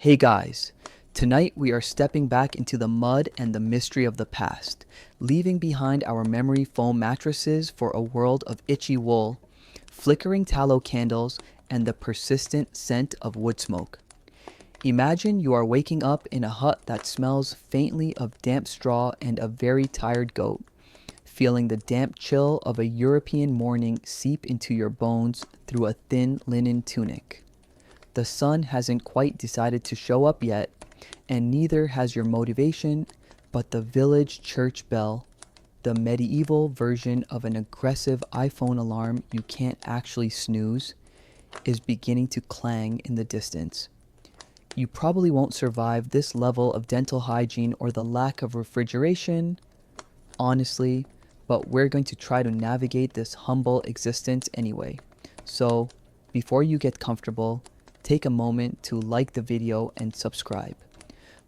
Hey guys, tonight we are stepping back into the mud and the mystery of the past, leaving behind our memory foam mattresses for a world of itchy wool, flickering tallow candles, and the persistent scent of wood smoke. Imagine you are waking up in a hut that smells faintly of damp straw and a very tired goat, feeling the damp chill of a European morning seep into your bones through a thin linen tunic. The sun hasn't quite decided to show up yet, and neither has your motivation, but the village church bell, the medieval version of an aggressive iPhone alarm you can't actually snooze, is beginning to clang in the distance. You probably won't survive this level of dental hygiene or the lack of refrigeration, honestly, but we're going to try to navigate this humble existence anyway. So, before you get comfortable, take a moment to like the video and subscribe,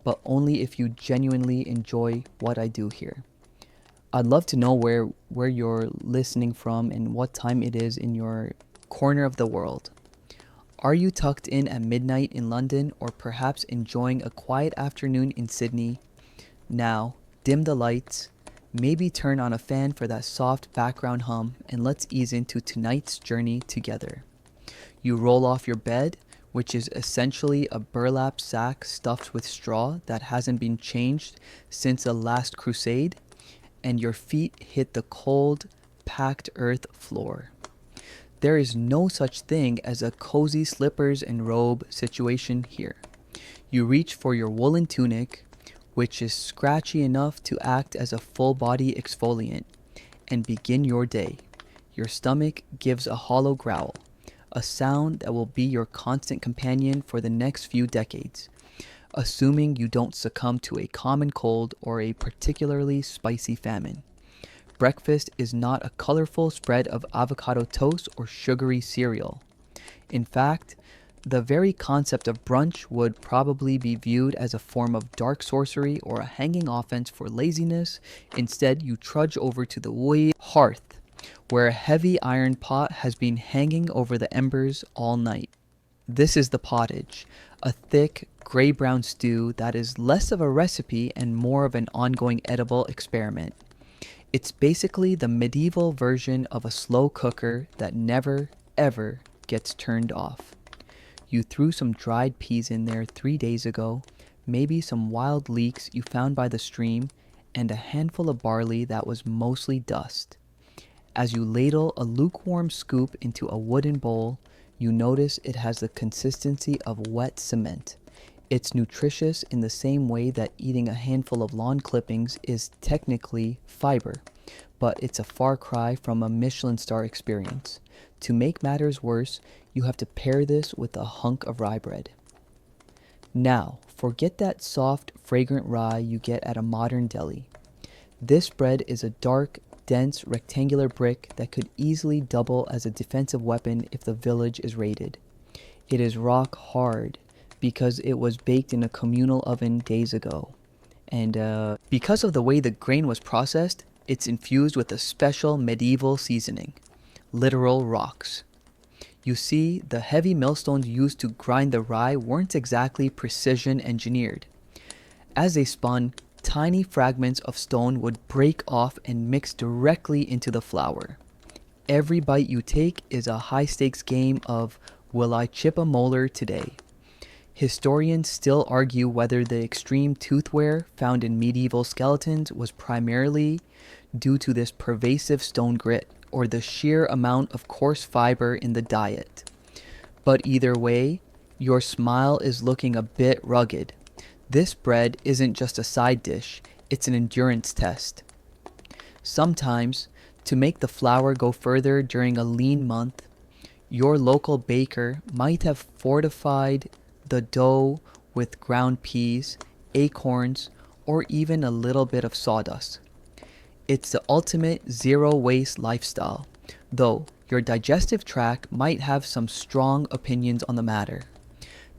but only if you genuinely enjoy what I do here. I'd love to know where you're listening from and what time it is in your corner of the world. Are you tucked in at midnight in London, or perhaps enjoying a quiet afternoon in Sydney? Now, dim the lights, maybe turn on a fan for that soft background hum, and let's ease into tonight's journey together. You roll off your bed, which is essentially a burlap sack stuffed with straw that hasn't been changed since the last crusade, and your feet hit the cold, packed earth floor. There is no such thing as a cozy slippers and robe situation here. You reach for your woolen tunic, which is scratchy enough to act as a full-body exfoliant, and begin your day. Your stomach gives a hollow growl, a sound that will be your constant companion for the next few decades, assuming you don't succumb to a common cold or a particularly spicy famine. Breakfast is not a colorful spread of avocado toast or sugary cereal. In fact, the very concept of brunch would probably be viewed as a form of dark sorcery or a hanging offense for laziness. Instead, you trudge over to the wood hearth, where a heavy iron pot has been hanging over the embers all night. This is the pottage, a thick, gray-brown stew that is less of a recipe and more of an ongoing edible experiment. It's basically the medieval version of a slow cooker that never, ever gets turned off. You threw some dried peas in there 3 days ago, maybe some wild leeks you found by the stream, and a handful of barley that was mostly dust. As you ladle a lukewarm scoop into a wooden bowl, you notice it has the consistency of wet cement. It's nutritious in the same way that eating a handful of lawn clippings is technically fiber, but it's a far cry from a Michelin star experience. To make matters worse, you have to pair this with a hunk of rye bread. Now, forget that soft, fragrant rye you get at a modern deli. This bread is a dark, dense, rectangular brick that could easily double as a defensive weapon if the village is raided. It is rock hard because it was baked in a communal oven days ago. And because of the way the grain was processed, it's infused with a special medieval seasoning, literal rocks. You see, the heavy millstones used to grind the rye weren't exactly precision engineered. As they spun, tiny fragments of stone would break off and mix directly into the flour. Every bite you take is a high-stakes game of, will I chip a molar today? Historians still argue whether the extreme tooth wear found in medieval skeletons was primarily due to this pervasive stone grit or the sheer amount of coarse fiber in the diet. But either way, your smile is looking a bit rugged. This bread isn't just a side dish, it's an endurance test. Sometimes, to make the flour go further during a lean month, your local baker might have fortified the dough with ground peas, acorns, or even a little bit of sawdust. It's the ultimate zero-waste lifestyle, though your digestive tract might have some strong opinions on the matter.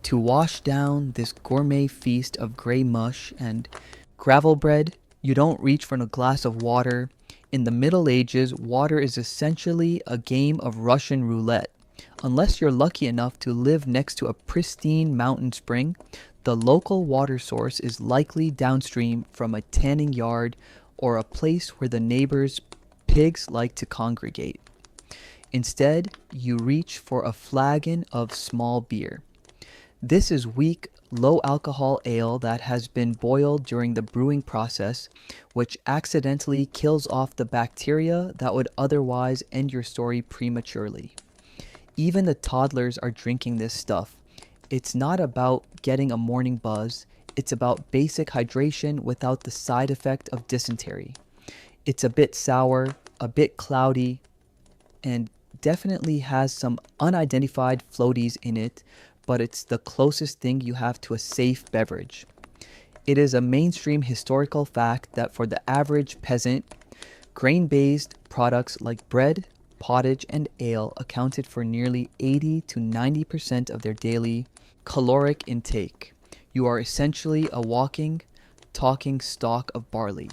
To wash down this gourmet feast of gray mush and gravel bread, you don't reach for a glass of water. In the Middle Ages, water is essentially a game of Russian roulette. Unless you're lucky enough to live next to a pristine mountain spring, The local water source is likely downstream from a tanning yard or a place where the neighbors' pigs like to congregate. Instead, you reach for a flagon of small beer. This is weak, low alcohol ale that has been boiled during the brewing process, which accidentally kills off the bacteria that would otherwise end your story prematurely. Even the toddlers are drinking this stuff. It's not about getting a morning buzz, it's about basic hydration without the side effect of dysentery. It's a bit sour, a bit cloudy, and definitely has some unidentified floaties in it, but it's the closest thing you have to a safe beverage. It is a mainstream historical fact that for the average peasant, grain-based products like bread, pottage, and ale accounted for nearly 80 to 90% of their daily caloric intake. You are essentially a walking, talking stalk of barley.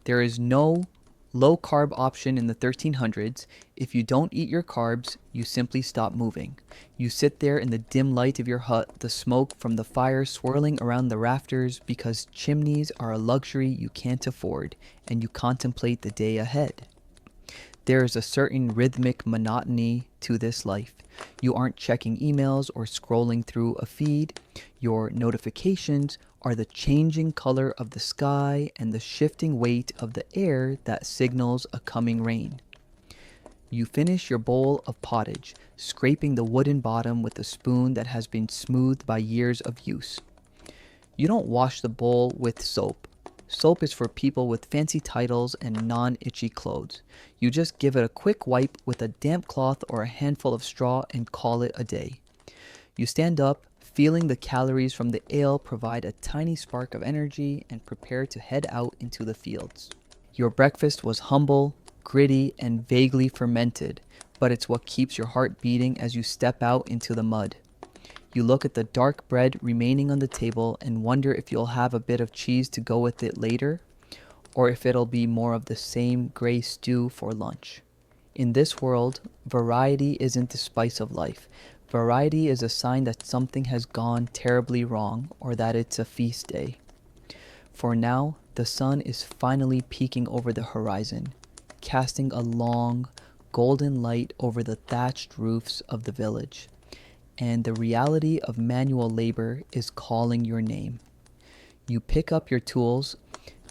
There is no low carb option in the 1300s. If you don't eat your carbs, you simply stop moving. You sit there in the dim light of your hut, the smoke from the fire swirling around the rafters because chimneys are a luxury you can't afford, and you contemplate the day ahead. There is a certain rhythmic monotony to this life. You aren't checking emails or scrolling through a feed. Your notifications are the changing color of the sky and the shifting weight of the air that signals a coming rain. You finish your bowl of pottage, scraping the wooden bottom with a spoon that has been smoothed by years of use. You don't wash the bowl with soap. Soap is for people with fancy titles and non-itchy clothes. You just give it a quick wipe with a damp cloth or a handful of straw and call it a day. You stand up, feeling the calories from the ale provide a tiny spark of energy, and prepare to head out into the fields. Your breakfast was humble, gritty, and vaguely fermented, but it's what keeps your heart beating as you step out into the mud. You look at the dark bread remaining on the table and wonder if you'll have a bit of cheese to go with it later, or if it'll be more of the same gray stew for lunch. In this world, variety isn't the spice of life. Variety is a sign that something has gone terribly wrong or that it's a feast day. For now, the sun is finally peeking over the horizon, casting a long, golden light over the thatched roofs of the village. And the reality of manual labor is calling your name. You pick up your tools,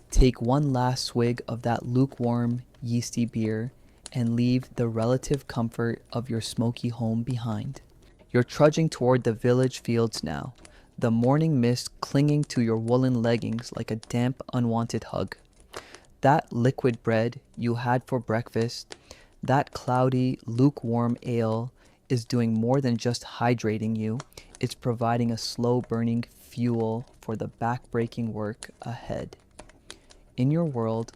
take one last swig of that lukewarm, yeasty beer, and leave the relative comfort of your smoky home behind. You're trudging toward the village fields now, the morning mist clinging to your woolen leggings like a damp, unwanted hug. That liquid bread you had for breakfast, that cloudy, lukewarm ale, is doing more than just hydrating you. It's providing a slow-burning fuel for the back-breaking work ahead. In your world,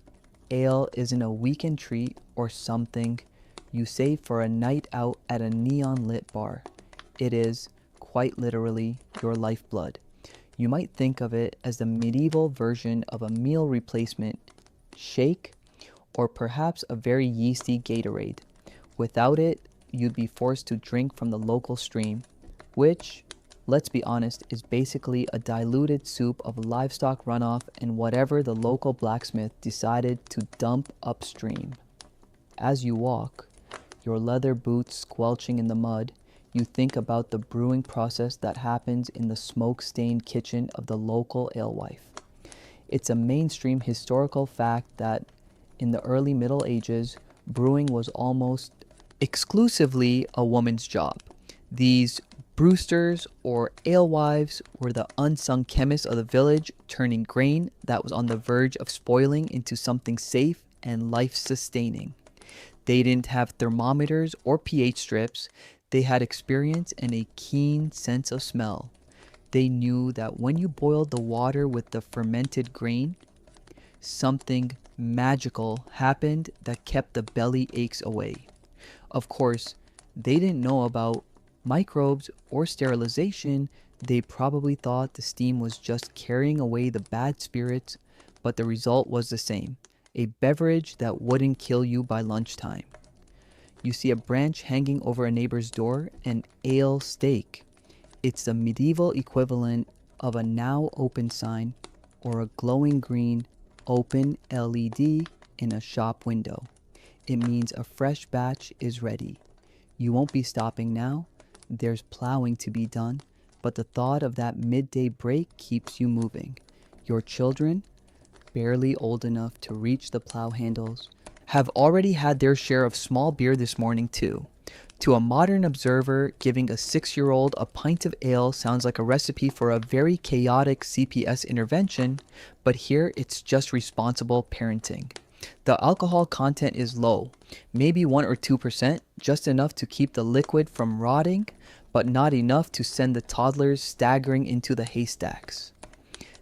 ale isn't a weekend treat or something you save for a night out at a neon-lit bar. It is, quite literally, your lifeblood. You might think of it as the medieval version of a meal replacement shake, or perhaps a very yeasty Gatorade. Without it, you'd be forced to drink from the local stream, which, let's be honest, is basically a diluted soup of livestock runoff and whatever the local blacksmith decided to dump upstream. As you walk, your leather boots squelching in the mud, you think about the brewing process that happens in the smoke-stained kitchen of the local alewife. It's a mainstream historical fact that in the early Middle Ages, brewing was almost exclusively a woman's job. These brewsters or alewives were the unsung chemists of the village, turning grain that was on the verge of spoiling into something safe and life-sustaining. They didn't have thermometers or pH strips. They had experience and a keen sense of smell. They knew that when you boiled the water with the fermented grain, something magical happened that kept the belly aches away. Of course, they didn't know about microbes or sterilization. They probably thought the steam was just carrying away the bad spirits, but the result was the same: a beverage that wouldn't kill you by lunchtime. You see a branch hanging over a neighbor's door, an ale steak. It's the medieval equivalent of a now open sign or a glowing green open LED in a shop window. It means a fresh batch is ready. You won't be stopping now. There's plowing to be done, but the thought of that midday break keeps you moving. Your children, barely old enough to reach the plow handles, have already had their share of small beer this morning too. To a modern observer, giving a 6-year-old a pint of ale sounds like a recipe for a very chaotic CPS intervention, but here it's just responsible parenting. The alcohol content is low, maybe 1 or 2%, just enough to keep the liquid from rotting, but not enough to send the toddlers staggering into the haystacks.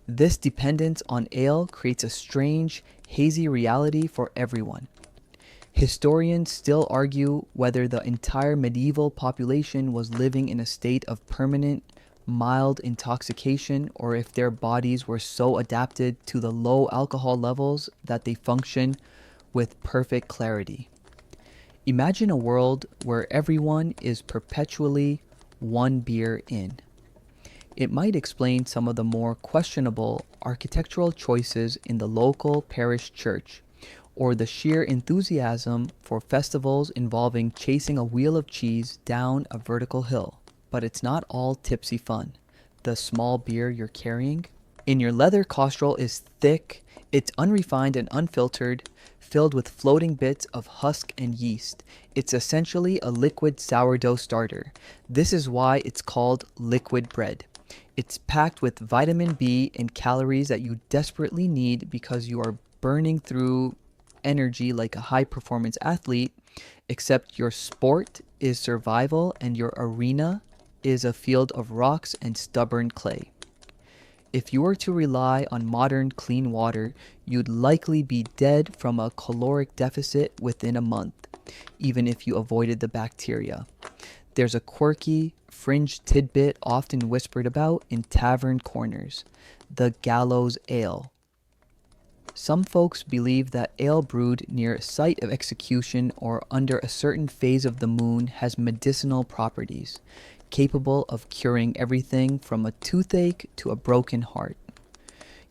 This dependence on ale creates a strange, hazy reality for everyone. Historians still argue whether the entire medieval population was living in a state of permanent, mild intoxication or if their bodies were so adapted to the low alcohol levels that they function with perfect clarity. Imagine a world where everyone is perpetually one beer in. It might explain some of the more questionable architectural choices in the local parish church, or the sheer enthusiasm for festivals involving chasing a wheel of cheese down a vertical hill. But it's not all tipsy fun. The small beer you're carrying in your leather costrol is thick, it's unrefined and unfiltered, filled with floating bits of husk and yeast. It's essentially a liquid sourdough starter. This is why it's called liquid bread. It's packed with vitamin B and calories that you desperately need because you are burning through energy like a high-performance athlete, except your sport is survival and your arena is a field of rocks and stubborn clay. If you were to rely on modern clean water, you'd likely be dead from a caloric deficit within a month, even if you avoided the bacteria. There's a quirky, fringe tidbit often whispered about in tavern corners: the gallows ale. Some folks believe that ale brewed near site of execution or under a certain phase of the moon has medicinal properties, capable of curing everything from a toothache to a broken heart.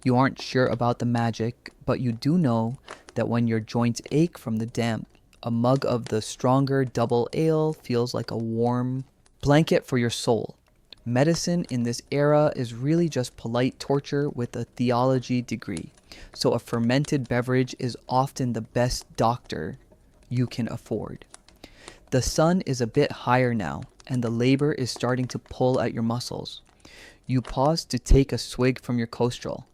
You aren't sure about the magic, but you do know that when your joints ache from the damp, a mug of the stronger double ale feels like a warm blanket for your soul. Medicine in this era is really just polite torture with a theology degree, so a fermented beverage is often the best doctor you can afford. The sun is a bit higher now, and the labor is starting to pull at your muscles. You pause to take a swig from your costrol.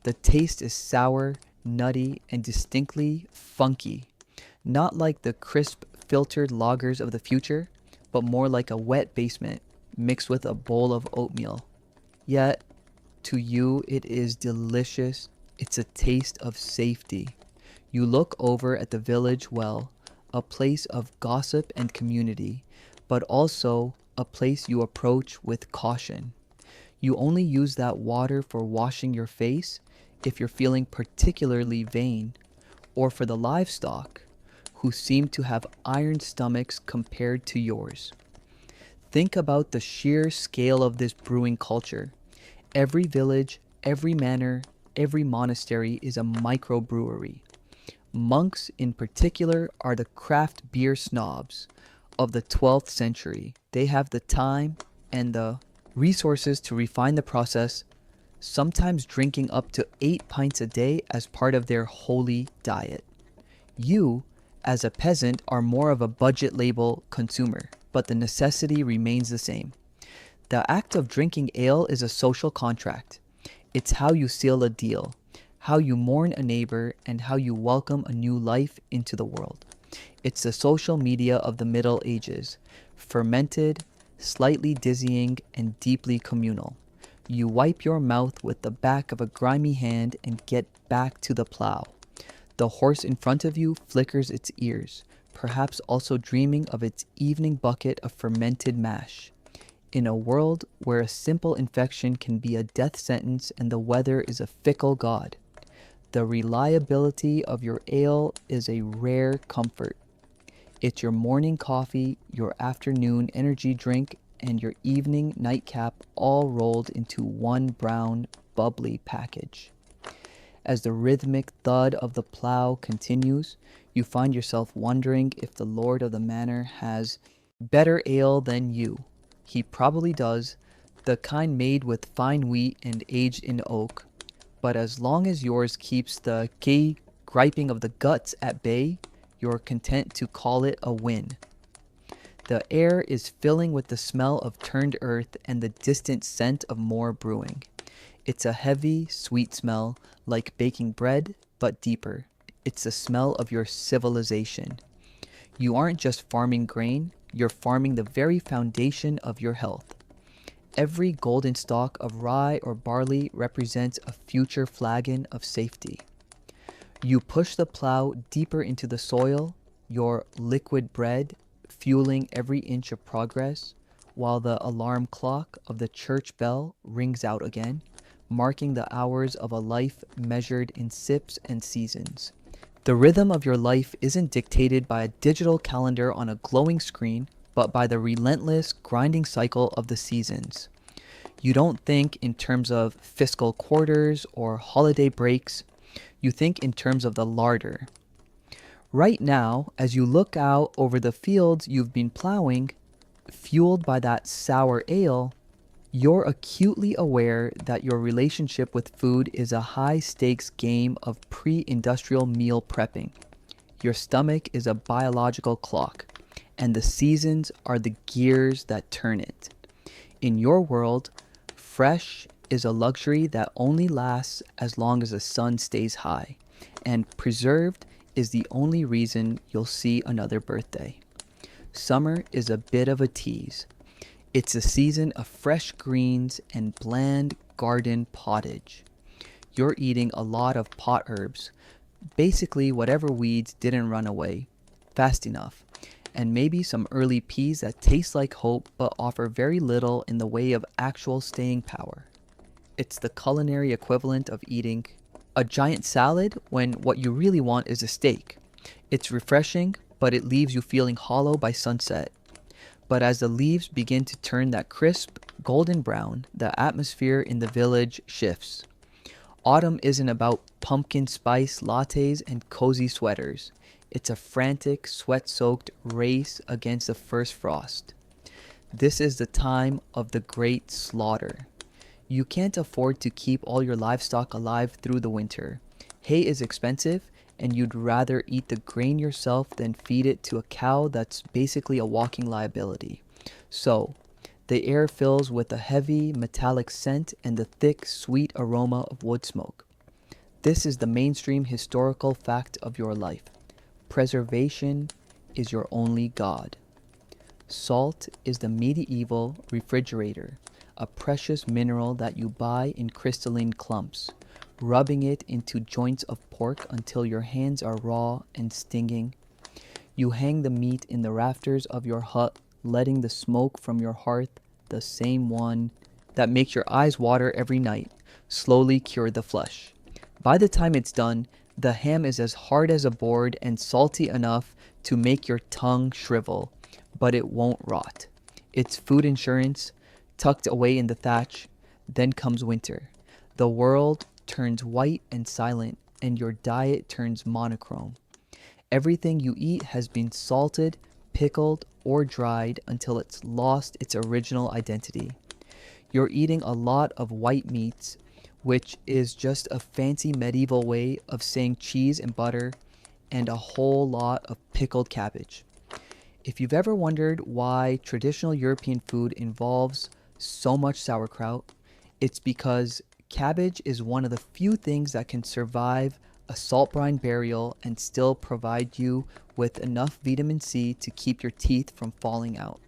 The taste is sour, nutty, and distinctly funky. Not like the crisp, filtered lagers of the future, but more like a wet basement mixed with a bowl of oatmeal. Yet, to you it is delicious. It's a taste of safety. You look over at the village well, a place of gossip and community, but also a place you approach with caution. You only use that water for washing your face if you're feeling particularly vain, or for the livestock, who seem to have iron stomachs compared to yours. Think about the sheer scale of this brewing culture. Every village, every manor, every monastery is a microbrewery. Monks in particular are the craft beer snobs of the 12th century. They have the time and the resources to refine the process, sometimes drinking up to 8 pints a day as part of their holy diet. You, as a peasant, are more of a budget label consumer, but the necessity remains the same. The act of drinking ale is a social contract. It's how you seal a deal, how you mourn a neighbor, and how you welcome a new life into the world. It's the social media of the Middle Ages, fermented, slightly dizzying, and deeply communal. You wipe your mouth with the back of a grimy hand and get back to the plow. The horse in front of you flickers its ears, perhaps also dreaming of its evening bucket of fermented mash. In a world where a simple infection can be a death sentence and the weather is a fickle god, the reliability of your ale is a rare comfort. It's your morning coffee, your afternoon energy drink, and your evening nightcap all rolled into one brown, bubbly package. As the rhythmic thud of the plow continues, you find yourself wondering if the lord of the manor has better ale than you. He probably does, the kind made with fine wheat and aged in oak. But as long as yours keeps the gay griping of the guts at bay, you're content to call it a win. The air is filling with the smell of turned earth and the distant scent of more brewing. It's a heavy, sweet smell, like baking bread, but deeper. It's the smell of your civilization. You aren't just farming grain, you're farming the very foundation of your health. Every golden stalk of rye or barley represents a future flagon of safety. You push the plow deeper into the soil, your liquid bread fueling every inch of progress, while the alarm clock of the church bell rings out again, marking the hours of a life measured in sips and seasons. The rhythm of your life isn't dictated by a digital calendar on a glowing screen, but by the relentless, grinding cycle of the seasons. You don't think in terms of fiscal quarters or holiday breaks. You think in terms of the larder. Right now, as you look out over the fields you've been plowing, fueled by that sour ale, you're acutely aware that your relationship with food is a high-stakes game of pre-industrial meal prepping. Your stomach is a biological clock, and the seasons are the gears that turn it. In your world, fresh is a luxury that only lasts as long as the sun stays high, and preserved is the only reason you'll see another birthday. Summer is a bit of a tease. It's a season of fresh greens and bland garden pottage. You're eating a lot of pot herbs, basically whatever weeds didn't run away fast enough, and maybe some early peas that taste like hope but offer very little in the way of actual staying power. It's the culinary equivalent of eating a giant salad when what you really want is a steak. It's refreshing, but it leaves you feeling hollow by sunset. But as the leaves begin to turn that crisp, golden brown, the atmosphere in the village shifts. Autumn isn't about pumpkin spice lattes and cozy sweaters. It's a frantic, sweat-soaked race against the first frost. This is the time of the great slaughter. You can't afford to keep all your livestock alive through the winter. Hay is expensive, and you'd rather eat the grain yourself than feed it to a cow that's basically a walking liability. So, the air fills with a heavy, metallic scent and the thick, sweet aroma of wood smoke. This is the mainstream historical fact of your life. Preservation is your only god. Salt is the medieval refrigerator, a precious mineral that you buy in crystalline clumps, rubbing it into joints of pork until your hands are raw and stinging. You hang the meat in the rafters of your hut, letting the smoke from your hearth, the same one that makes your eyes water every night, slowly cure the flesh. By the time it's done, the ham is as hard as a board and salty enough to make your tongue shrivel, but it won't rot. It's food insurance, tucked away in the thatch. Then comes winter. The world turns white and silent, and your diet turns monochrome. Everything you eat has been salted, pickled, or dried until it's lost its original identity. You're eating a lot of white meats, which is just a fancy medieval way of saying cheese and butter, and a whole lot of pickled cabbage. If you've ever wondered why traditional European food involves so much sauerkraut, it's because cabbage is one of the few things that can survive a salt brine burial and still provide you with enough vitamin C to keep your teeth from falling out.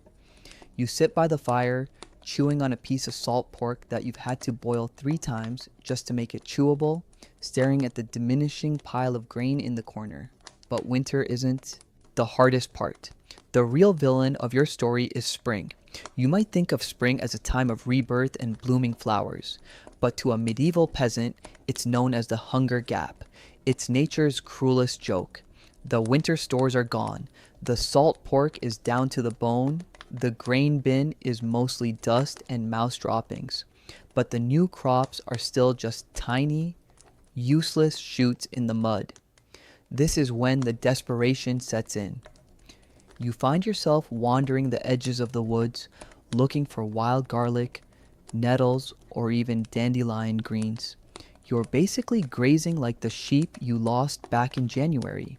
You sit by the fire, chewing on a piece of salt pork that you've had to boil 3 times just to make it chewable, staring at the diminishing pile of grain in the corner. But winter isn't the hardest part. The real villain of your story is spring. You might think of spring as a time of rebirth and blooming flowers, but to a medieval peasant, it's known as the hunger gap. It's nature's cruelest joke. The winter stores are gone. The salt pork is down to the bone, The grain bin is mostly dust and mouse droppings, but the new crops are still just tiny, useless shoots in the mud. This is when the desperation sets in. You find yourself wandering the edges of the woods, looking for wild garlic, nettles, or even dandelion greens. You're basically grazing like the sheep you lost back in January.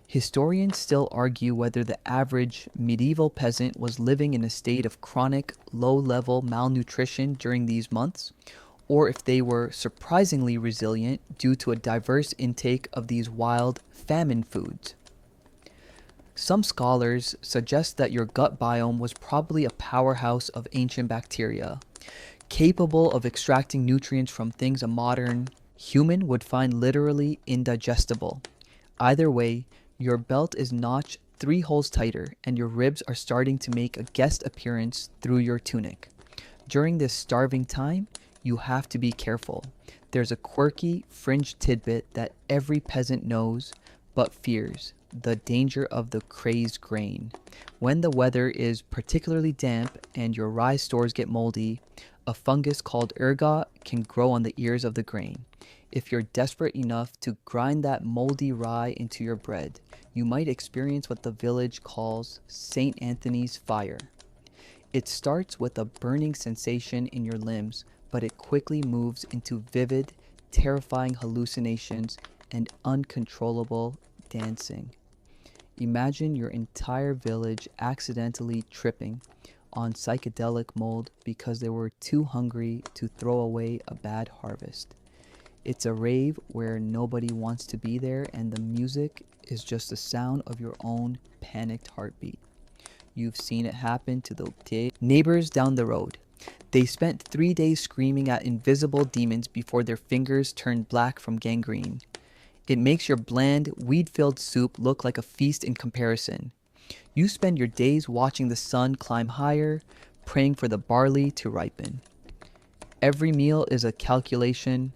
Historians still argue whether the average medieval peasant was living in a state of chronic, low-level malnutrition during these months, or if they were surprisingly resilient due to a diverse intake of these wild, famine foods. Some scholars suggest that your gut biome was probably a powerhouse of ancient bacteria, capable of extracting nutrients from things a modern human would find literally indigestible. Either way, your belt is notched 3 holes tighter, and your ribs are starting to make a guest appearance through your tunic. During this starving time, you have to be careful. There's a quirky, fringe tidbit that every peasant knows but fears: the danger of the crazed grain. When the weather is particularly damp and your rye stores get moldy, a fungus called ergot can grow on the ears of the grain. If you're desperate enough to grind that moldy rye into your bread, you might experience what the village calls St. Anthony's fire. It starts with a burning sensation in your limbs, but it quickly moves into vivid, terrifying hallucinations and uncontrollable dancing. Imagine your entire village accidentally tripping on psychedelic mold because they were too hungry to throw away a bad harvest. It's a rave where nobody wants to be there, and the music is just the sound of your own panicked heartbeat. You've seen it happen to the neighbors down the road. They spent 3 days screaming at invisible demons before their fingers turned black from gangrene. It makes your bland, weed-filled soup look like a feast in comparison. You spend your days watching the sun climb higher, praying for the barley to ripen. Every meal is a calculation.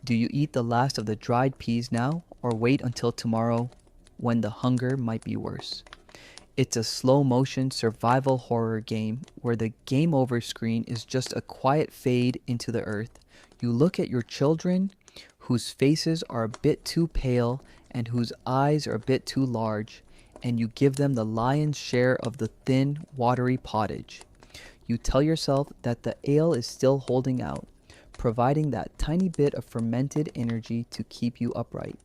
Do you eat the last of the dried peas now, or wait until tomorrow, when the hunger might be worse? It's a slow-motion survival horror game where the game over screen is just a quiet fade into the earth. You look at your children, whose faces are a bit too pale and whose eyes are a bit too large, and you give them the lion's share of the thin, watery pottage. You tell yourself that the ale is still holding out, providing that tiny bit of fermented energy to keep you upright.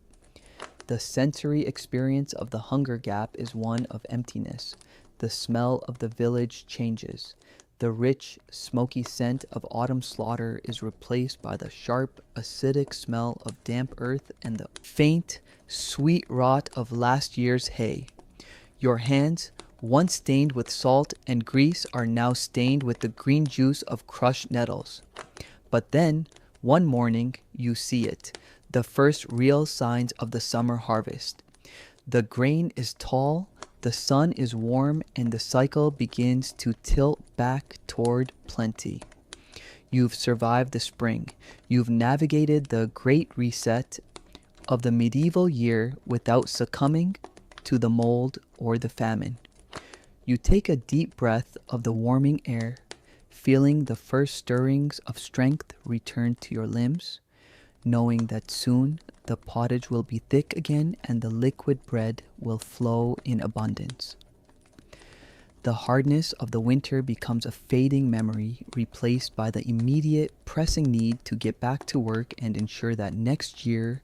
The sensory experience of the hunger gap is one of emptiness. The smell of the village changes. The rich, smoky scent of autumn slaughter is replaced by the sharp, acidic smell of damp earth and the faint, sweet rot of last year's hay. Your hands, once stained with salt and grease, are now stained with the green juice of crushed nettles. But then, one morning, you see it, the first real signs of the summer harvest. The grain is tall, the sun is warm, and the cycle begins to tilt back toward plenty. You've survived the spring. You've navigated the great reset of the medieval year without succumbing to the mold or the famine. You take a deep breath of the warming air, feeling the first stirrings of strength return to your limbs, knowing that soon the pottage will be thick again and the liquid bread will flow in abundance. The hardness of the winter becomes a fading memory, replaced by the immediate, pressing need to get back to work and ensure that next year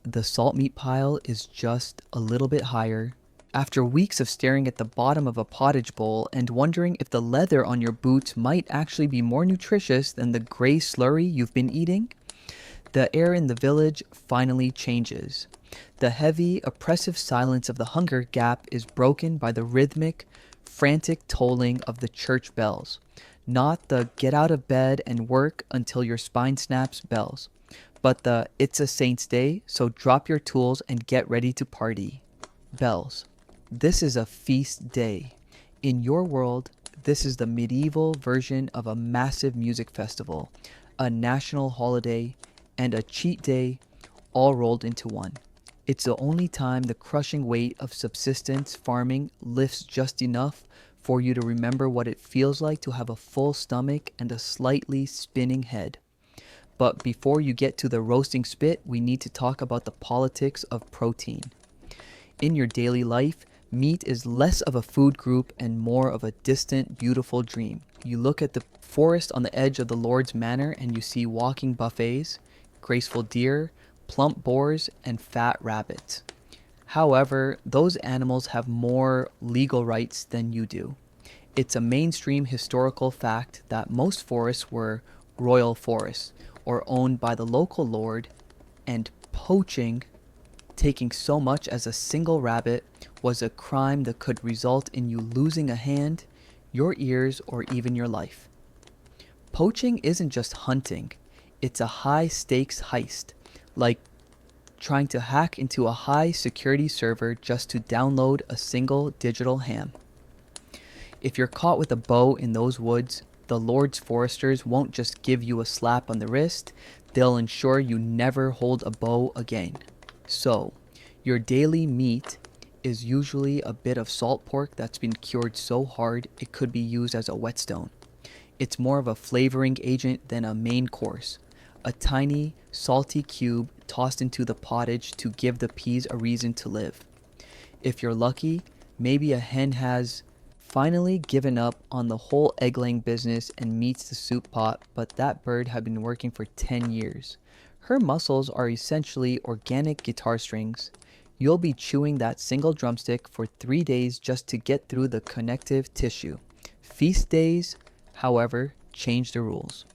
the salt meat pile is just a little bit higher. After weeks of staring at the bottom of a pottage bowl and wondering if the leather on your boots might actually be more nutritious than the gray slurry you've been eating, the air in the village finally changes. The heavy, oppressive silence of the hunger gap is broken by the rhythmic, frantic tolling of the church bells, not the get out of bed and work until your spine snaps bells, but the it's a saint's day, so drop your tools and get ready to party bells. This is a feast day. In your world, this is the medieval version of a massive music festival, a national holiday, and a cheat day all rolled into one. It's the only time the crushing weight of subsistence farming lifts just enough for you to remember what it feels like to have a full stomach and a slightly spinning head. But before you get to the roasting spit, we need to talk about the politics of protein. In your daily life, meat is less of a food group and more of a distant, beautiful dream. You look at the forest on the edge of the Lord's Manor and you see walking buffets, graceful deer, plump boars, and fat rabbits. However, those animals have more legal rights than you do. It's a mainstream historical fact that most forests were royal forests or owned by the local lord, and poaching, taking so much as a single rabbit, was a crime that could result in you losing a hand, your ears, or even your life. Poaching isn't just hunting, it's a high-stakes heist, like trying to hack into a high-security server just to download a single digital ham. If you're caught with a bow in those woods, the Lord's foresters won't just give you a slap on the wrist, they'll ensure you never hold a bow again. So, your daily meat is usually a bit of salt pork that's been cured so hard it could be used as a whetstone. It's more of a flavoring agent than a main course. A tiny, salty cube tossed into the pottage to give the peas a reason to live. If you're lucky, maybe a hen has finally given up on the whole egg-laying business and meets the soup pot, but that bird had been working for 10 years. Her muscles are essentially organic guitar strings. You'll be chewing that single drumstick for 3 days just to get through the connective tissue. Feast days, however, change the rules.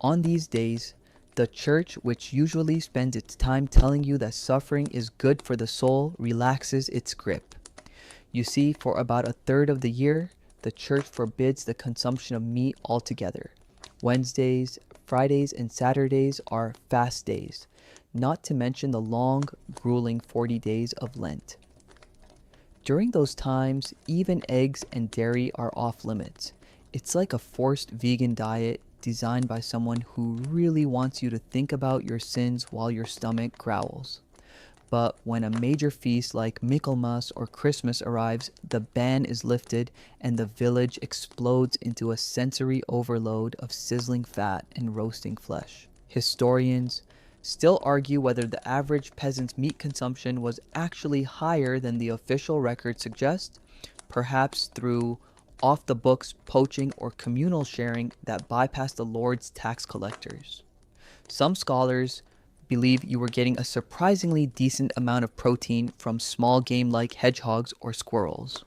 On these days, the church, which usually spends its time telling you that suffering is good for the soul, relaxes its grip. You see, for about a third of the year, the church forbids the consumption of meat altogether. Wednesdays, Fridays, and Saturdays are fast days, not to mention the long, grueling 40 days of Lent. During those times, even eggs and dairy are off limits. It's like a forced vegan diet designed by someone who really wants you to think about your sins while your stomach growls. But when a major feast like Michaelmas or Christmas arrives, the ban is lifted and the village explodes into a sensory overload of sizzling fat and roasting flesh. Historians still argue whether the average peasant's meat consumption was actually higher than the official record suggests, perhaps through off-the-books poaching or communal sharing that bypassed the Lord's tax collectors. Some scholars believe you were getting a surprisingly decent amount of protein from small game like hedgehogs or squirrels.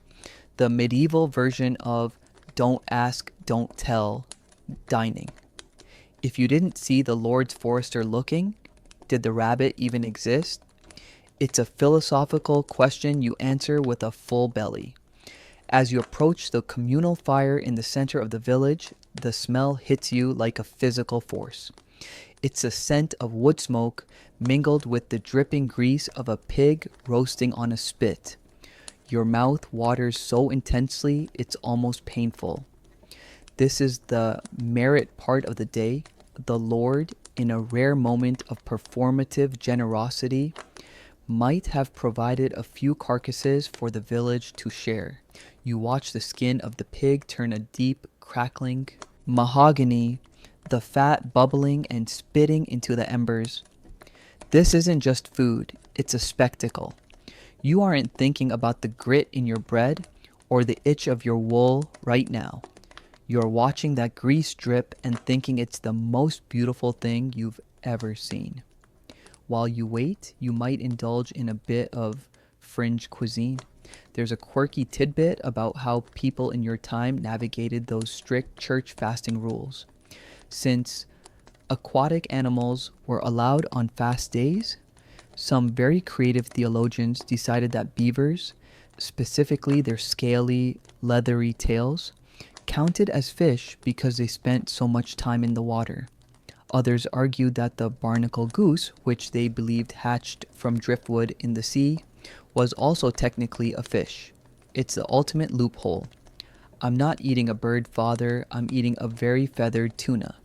The medieval version of don't ask, don't tell dining. If you didn't see the Lord's forester looking, did the rabbit even exist? It's a philosophical question you answer with a full belly. As you approach the communal fire in the center of the village, the smell hits you like a physical force. It's a scent of wood smoke mingled with the dripping grease of a pig roasting on a spit. Your mouth waters so intensely it's almost painful. This is the merit part of the day. The Lord, in a rare moment of performative generosity, might have provided a few carcasses for the village to share. You watch the skin of the pig turn a deep, crackling mahogany, the fat bubbling and spitting into the embers. This isn't just food, it's a spectacle. You aren't thinking about the grit in your bread or the itch of your wool right now. You're watching that grease drip and thinking it's the most beautiful thing you've ever seen. While you wait, you might indulge in a bit of fringe cuisine. There's a quirky tidbit about how people in your time navigated those strict church fasting rules. Since aquatic animals were allowed on fast days, some very creative theologians decided that beavers, specifically their scaly, leathery tails, counted as fish because they spent so much time in the water. Others argued that the barnacle goose, which they believed hatched from driftwood in the sea, was also technically a fish. It's the ultimate loophole. I'm not eating a bird, father, I'm eating a very feathered tuna.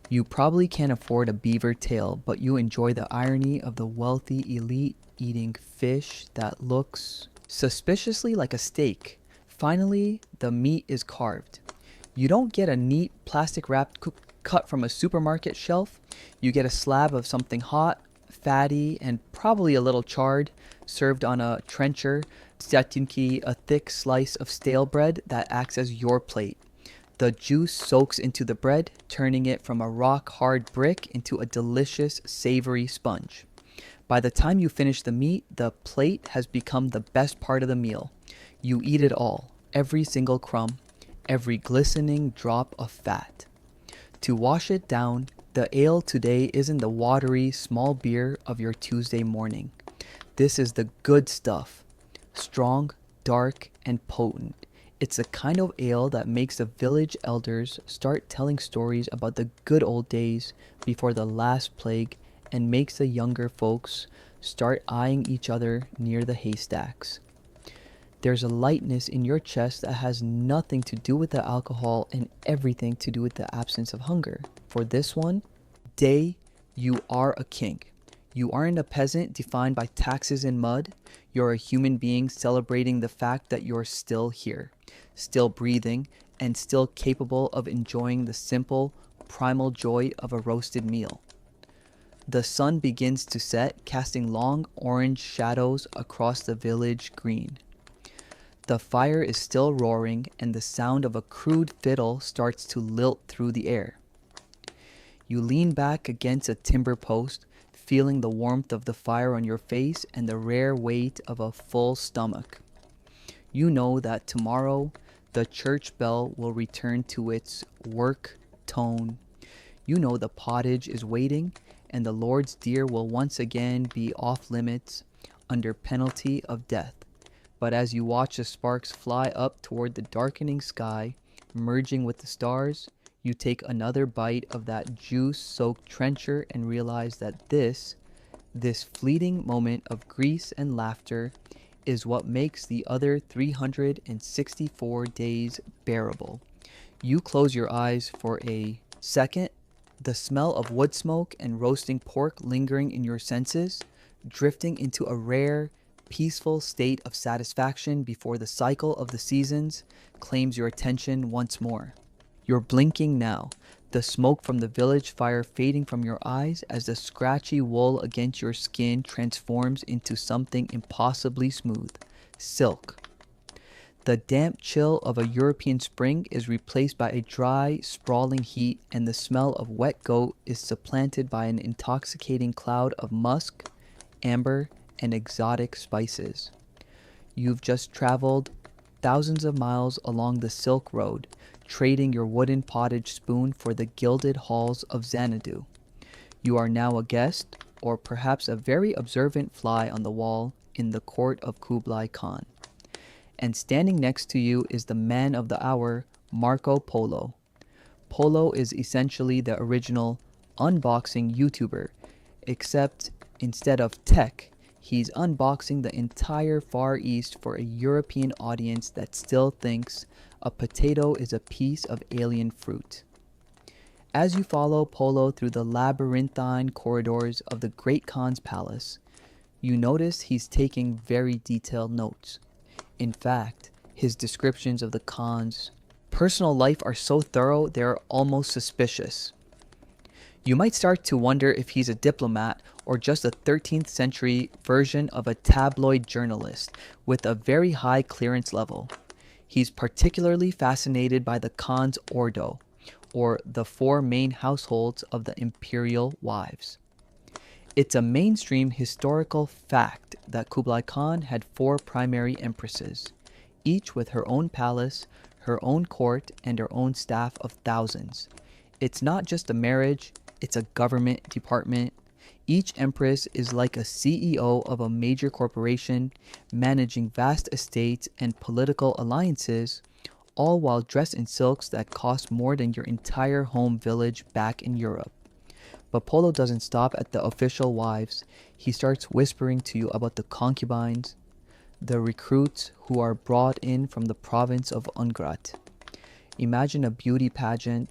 You probably can't afford a beaver tail, but you enjoy the irony of the wealthy elite eating fish that looks suspiciously like a steak, Finally, the meat is carved. You don't get a neat plastic wrapped cut from a supermarket shelf. You get a slab of something hot, fatty, and probably a little charred, served on a trencher, syatinki, a thick slice of stale bread that acts as your plate. The juice soaks into the bread, turning it from a rock-hard brick into a delicious, savory sponge. By the time you finish the meat, the plate has become the best part of the meal. You eat it all, every single crumb, every glistening drop of fat. To wash it down, the ale today isn't the watery, small beer of your Tuesday morning. This is the good stuff. Strong, dark, and potent. It's the kind of ale that makes the village elders start telling stories about the good old days before the last plague and makes the younger folks start eyeing each other near the haystacks. There's a lightness in your chest that has nothing to do with the alcohol and everything to do with the absence of hunger. For this one, day, you are a king. You aren't a peasant defined by taxes and mud. You're a human being celebrating the fact that you're still here, still breathing, and still capable of enjoying the simple, primal joy of a roasted meal. The sun begins to set, casting long orange shadows across the village green. The fire is still roaring, and the sound of a crude fiddle starts to lilt through the air. You lean back against a timber post, feeling the warmth of the fire on your face and the rare weight of a full stomach. You know that tomorrow the church bell will return to its work tone. You know the pottage is waiting, and the Lord's deer will once again be off limits under penalty of death. But as you watch the sparks fly up toward the darkening sky, merging with the stars, you take another bite of that juice-soaked trencher and realize that this fleeting moment of grease and laughter is what makes the other 364 days bearable. You close your eyes for a second, the smell of wood smoke and roasting pork lingering in your senses, drifting into a rare, peaceful state of satisfaction before the cycle of the seasons claims your attention once more. You're blinking now, the smoke from the village fire fading from your eyes as the scratchy wool against your skin transforms into something impossibly smooth, silk. The damp chill of a European spring is replaced by a dry, sprawling heat, and the smell of wet goat is supplanted by an intoxicating cloud of musk, amber, and exotic spices. You've just traveled thousands of miles along the Silk Road, trading your wooden pottage spoon for the gilded halls of Xanadu. You are now a guest, or perhaps a very observant fly on the wall in the court of Kublai Khan. And standing next to you is the man of the hour, Marco Polo. Polo is essentially the original unboxing YouTuber, except instead of tech, he's unboxing the entire Far East for a European audience that still thinks a potato is a piece of alien fruit. As you follow Polo through the labyrinthine corridors of the Great Khan's palace, you notice he's taking very detailed notes. In fact, his descriptions of the Khan's personal life are so thorough they're almost suspicious. You might start to wonder if he's a diplomat or just a 13th century version of a tabloid journalist with a very high clearance level. He's particularly fascinated by the Khan's Ordo, or the four main households of the imperial wives. It's a mainstream historical fact that Kublai Khan had four primary empresses, each with her own palace, her own court, and her own staff of thousands. It's not just a marriage, it's a government department. Each empress is like a CEO of a major corporation, managing vast estates and political alliances, all while dressed in silks that cost more than your entire home village back in Europe. But Polo doesn't stop at the official wives. He starts whispering to you about the concubines, the recruits who are brought in from the province of Ungrat. Imagine a beauty pageant,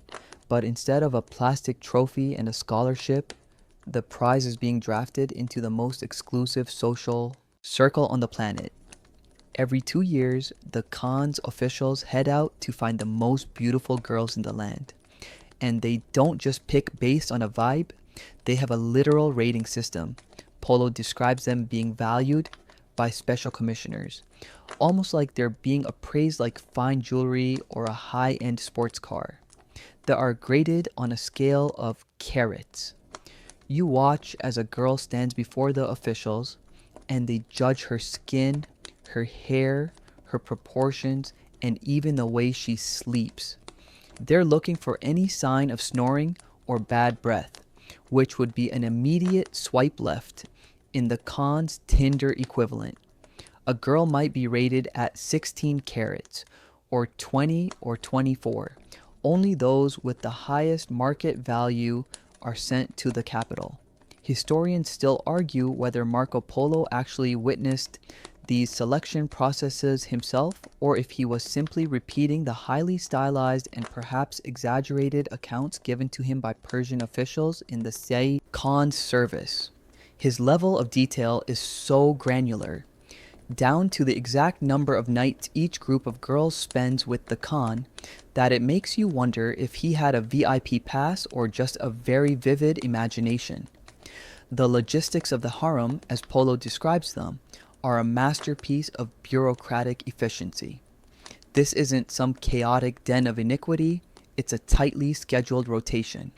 but instead of a plastic trophy and a scholarship, the prize is being drafted into the most exclusive social circle on the planet. Every 2 years, the Khan's officials head out to find the most beautiful girls in the land. And they don't just pick based on a vibe, they have a literal rating system. Polo describes them being valued by special commissioners, almost like they're being appraised like fine jewelry or a high-end sports car. They are graded on a scale of carats. You watch as a girl stands before the officials and they judge her skin, her hair, her proportions, and even the way she sleeps. They're looking for any sign of snoring or bad breath, which would be an immediate swipe left in the Khan's Tinder equivalent. A girl might be rated at 16 carats, or 20 or 24. Only those with the highest market value are sent to the capital. Historians still argue whether Marco Polo actually witnessed these selection processes himself, or if he was simply repeating the highly stylized and perhaps exaggerated accounts given to him by Persian officials in the Sayyid Khan's service. His level of detail is so granular, down to the exact number of nights each group of girls spends with the Khan, that it makes you wonder if he had a VIP pass or just a very vivid imagination. The logistics of the harem, as Polo describes them, are a masterpiece of bureaucratic efficiency. This isn't some chaotic den of iniquity, it's a tightly scheduled rotation.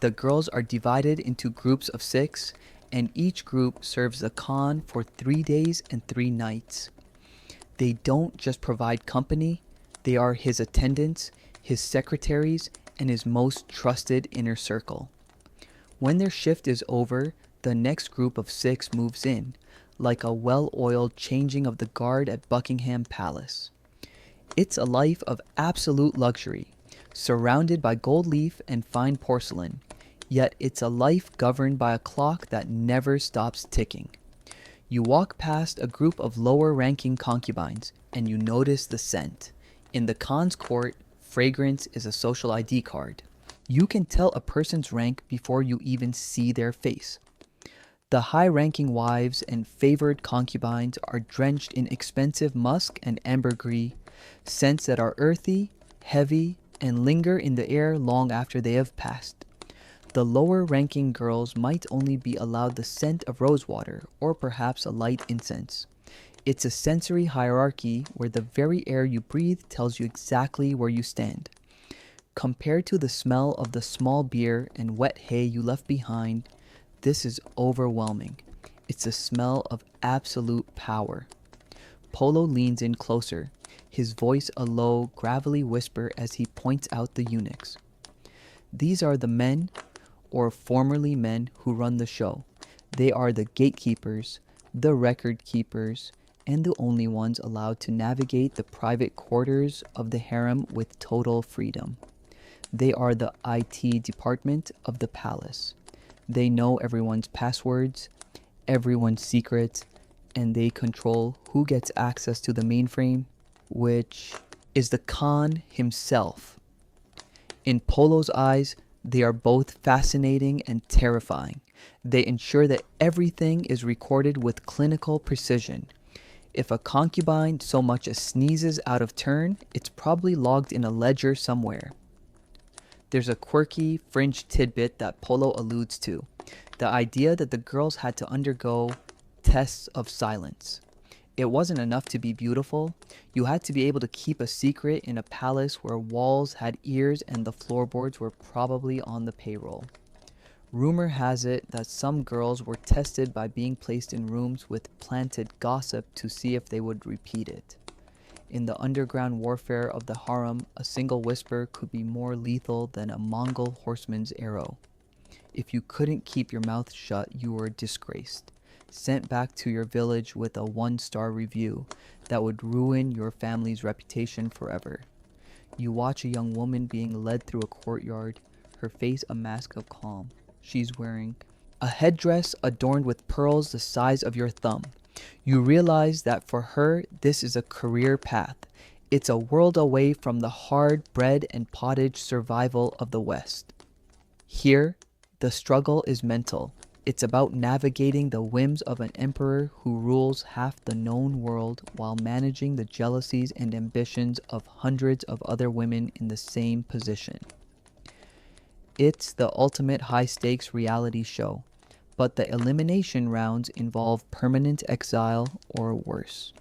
The girls are divided into groups of 6, and each group serves the Khan for 3 days and 3 nights. They don't just provide company, they are his attendants, his secretaries, and his most trusted inner circle. When their shift is over, the next group of 6 moves in, like a well-oiled changing of the guard at Buckingham Palace. It's a life of absolute luxury, surrounded by gold leaf and fine porcelain, yet it's a life governed by a clock that never stops ticking. You walk past a group of lower-ranking concubines, and you notice the scent. In the Khan's court, fragrance is a social ID card. You can tell a person's rank before you even see their face. The high-ranking wives and favored concubines are drenched in expensive musk and ambergris, scents that are earthy, heavy, and linger in the air long after they have passed. The lower-ranking girls might only be allowed the scent of rosewater or perhaps a light incense. It's a sensory hierarchy where the very air you breathe tells you exactly where you stand. Compared to the smell of the small beer and wet hay you left behind, this is overwhelming. It's a smell of absolute power. Polo leans in closer, his voice a low, gravelly whisper as he points out the eunuchs. These are the men, or formerly men, who run the show. They are the gatekeepers, the record keepers, and the only ones allowed to navigate the private quarters of the harem with total freedom. They are the IT department of the palace. They know everyone's passwords, everyone's secrets, and they control who gets access to the mainframe, which is the Khan himself. In Polo's eyes, they are both fascinating and terrifying. They ensure that everything is recorded with clinical precision. If a concubine so much as sneezes out of turn, it's probably logged in a ledger somewhere. There's a quirky, fringe tidbit that Polo alludes to. The idea that the girls had to undergo tests of silence. It wasn't enough to be beautiful. You had to be able to keep a secret in a palace where walls had ears and the floorboards were probably on the payroll. Rumor has it that some girls were tested by being placed in rooms with planted gossip to see if they would repeat it. In the underground warfare of the harem, a single whisper could be more lethal than a Mongol horseman's arrow. If you couldn't keep your mouth shut, you were disgraced, sent back to your village with a 1-star review that would ruin your family's reputation forever. You watch a young woman being led through a courtyard, her face a mask of calm. She's wearing a headdress adorned with pearls the size of your thumb. You realize that for her, this is a career path. It's a world away from the hard bread and pottage survival of the West. Here, the struggle is mental. It's about navigating the whims of an emperor who rules half the known world while managing the jealousies and ambitions of hundreds of other women in the same position. It's the ultimate high-stakes reality show, but the elimination rounds involve permanent exile or worse.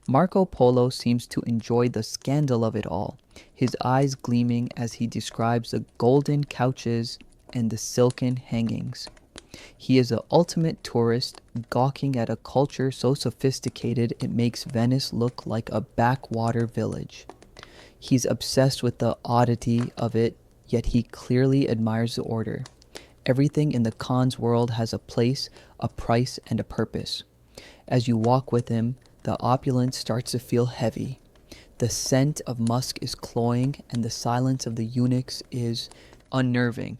Marco Polo seems to enjoy the scandal of it all, his eyes gleaming as he describes the golden couches and the silken hangings. He is the ultimate tourist, gawking at a culture so sophisticated it makes Venice look like a backwater village. He's obsessed with the oddity of it, yet he clearly admires the order. Everything in the Khan's world has a place, a price, and a purpose. As you walk with him, the opulence starts to feel heavy. The scent of musk is cloying, and the silence of the eunuchs is unnerving.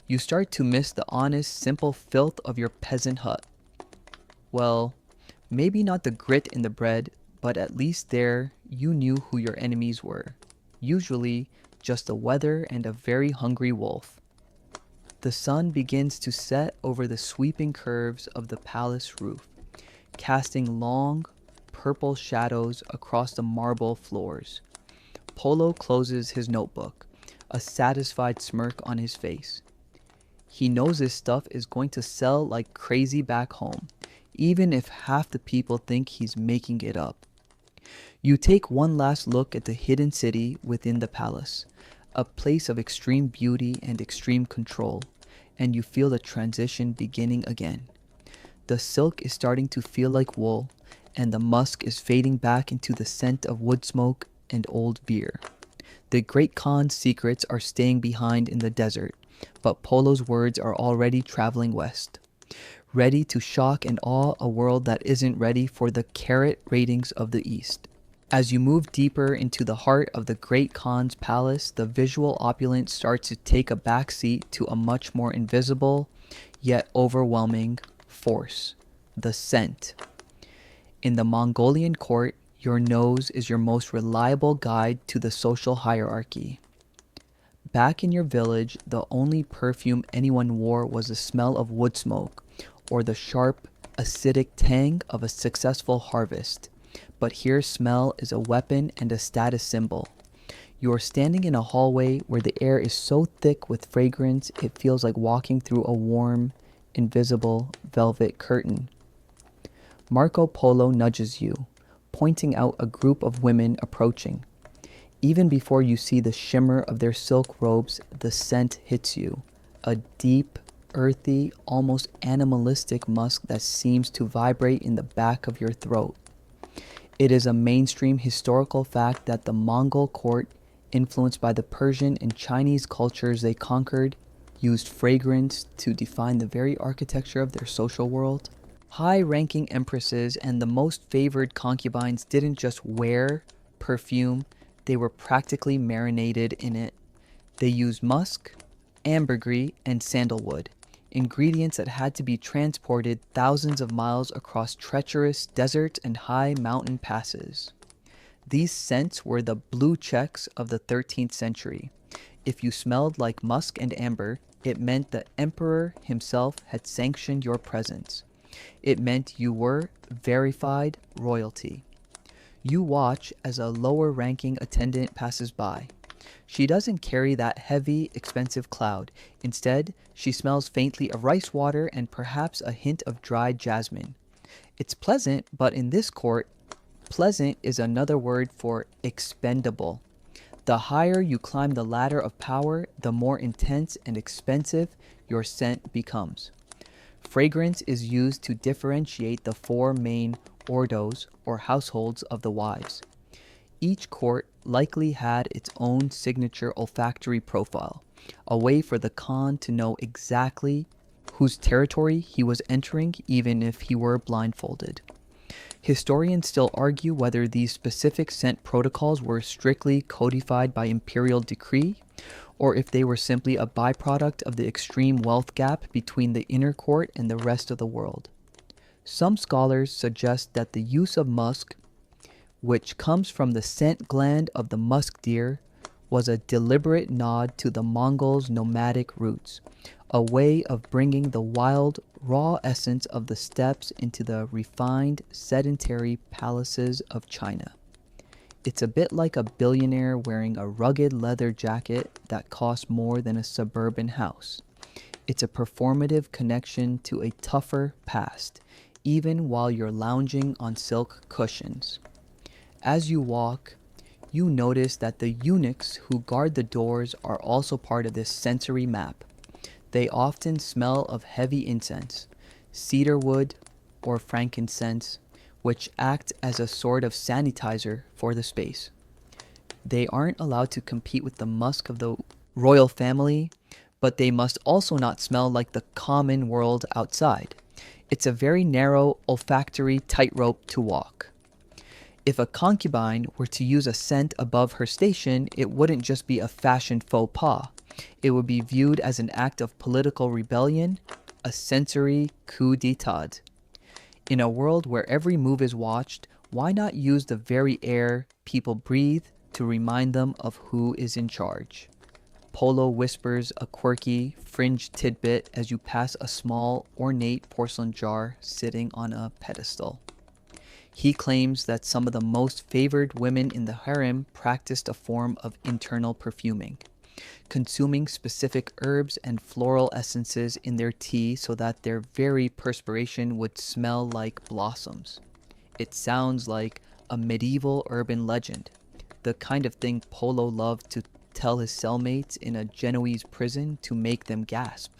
You start to miss the honest, simple filth of your peasant hut. Well, maybe not the grit in the bread, but at least there you knew who your enemies were. Usually, just the weather and a very hungry wolf. The sun begins to set over the sweeping curves of the palace roof, casting long, purple shadows across the marble floors. Polo closes his notebook, a satisfied smirk on his face. He knows his stuff is going to sell like crazy back home, even if half the people think he's making it up. You take one last look at the hidden city within the palace, a place of extreme beauty and extreme control, and you feel the transition beginning again. The silk is starting to feel like wool, and the musk is fading back into the scent of wood smoke and old beer. The Great Khan's secrets are staying behind in the desert, but Polo's words are already traveling west, ready to shock and awe a world that isn't ready for the carat ratings of the East. As you move deeper into the heart of the Great Khan's palace, the visual opulence starts to take a backseat to a much more invisible, yet overwhelming force: the scent. In the Mongolian court, your nose is your most reliable guide to the social hierarchy. Back in your village, the only perfume anyone wore was the smell of wood smoke or the sharp, acidic tang of a successful harvest. But here smell is a weapon and a status symbol. You are standing in a hallway where the air is so thick with fragrance it feels like walking through a warm, invisible velvet curtain. Marco Polo nudges you, pointing out a group of women approaching. Even before you see the shimmer of their silk robes, the scent hits you. A deep, earthy, almost animalistic musk that seems to vibrate in the back of your throat. It is a mainstream historical fact that the Mongol court, influenced by the Persian and Chinese cultures they conquered, used fragrance to define the very architecture of their social world. High-ranking empresses and the most favored concubines didn't just wear perfume, they were practically marinated in it. They used musk, ambergris, and sandalwood, ingredients that had to be transported thousands of miles across treacherous deserts and high mountain passes. These scents were the blue checks of the 13th century. If you smelled like musk and amber, it meant the emperor himself had sanctioned your presence. It meant you were verified royalty. You watch as a lower-ranking attendant passes by. She doesn't carry that heavy, expensive cloud. Instead, she smells faintly of rice water and perhaps a hint of dried jasmine. It's pleasant, but in this court, pleasant is another word for expendable. The higher you climb the ladder of power, the more intense and expensive your scent becomes. Fragrance is used to differentiate the four main ordos, or households, of the wives. Each court likely had its own signature olfactory profile, a way for the Khan to know exactly whose territory he was entering even if he were blindfolded. Historians still argue whether these specific scent protocols were strictly codified by imperial decree, or if they were simply a byproduct of the extreme wealth gap between the inner court and the rest of the world. Some scholars suggest that the use of musk, which comes from the scent gland of the musk deer, was a deliberate nod to the Mongols' nomadic roots, a way of bringing the wild, raw essence of the steppes into the refined, sedentary palaces of China. It's a bit like a billionaire wearing a rugged leather jacket that costs more than a suburban house. It's a performative connection to a tougher past, even while you're lounging on silk cushions. As you walk, you notice that the eunuchs who guard the doors are also part of this sensory map. They often smell of heavy incense, cedar wood, or frankincense, which act as a sort of sanitizer for the space. They aren't allowed to compete with the musk of the royal family, but they must also not smell like the common world outside. It's a very narrow olfactory tightrope to walk. If a concubine were to use a scent above her station, it wouldn't just be a fashion faux pas. It would be viewed as an act of political rebellion, a sensory coup d'etat. In a world where every move is watched, why not use the very air people breathe to remind them of who is in charge? Polo whispers a quirky, fringed tidbit as you pass a small, ornate porcelain jar sitting on a pedestal. He claims that some of the most favored women in the harem practiced a form of internal perfuming, consuming specific herbs and floral essences in their tea so that their very perspiration would smell like blossoms. It sounds like a medieval urban legend, the kind of thing Polo loved to tell his cellmates in a Genoese prison to make them gasp.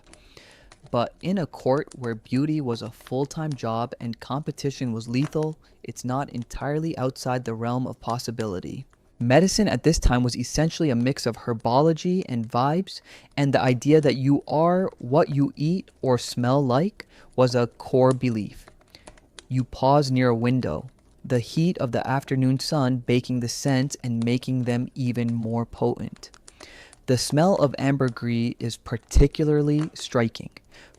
But in a court where beauty was a full-time job and competition was lethal, it's not entirely outside the realm of possibility. Medicine at this time was essentially a mix of herbology and vibes, and the idea that you are what you eat or smell like was a core belief. You pause near a window, the heat of the afternoon sun baking the scents and making them even more potent. The smell of ambergris is particularly striking.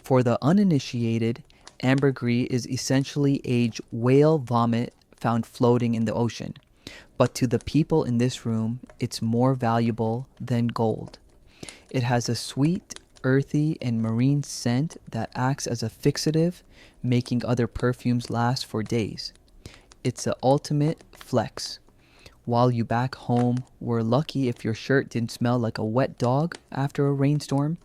For the uninitiated, ambergris is essentially aged whale vomit found floating in the ocean. But to the people in this room, it's more valuable than gold. It has a sweet, earthy, and marine scent that acts as a fixative, making other perfumes last for days. It's the ultimate flex. While you back home were lucky if your shirt didn't smell like a wet dog after a rainstorm,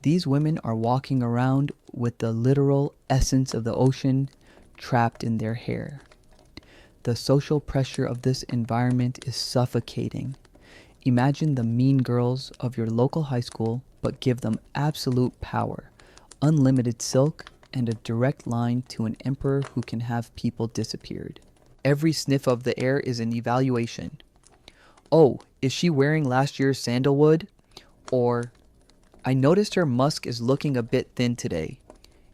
these women are walking around with the literal essence of the ocean trapped in their hair. The social pressure of this environment is suffocating. Imagine the mean girls of your local high school, but give them absolute power, unlimited silk, and a direct line to an emperor who can have people disappeared. Every sniff of the air is an evaluation. Oh, is she wearing last year's sandalwood? Or, I noticed her musk is looking a bit thin today.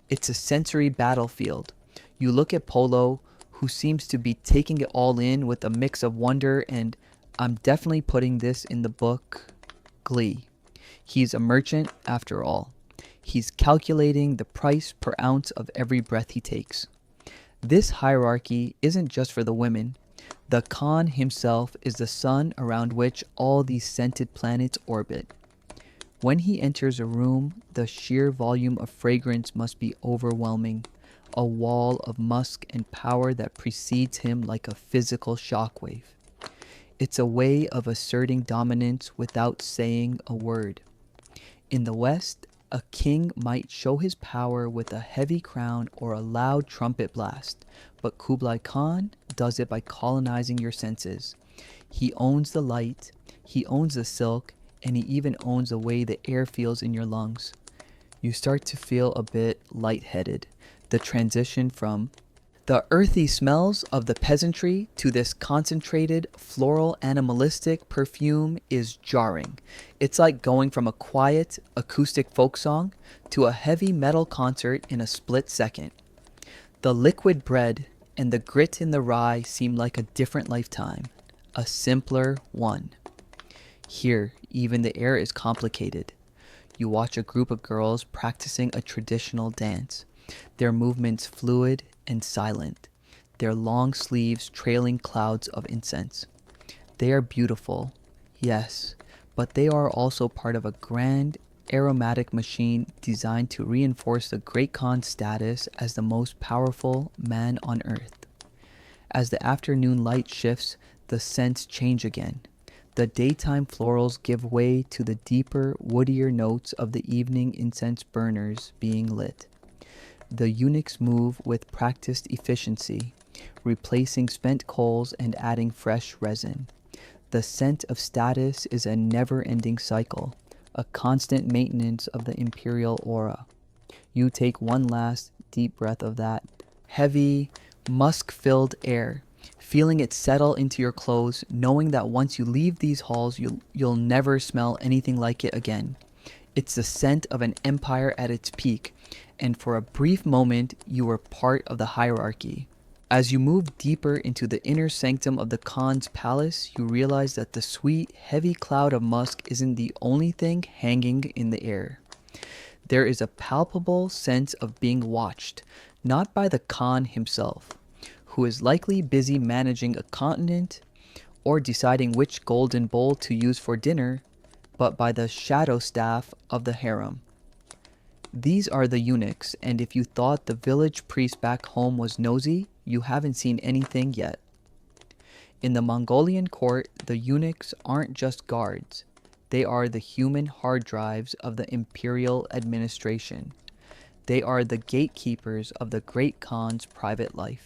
It's a sensory battlefield. You look at Polo, who seems to be taking it all in with a mix of wonder and, I'm definitely putting this in the book, glee. He's a merchant after all. He's calculating the price per ounce of every breath he takes. This hierarchy isn't just for the women. The Khan himself is the sun around which all these scented planets orbit. When he enters a room, the sheer volume of fragrance must be overwhelming, a wall of musk and power that precedes him like a physical shockwave. It's a way of asserting dominance without saying a word. In the West, a king might show his power with a heavy crown or a loud trumpet blast, but Kublai Khan does it by colonizing your senses. He owns the light, he owns the silk, and he even owns the way the air feels in your lungs. You start to feel a bit lightheaded. The transition from the earthy smells of the peasantry to this concentrated, floral, animalistic perfume is jarring. It's like going from a quiet, acoustic folk song to a heavy metal concert in a split second. The liquid bread and the grit in the rye seem like a different lifetime, a simpler one. Here, even the air is complicated. You watch a group of girls practicing a traditional dance, their movements fluid and silent, their long sleeves trailing clouds of incense. They are beautiful, yes, but they are also part of a grand aromatic machine designed to reinforce the Great Khan's status as the most powerful man on earth. As the afternoon light shifts, the scents change again. The daytime florals give way to the deeper, woodier notes of the evening incense burners being lit. The eunuchs move with practiced efficiency, replacing spent coals and adding fresh resin. The scent of status is a never-ending cycle, a constant maintenance of the imperial aura. You take one last deep breath of that heavy, musk-filled air, feeling it settle into your clothes, knowing that once you leave these halls, you'll never smell anything like it again. It's the scent of an empire at its peak, and for a brief moment, you were part of the hierarchy. As you move deeper into the inner sanctum of the Khan's palace, you realize that the sweet, heavy cloud of musk isn't the only thing hanging in the air. There is a palpable sense of being watched, not by the Khan himself, who is likely busy managing a continent or deciding which golden bowl to use for dinner, but by the shadow staff of the harem. These are the eunuchs, and if you thought the village priest back home was nosy, you haven't seen anything yet. In the Mongolian court, the eunuchs aren't just guards. They are the human hard drives of the imperial administration. They are the gatekeepers of the Great Khan's private life,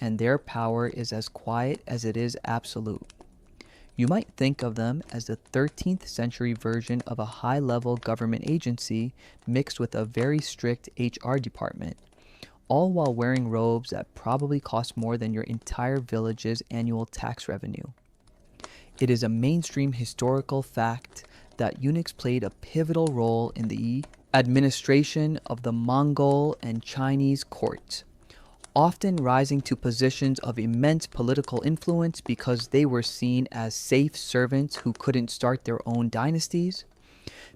and their power is as quiet as it is absolute. You might think of them as the 13th century version of a high-level government agency mixed with a very strict HR department, all while wearing robes that probably cost more than your entire village's annual tax revenue. It is a mainstream historical fact that eunuchs played a pivotal role in the administration of the Mongol and Chinese courts, often rising to positions of immense political influence because they were seen as safe servants who couldn't start their own dynasties.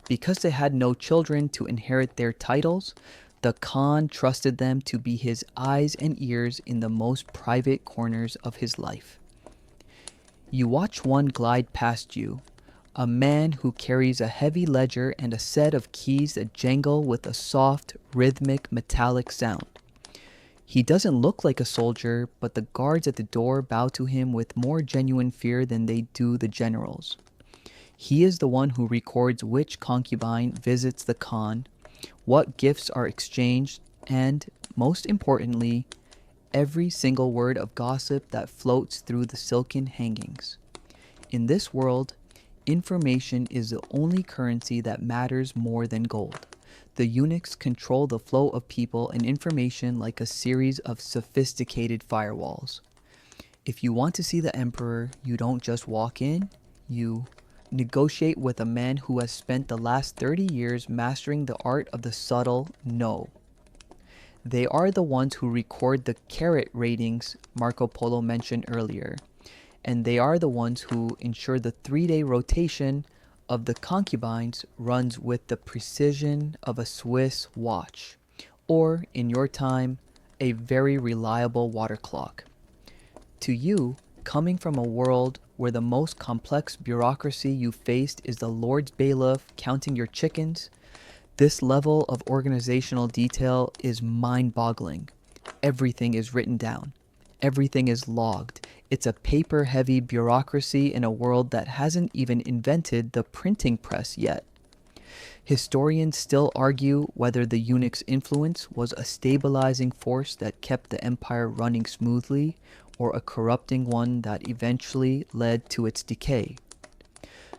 Because they had no children to inherit their titles, the Khan trusted them to be his eyes and ears in the most private corners of his life. You watch one glide past you, a man who carries a heavy ledger and a set of keys that jangle with a soft, rhythmic, metallic sound. He doesn't look like a soldier, but the guards at the door bow to him with more genuine fear than they do the generals. He is the one who records which concubine visits the Khan, what gifts are exchanged, and, most importantly, every single word of gossip that floats through the silken hangings. In this world, information is the only currency that matters more than gold. The eunuchs control the flow of people and information like a series of sophisticated firewalls. If you want to see the emperor, you don't just walk in, you negotiate with a man who has spent the last 30 years mastering the art of the subtle no. They are the ones who record the carat ratings Marco Polo mentioned earlier, and they are the ones who ensure the 3-day rotation of the concubines runs with the precision of a Swiss watch, or, in your time, a very reliable water clock. To you, coming from a world where the most complex bureaucracy you faced is the Lord's bailiff counting your chickens, this level of organizational detail is mind-boggling. Everything is written down. Everything is logged. It's a paper-heavy bureaucracy in a world that hasn't even invented the printing press yet. Historians still argue whether the eunuch's influence was a stabilizing force that kept the empire running smoothly or a corrupting one that eventually led to its decay.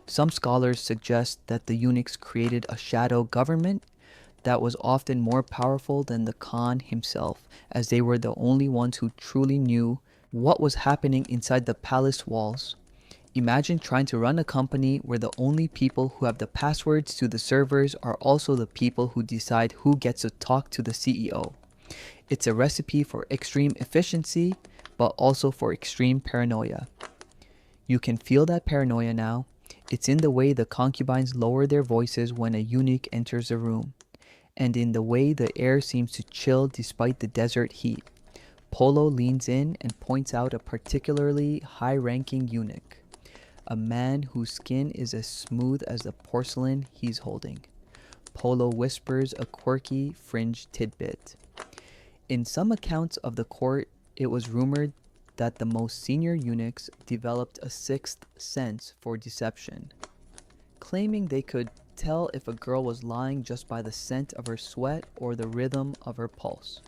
Some scholars suggest that the eunuchs created a shadow government that was often more powerful than the Khan himself, as they were the only ones who truly knew what was happening inside the palace walls. Imagine trying to run a company where the only people who have the passwords to the servers are also the people who decide who gets to talk to the CEO. It's a recipe for extreme efficiency, but also for extreme paranoia. You can feel that paranoia now. It's in the way the concubines lower their voices when a eunuch enters a room, and in the way the air seems to chill despite the desert heat. Polo leans in and points out a particularly high-ranking eunuch, a man whose skin is as smooth as the porcelain he's holding. Polo whispers a quirky fringe tidbit. In some accounts of the court, it was rumored that the most senior eunuchs developed a sixth sense for deception, claiming they could tell if a girl was lying just by the scent of her sweat or the rhythm of her pulse.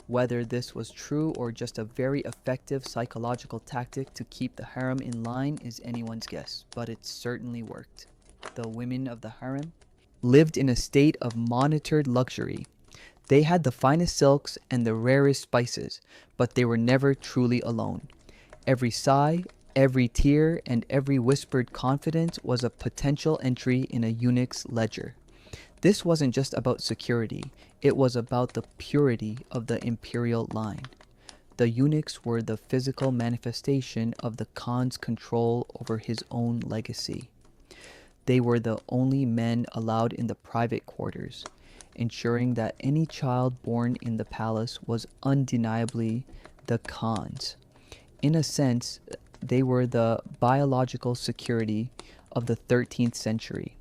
Whether this was true or just a very effective psychological tactic to keep the harem in line is anyone's guess, but it certainly worked. The women of the harem lived in a state of monitored luxury. They had the finest silks and the rarest spices, but they were never truly alone. Every sigh, every tear, and every whispered confidence was a potential entry in a eunuch's ledger. This wasn't just about security, it was about the purity of the imperial line. The eunuchs were the physical manifestation of the Khan's control over his own legacy. They were the only men allowed in the private quarters, ensuring that any child born in the palace was undeniably the Khan's. In a sense, they were the biological security of the 13th century.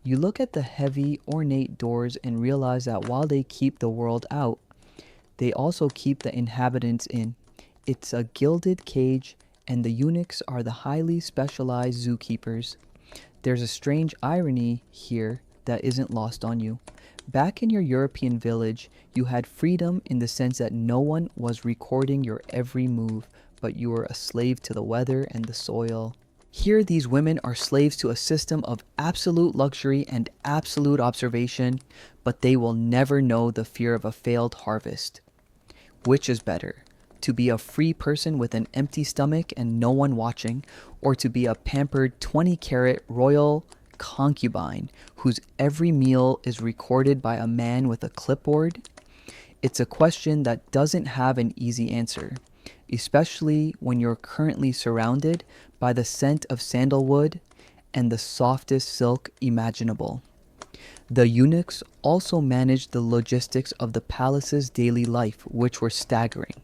You look at the heavy, ornate doors and realize that while they keep the world out, they also keep the inhabitants in. It's a gilded cage, and the eunuchs are the highly specialized zookeepers. There's a strange irony here that isn't lost on you. Back in your European village, you had freedom in the sense that no one was recording your every move, but you were a slave to the weather and the soil. Here, these women are slaves to a system of absolute luxury and absolute observation, but they will never know the fear of a failed harvest. Which is better? To be a free person with an empty stomach and no one watching, or to be a pampered 20-carat royal concubine whose every meal is recorded by a man with a clipboard? It's a question that doesn't have an easy answer, especially when you're currently surrounded by the scent of sandalwood and the softest silk imaginable. The eunuchs also managed the logistics of the palace's daily life, which were staggering.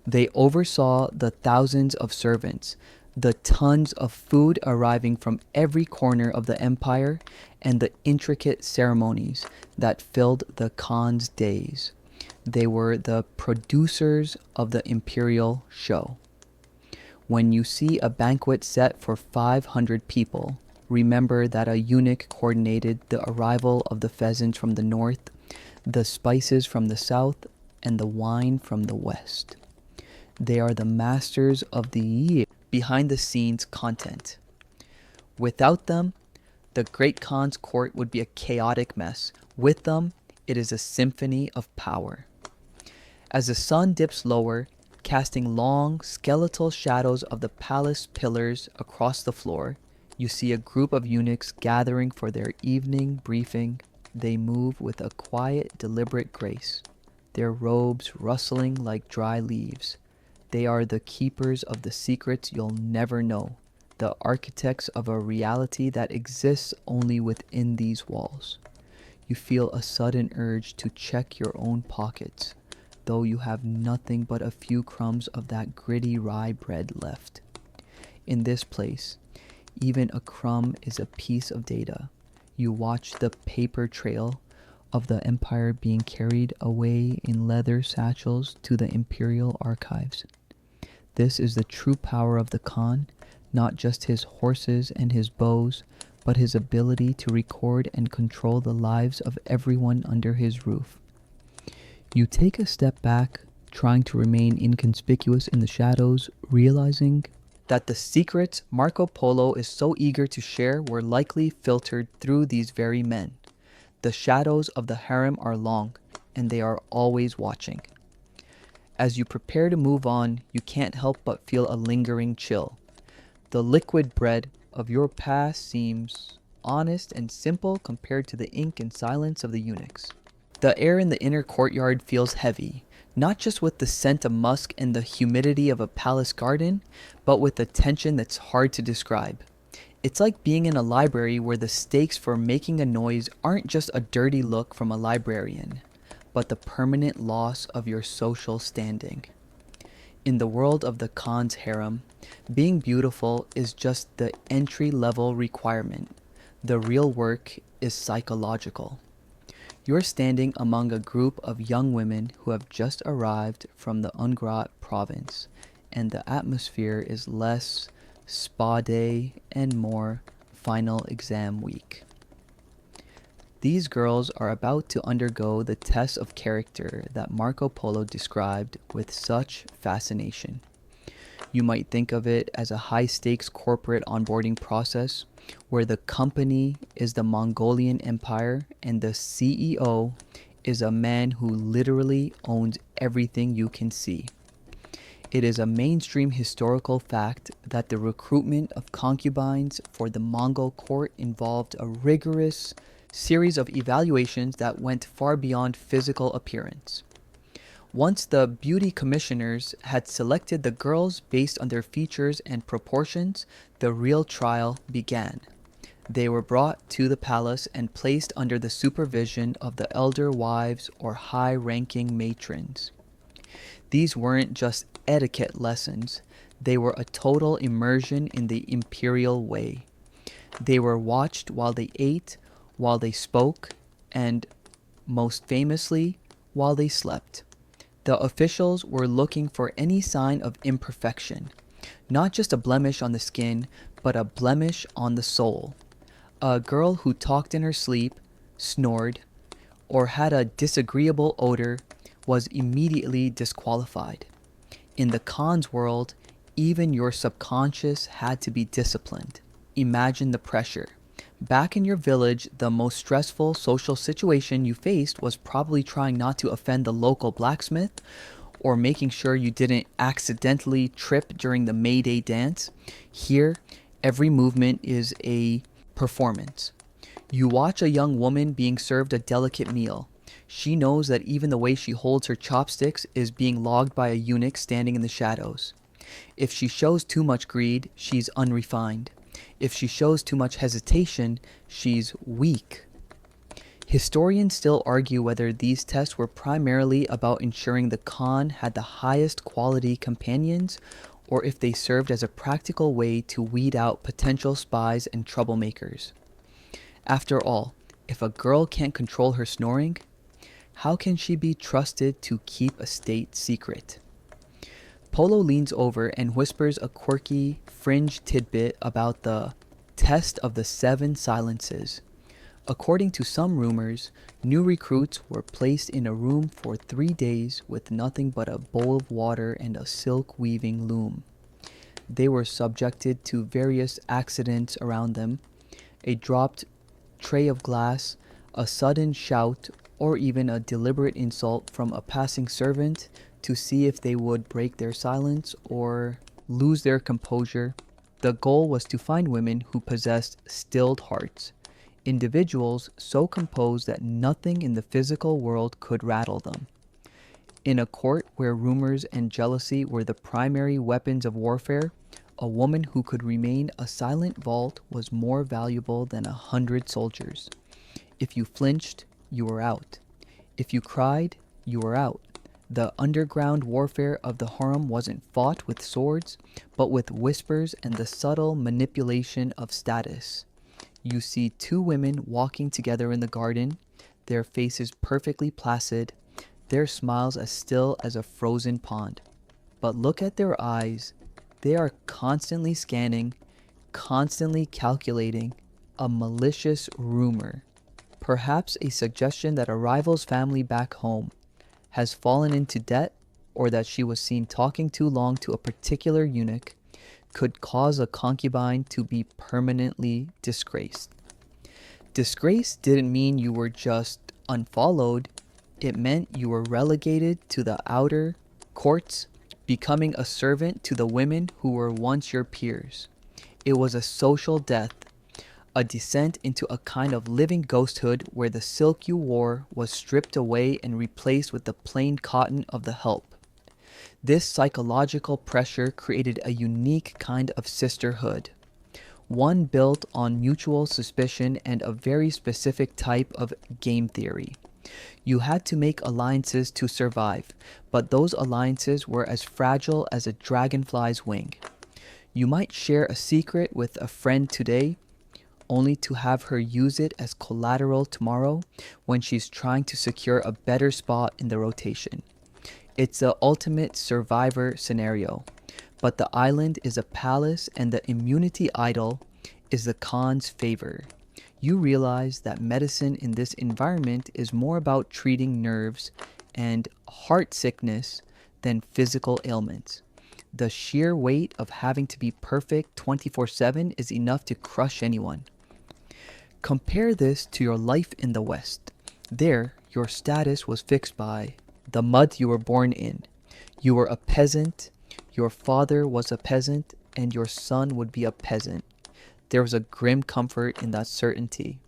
They oversaw the thousands of servants, the tons of food arriving from every corner of the empire, and the intricate ceremonies that filled the Khan's days. They were the producers of the imperial show. When you see a banquet set for 500 people, remember that a eunuch coordinated the arrival of the pheasants from the north, the spices from the south, and the wine from the west. They are the masters of the behind-the-scenes content. Without them, the Great Khan's court would be a chaotic mess. With them, it is a symphony of power. As the sun dips lower, casting long, skeletal shadows of the palace pillars across the floor, you see a group of eunuchs gathering for their evening briefing. They move with a quiet, deliberate grace, their robes rustling like dry leaves. They are the keepers of the secrets you'll never know, the architects of a reality that exists only within these walls. You feel a sudden urge to check your own pockets, though you have nothing but a few crumbs of that gritty rye bread left. In this place, even a crumb is a piece of data. You watch the paper trail of the empire being carried away in leather satchels to the imperial archives. This is the true power of the Khan, not just his horses and his bows, but his ability to record and control the lives of everyone under his roof. You take a step back, trying to remain inconspicuous in the shadows, realizing that the secrets Marco Polo is so eager to share were likely filtered through these very men. The shadows of the harem are long, and they are always watching. As you prepare to move on, you can't help but feel a lingering chill. The liquid bread of your past seems honest and simple compared to the ink and silence of the eunuchs. The air in the inner courtyard feels heavy, not just with the scent of musk and the humidity of a palace garden, but with a tension that's hard to describe. It's like being in a library where the stakes for making a noise aren't just a dirty look from a librarian, but the permanent loss of your social standing. In the world of the Khan's harem, being beautiful is just the entry-level requirement. The real work is psychological. You're standing among a group of young women who have just arrived from the Ungrat province, and the atmosphere is less spa day and more final exam week. These girls are about to undergo the test of character that Marco Polo described with such fascination. You might think of it as a high-stakes corporate onboarding process where the company is the Mongolian Empire and the CEO is a man who literally owns everything you can see. It is a mainstream historical fact that the recruitment of concubines for the Mongol court involved a rigorous series of evaluations that went far beyond physical appearance. Once the beauty commissioners had selected the girls based on their features and proportions, the real trial began. They were brought to the palace and placed under the supervision of the elder wives or high-ranking matrons. These weren't just etiquette lessons, they were a total immersion in the imperial way. They were watched while they ate, while they spoke, and, most famously, while they slept. The officials were looking for any sign of imperfection, not just a blemish on the skin, but a blemish on the soul. A girl who talked in her sleep, snored, or had a disagreeable odor was immediately disqualified. In the Khan's world, even your subconscious had to be disciplined. Imagine the pressure. Back in your village, the most stressful social situation you faced was probably trying not to offend the local blacksmith or making sure you didn't accidentally trip during the May Day dance. Here, every movement is a performance. You watch a young woman being served a delicate meal. She knows that even the way she holds her chopsticks is being logged by a eunuch standing in the shadows. If she shows too much greed, she's unrefined. If she shows too much hesitation, she's weak. Historians still argue whether these tests were primarily about ensuring the Khan had the highest quality companions, or if they served as a practical way to weed out potential spies and troublemakers. After all, if a girl can't control her snoring, how can she be trusted to keep a state secret? Polo leans over and whispers a quirky, fringe tidbit about the test of the 7 silences. According to some rumors, new recruits were placed in a room for 3 days with nothing but a bowl of water and a silk weaving loom. They were subjected to various accidents around them, a dropped tray of glass, a sudden shout, or even a deliberate insult from a passing servant to see if they would break their silence or lose their composure. The goal was to find women who possessed stilled hearts, individuals so composed that nothing in the physical world could rattle them. In a court where rumors and jealousy were the primary weapons of warfare, a woman who could remain a silent vault was more valuable than 100 soldiers. If you flinched, you were out. If you cried, you were out. The underground warfare of the harem wasn't fought with swords, but with whispers and the subtle manipulation of status. You see 2 women walking together in the garden, their faces perfectly placid, their smiles as still as a frozen pond. But look at their eyes. They are constantly scanning, constantly calculating, a malicious rumor. Perhaps a suggestion that a rival's family back home has fallen into debt, or that she was seen talking too long to a particular eunuch, could cause a concubine to be permanently disgraced. Disgrace didn't mean you were just unfollowed, it meant you were relegated to the outer courts, becoming a servant to the women who were once your peers. It was a social death, a descent into a kind of living ghosthood where the silk you wore was stripped away and replaced with the plain cotton of the help. This psychological pressure created a unique kind of sisterhood, one built on mutual suspicion and a very specific type of game theory. You had to make alliances to survive, but those alliances were as fragile as a dragonfly's wing. You might share a secret with a friend today, only to have her use it as collateral tomorrow when she's trying to secure a better spot in the rotation. It's the ultimate survivor scenario, but the island is a palace and the immunity idol is the Khan's favor. You realize that medicine in this environment is more about treating nerves and heart sickness than physical ailments. The sheer weight of having to be perfect 24/7 is enough to crush anyone. Compare this to your life in the West. There, your status was fixed by the mud you were born in. You were a peasant, your father was a peasant, and your son would be a peasant. There was a grim comfort in that certainty.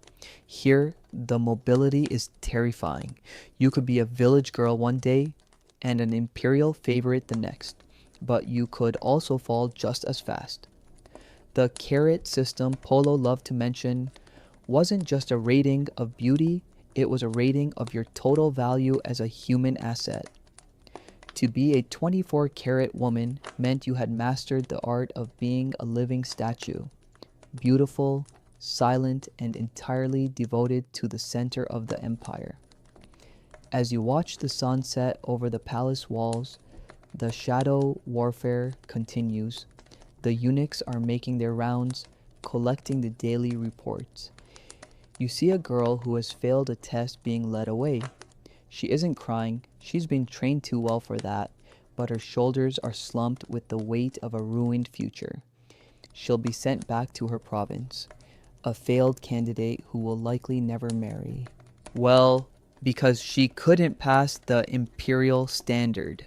Here, the mobility is terrifying. You could be a village girl one day and an imperial favorite the next, but you could also fall just as fast. The carrot system Polo loved to mention wasn't just a rating of beauty, it was a rating of your total value as a human asset. To be a 24-carat woman meant you had mastered the art of being a living statue, beautiful, silent, and entirely devoted to the center of the empire. As you watch the sun set over the palace walls, the shadow warfare continues. The eunuchs are making their rounds, collecting the daily reports. You see a girl who has failed a test being led away. She isn't crying, she's been trained too well for that, but her shoulders are slumped with the weight of a ruined future. She'll be sent back to her province, a failed candidate who will likely never marry. Well, because she couldn't pass the imperial standard.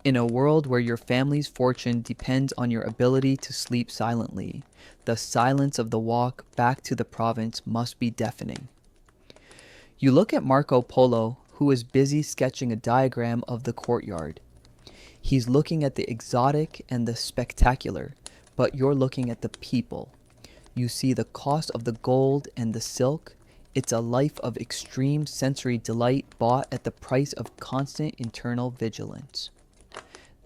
In a world where your family's fortune depends on your ability to sleep silently, the silence of the walk back to the province must be deafening. You look at Marco Polo, who is busy sketching a diagram of the courtyard. He's looking at the exotic and the spectacular, but you're looking at the people. You see the cost of the gold and the silk. It's a life of extreme sensory delight bought at the price of constant internal vigilance.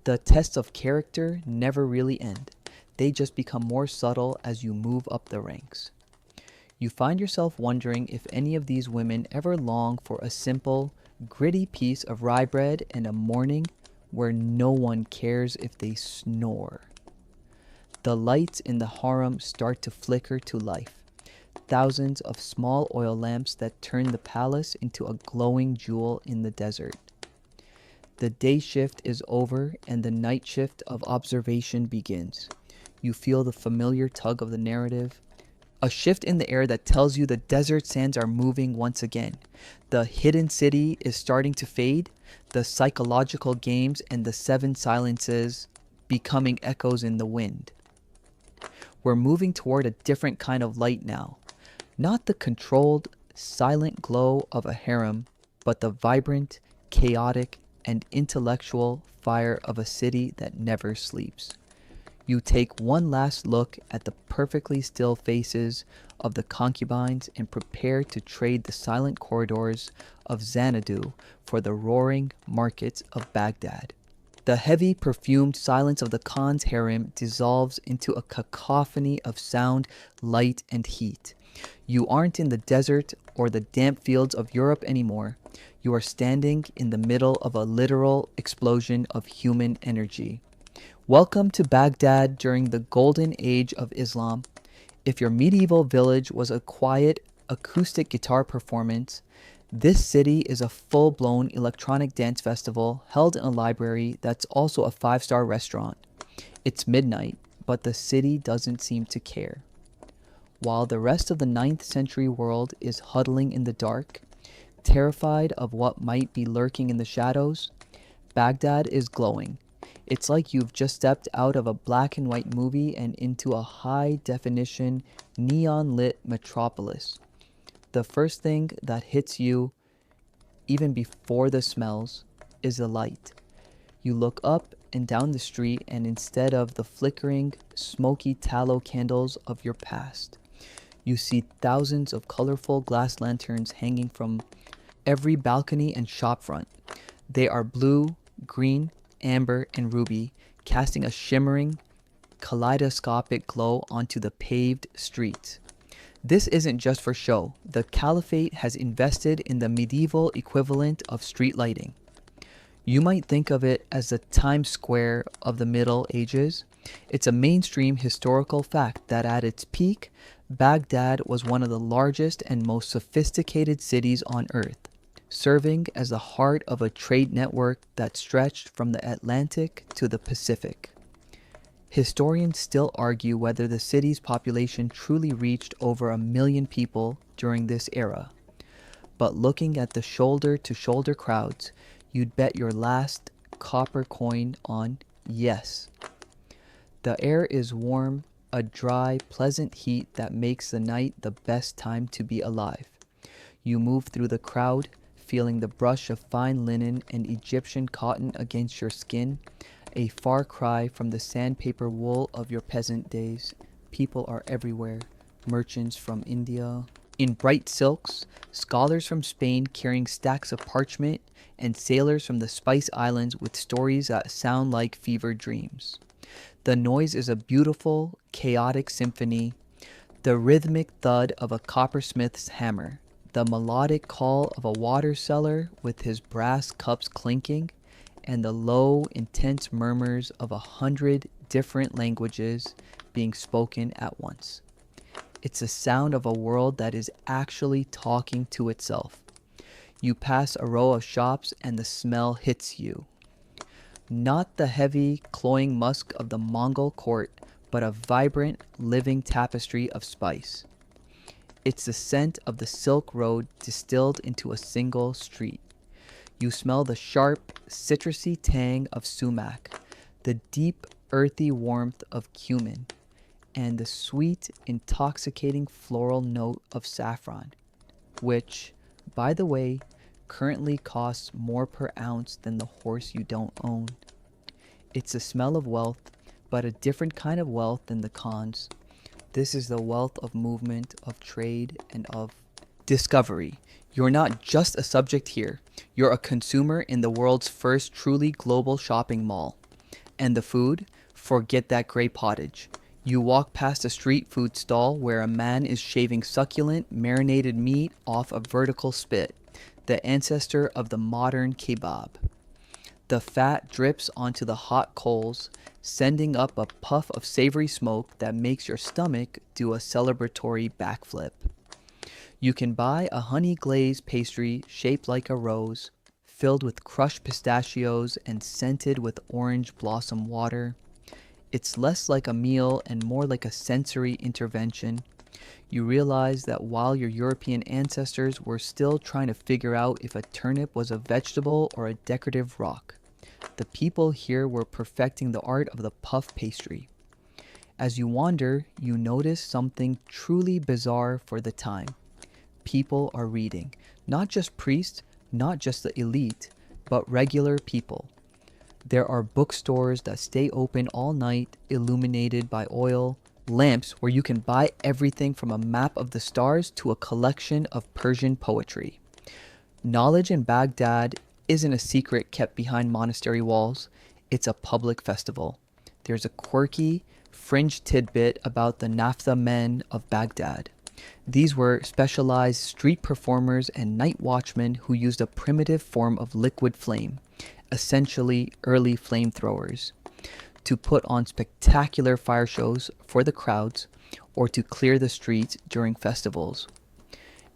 The tests of character never really end. They just become more subtle as you move up the ranks. You find yourself wondering if any of these women ever long for a simple, gritty piece of rye bread and a morning where no one cares if they snore. The lights in the harem start to flicker to life. Thousands of small oil lamps that turn the palace into a glowing jewel in the desert. The day shift is over and the night shift of observation begins. You feel the familiar tug of the narrative. A shift in the air that tells you the desert sands are moving once again. The hidden city is starting to fade. The psychological games and the seven silences becoming echoes in the wind. We're moving toward a different kind of light now. Not the controlled, silent glow of a harem, but the vibrant, chaotic, and intellectual fire of a city that never sleeps. You take one last look at the perfectly still faces of the concubines and prepare to trade the silent corridors of Xanadu for the roaring markets of Baghdad. The heavy, perfumed silence of the Khan's harem dissolves into a cacophony of sound, light, and heat. You aren't in the desert or the damp fields of Europe anymore. You are standing in the middle of a literal explosion of human energy. Welcome to Baghdad during the golden age of Islam. If your medieval village was a quiet, acoustic guitar performance, this city is a full-blown electronic dance festival held in a library that's also a 5-star restaurant. It's midnight, but the city doesn't seem to care. While the rest of the 9th century world is huddling in the dark, terrified of what might be lurking in the shadows, Baghdad is glowing. It's like you've just stepped out of a black and white movie and into a high-definition, neon-lit metropolis. The first thing that hits you, even before the smells, is the light. You look up and down the street, and instead of the flickering, smoky tallow candles of your past, you see thousands of colorful glass lanterns hanging from every balcony and shopfront. They are blue, green, amber, and ruby, casting a shimmering, kaleidoscopic glow onto the paved streets. This isn't just for show. The caliphate has invested in the medieval equivalent of street lighting. You might think of it as the Times Square of the Middle Ages. It's a mainstream historical fact that at its peak, Baghdad was one of the largest and most sophisticated cities on earth, serving as the heart of a trade network that stretched from the Atlantic to the Pacific. Historians still argue whether the city's population truly reached over 1 million people during this era. But looking at the shoulder-to-shoulder crowds, you'd bet your last copper coin on yes. The air is warm, a dry, pleasant heat that makes the night the best time to be alive. You move through the crowd, feeling the brush of fine linen and Egyptian cotton against your skin, a far cry from the sandpaper wool of your peasant days. People are everywhere, merchants from India in bright silks, scholars from Spain carrying stacks of parchment, and sailors from the Spice Islands with stories that sound like fever dreams. The noise is a beautiful, chaotic symphony, the rhythmic thud of a coppersmith's hammer, the melodic call of a water seller with his brass cups clinking, and the low, intense murmurs of 100 different languages being spoken at once. It's the sound of a world that is actually talking to itself. You pass a row of shops and the smell hits you. Not the heavy, cloying musk of the Mongol court, but a vibrant, living tapestry of spice. It's the scent of the Silk Road distilled into a single street. You smell the sharp, citrusy tang of sumac, the deep, earthy warmth of cumin, and the sweet, intoxicating floral note of saffron, which, by the way, currently costs more per ounce than the horse you don't own. It's the smell of wealth, but a different kind of wealth than the cons. This is the wealth of movement, of trade, and of discovery. You're not just a subject here. You're a consumer in the world's first truly global shopping mall. And the food? Forget that gray pottage. You walk past a street food stall where a man is shaving succulent, marinated meat off a vertical spit, the ancestor of the modern kebab. The fat drips onto the hot coals, sending up a puff of savory smoke that makes your stomach do a celebratory backflip. You can buy a honey-glazed pastry shaped like a rose, filled with crushed pistachios and scented with orange blossom water. It's less like a meal and more like a sensory intervention. You realize that while your European ancestors were still trying to figure out if a turnip was a vegetable or a decorative rock, the people here were perfecting the art of the puff pastry. As you wander, you notice something truly bizarre for the time. People are reading. Not just priests, not just the elite, but regular people. There are bookstores that stay open all night, illuminated by oil, lamps where you can buy everything from a map of the stars to a collection of Persian poetry. Knowledge in Baghdad isn't a secret kept behind monastery walls. It's a public festival. There's a quirky, fringe tidbit about the Naphta men of Baghdad. These were specialized street performers and night watchmen who used a primitive form of liquid flame, essentially early flamethrowers, to put on spectacular fire shows for the crowds or to clear the streets during festivals.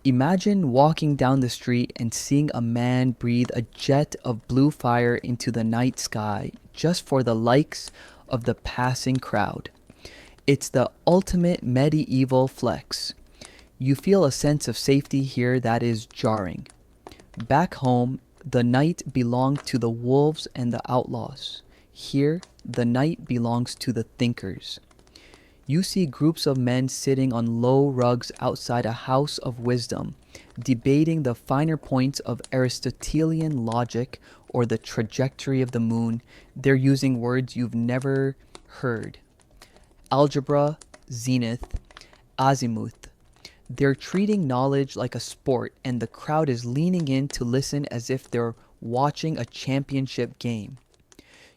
Imagine walking down the street and seeing a man breathe a jet of blue fire into the night sky just for the likes of the passing crowd. It's the ultimate medieval flex. You feel a sense of safety here that is jarring. Back home, the night belonged to the wolves and the outlaws. Here, the night belongs to the thinkers. You see groups of men sitting on low rugs outside a house of wisdom, debating the finer points of Aristotelian logic or the trajectory of the moon. They're using words you've never heard. Algebra, zenith, azimuth. They're treating knowledge like a sport, and the crowd is leaning in to listen as if they're watching a championship game.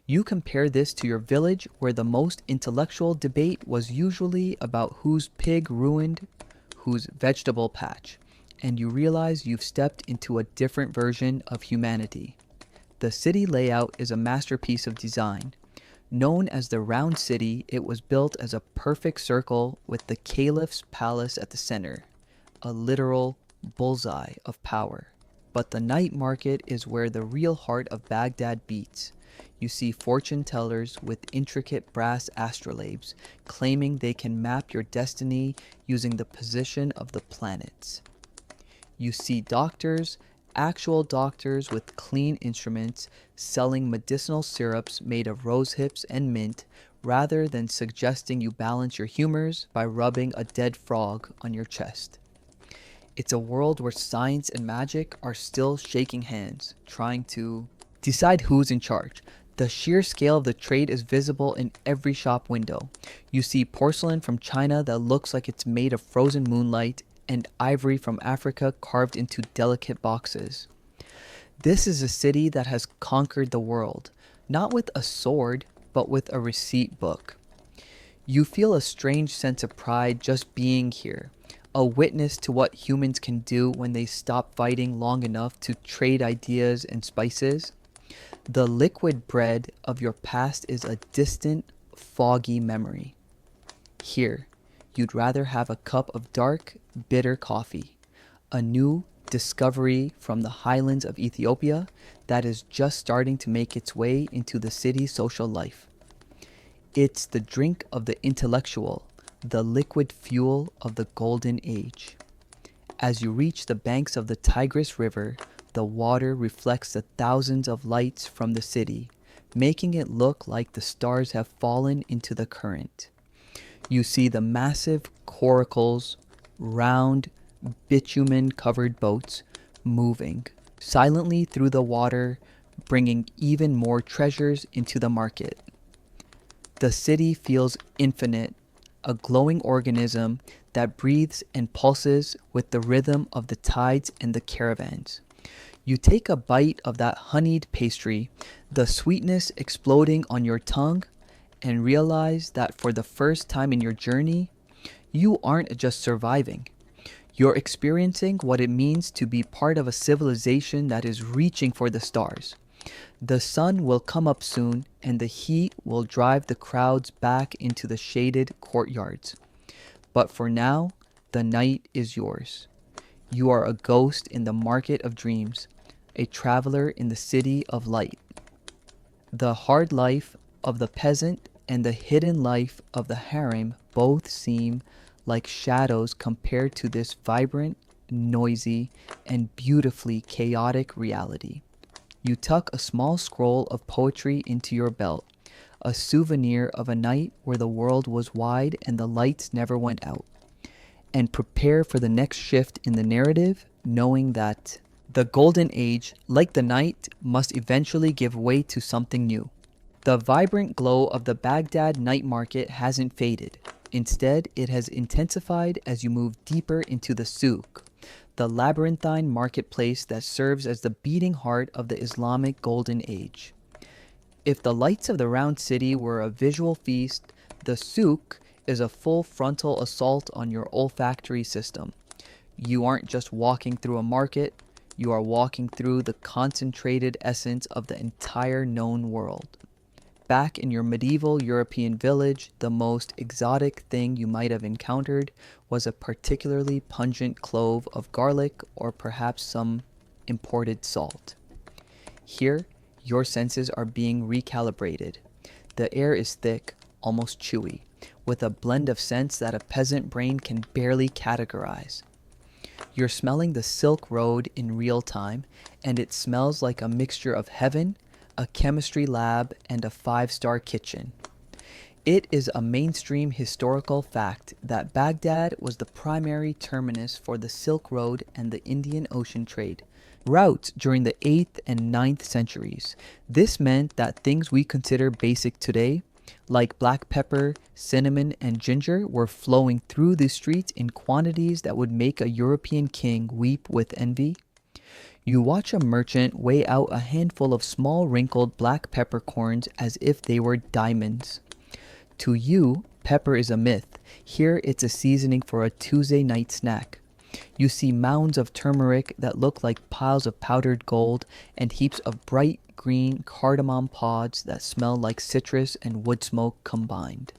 You compare this to your village, where the most intellectual debate was usually about whose pig ruined whose vegetable patch, and you realize you've stepped into a different version of humanity. The city layout is a masterpiece of design. Known as the Round City, it was built as a perfect circle with the Caliph's palace at the center, a literal bullseye of power. But the night market is where the real heart of Baghdad beats. You see fortune tellers with intricate brass astrolabes claiming they can map your destiny using the position of the planets. You see doctors, actual doctors with clean instruments, selling medicinal syrups made of rose hips and mint, rather than suggesting you balance your humors by rubbing a dead frog on your chest. It's a world where science and magic are still shaking hands, trying to decide who's in charge. The sheer scale of the trade is visible in every shop window. You see porcelain from China that looks like it's made of frozen moonlight, and ivory from Africa carved into delicate boxes. This is a city that has conquered the world, not with a sword, but with a receipt book. You feel a strange sense of pride just being here, a witness to what humans can do when they stop fighting long enough to trade ideas and spices. The liquid bread of your past is a distant, foggy memory. Here, you'd rather have a cup of dark, bitter coffee, a new discovery from the highlands of Ethiopia that is just starting to make its way into the city's social life. It's the drink of the intellectual, the liquid fuel of the golden age. As you reach the banks of the Tigris River, the water reflects the thousands of lights from the city, making it look like the stars have fallen into the current. You see the massive coracles, round, bitumen-covered boats moving silently through the water, bringing even more treasures into the market. The city feels infinite, a glowing organism that breathes and pulses with the rhythm of the tides and the caravans. You take a bite of that honeyed pastry, the sweetness exploding on your tongue, and realize that for the first time in your journey, you aren't just surviving. You're experiencing what it means to be part of a civilization that is reaching for the stars. The sun will come up soon, and the heat will drive the crowds back into the shaded courtyards. But for now, the night is yours. You are a ghost in the market of dreams, a traveler in the city of light. The hard life of the peasant and the hidden life of the harem both seem like shadows compared to this vibrant, noisy, and beautifully chaotic reality. You tuck a small scroll of poetry into your belt, a souvenir of a night where the world was wide and the lights never went out, and prepare for the next shift in the narrative, knowing that the golden age, like the night, must eventually give way to something new. The vibrant glow of the Baghdad night market hasn't faded. Instead, it has intensified as you move deeper into the souk, the labyrinthine marketplace that serves as the beating heart of the Islamic Golden Age. If the lights of the Round City were a visual feast, the souk is a full frontal assault on your olfactory system. You aren't just walking through a market, you are walking through the concentrated essence of the entire known world. Back in your medieval European village, the most exotic thing you might have encountered was a particularly pungent clove of garlic or perhaps some imported salt. Here, your senses are being recalibrated. The air is thick, almost chewy, with a blend of scents that a peasant brain can barely categorize. You're smelling the Silk Road in real time, and it smells like a mixture of heaven, a chemistry lab, and a five-star kitchen. It is a mainstream historical fact that Baghdad was the primary terminus for the Silk Road and the Indian Ocean trade routes during the 8th and 9th centuries. This meant that things we consider basic today, like black pepper, cinnamon, and ginger, were flowing through the streets in quantities that would make a European king weep with envy. You watch a merchant weigh out a handful of small wrinkled black peppercorns as if they were diamonds. To you, Pepper is a myth. Here it's a seasoning for a Tuesday night snack. You see mounds of turmeric that look like piles of powdered gold and heaps of bright green cardamom pods that smell like citrus and wood smoke combined.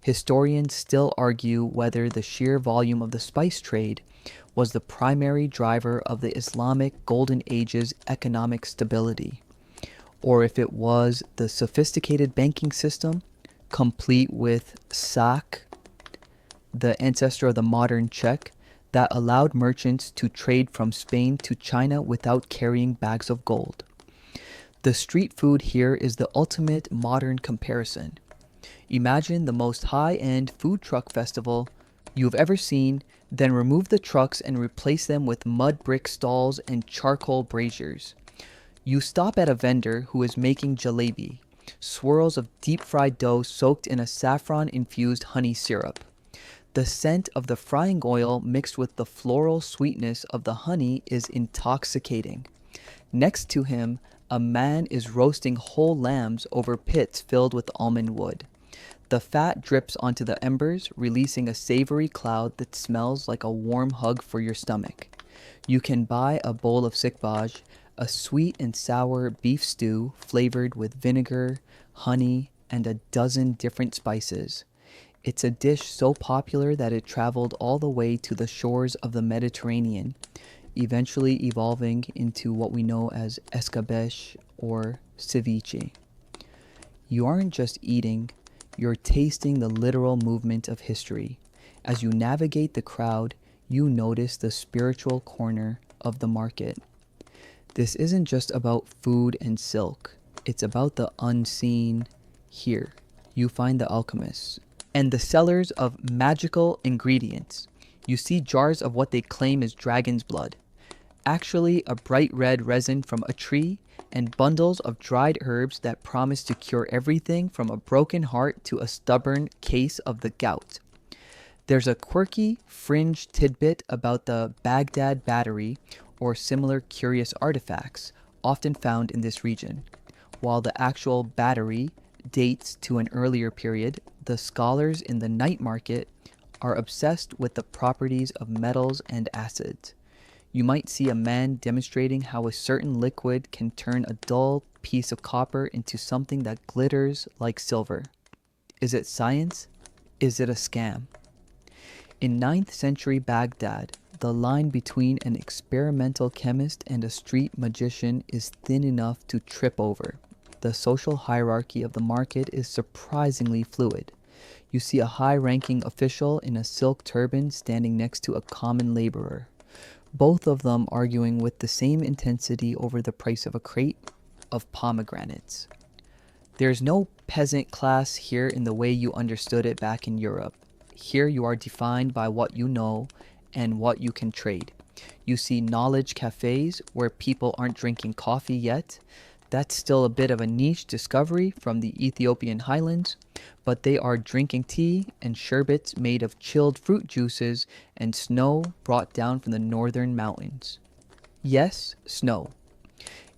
Historians still argue whether the sheer volume of the spice trade was the primary driver of the Islamic Golden Age's economic stability, or if it was the sophisticated banking system, complete with sak, the ancestor of the modern check, that allowed merchants to trade from Spain to China without carrying bags of gold. The street food here is the ultimate modern comparison. Imagine the most high-end food truck festival you've ever seen, then remove the trucks and replace them with mud brick stalls and charcoal braziers. You stop at a vendor who is making jalebi, swirls of deep-fried dough soaked in a saffron-infused honey syrup. The scent of the frying oil mixed with the floral sweetness of the honey is intoxicating. Next to him, a man is roasting whole lambs over pits filled with almond wood. The fat drips onto the embers, releasing a savory cloud that smells like a warm hug for your stomach. You can buy a bowl of sikbaj, a sweet and sour beef stew flavored with vinegar, honey, and a dozen different spices. It's a dish so popular that it traveled all the way to the shores of the Mediterranean, eventually evolving into what we know as escabeche or ceviche. You aren't just eating, you're tasting the literal movement of history. As you navigate the crowd, you notice the spiritual corner of the market. This isn't just about food and silk. It's about the unseen. Here, you find the alchemists and the sellers of magical ingredients. You see jars of what they claim is dragon's blood, actually a bright red resin from a tree, and bundles of dried herbs that promise to cure everything from a broken heart to a stubborn case of the gout. There's a quirky, fringe tidbit about the Baghdad battery or similar curious artifacts often found in this region. While the actual battery dates to an earlier period, the scholars in the night market are obsessed with the properties of metals and acids. You might see a man demonstrating how a certain liquid can turn a dull piece of copper into something that glitters like silver. Is it science? Is it a scam? In 9th century Baghdad, the line between an experimental chemist and a street magician is thin enough to trip over. The social hierarchy of the market is surprisingly fluid. You see a high-ranking official in a silk turban standing next to a common laborer, both of them arguing with the same intensity over the price of a crate of pomegranates. There's no peasant class here in the way you understood it back in Europe. Here you are defined by what you know and what you can trade. You see knowledge cafes where people aren't drinking coffee yet. That's still a bit of a niche discovery from the Ethiopian highlands, but they are drinking tea and sherbets made of chilled fruit juices and snow brought down from the northern mountains. Yes, snow.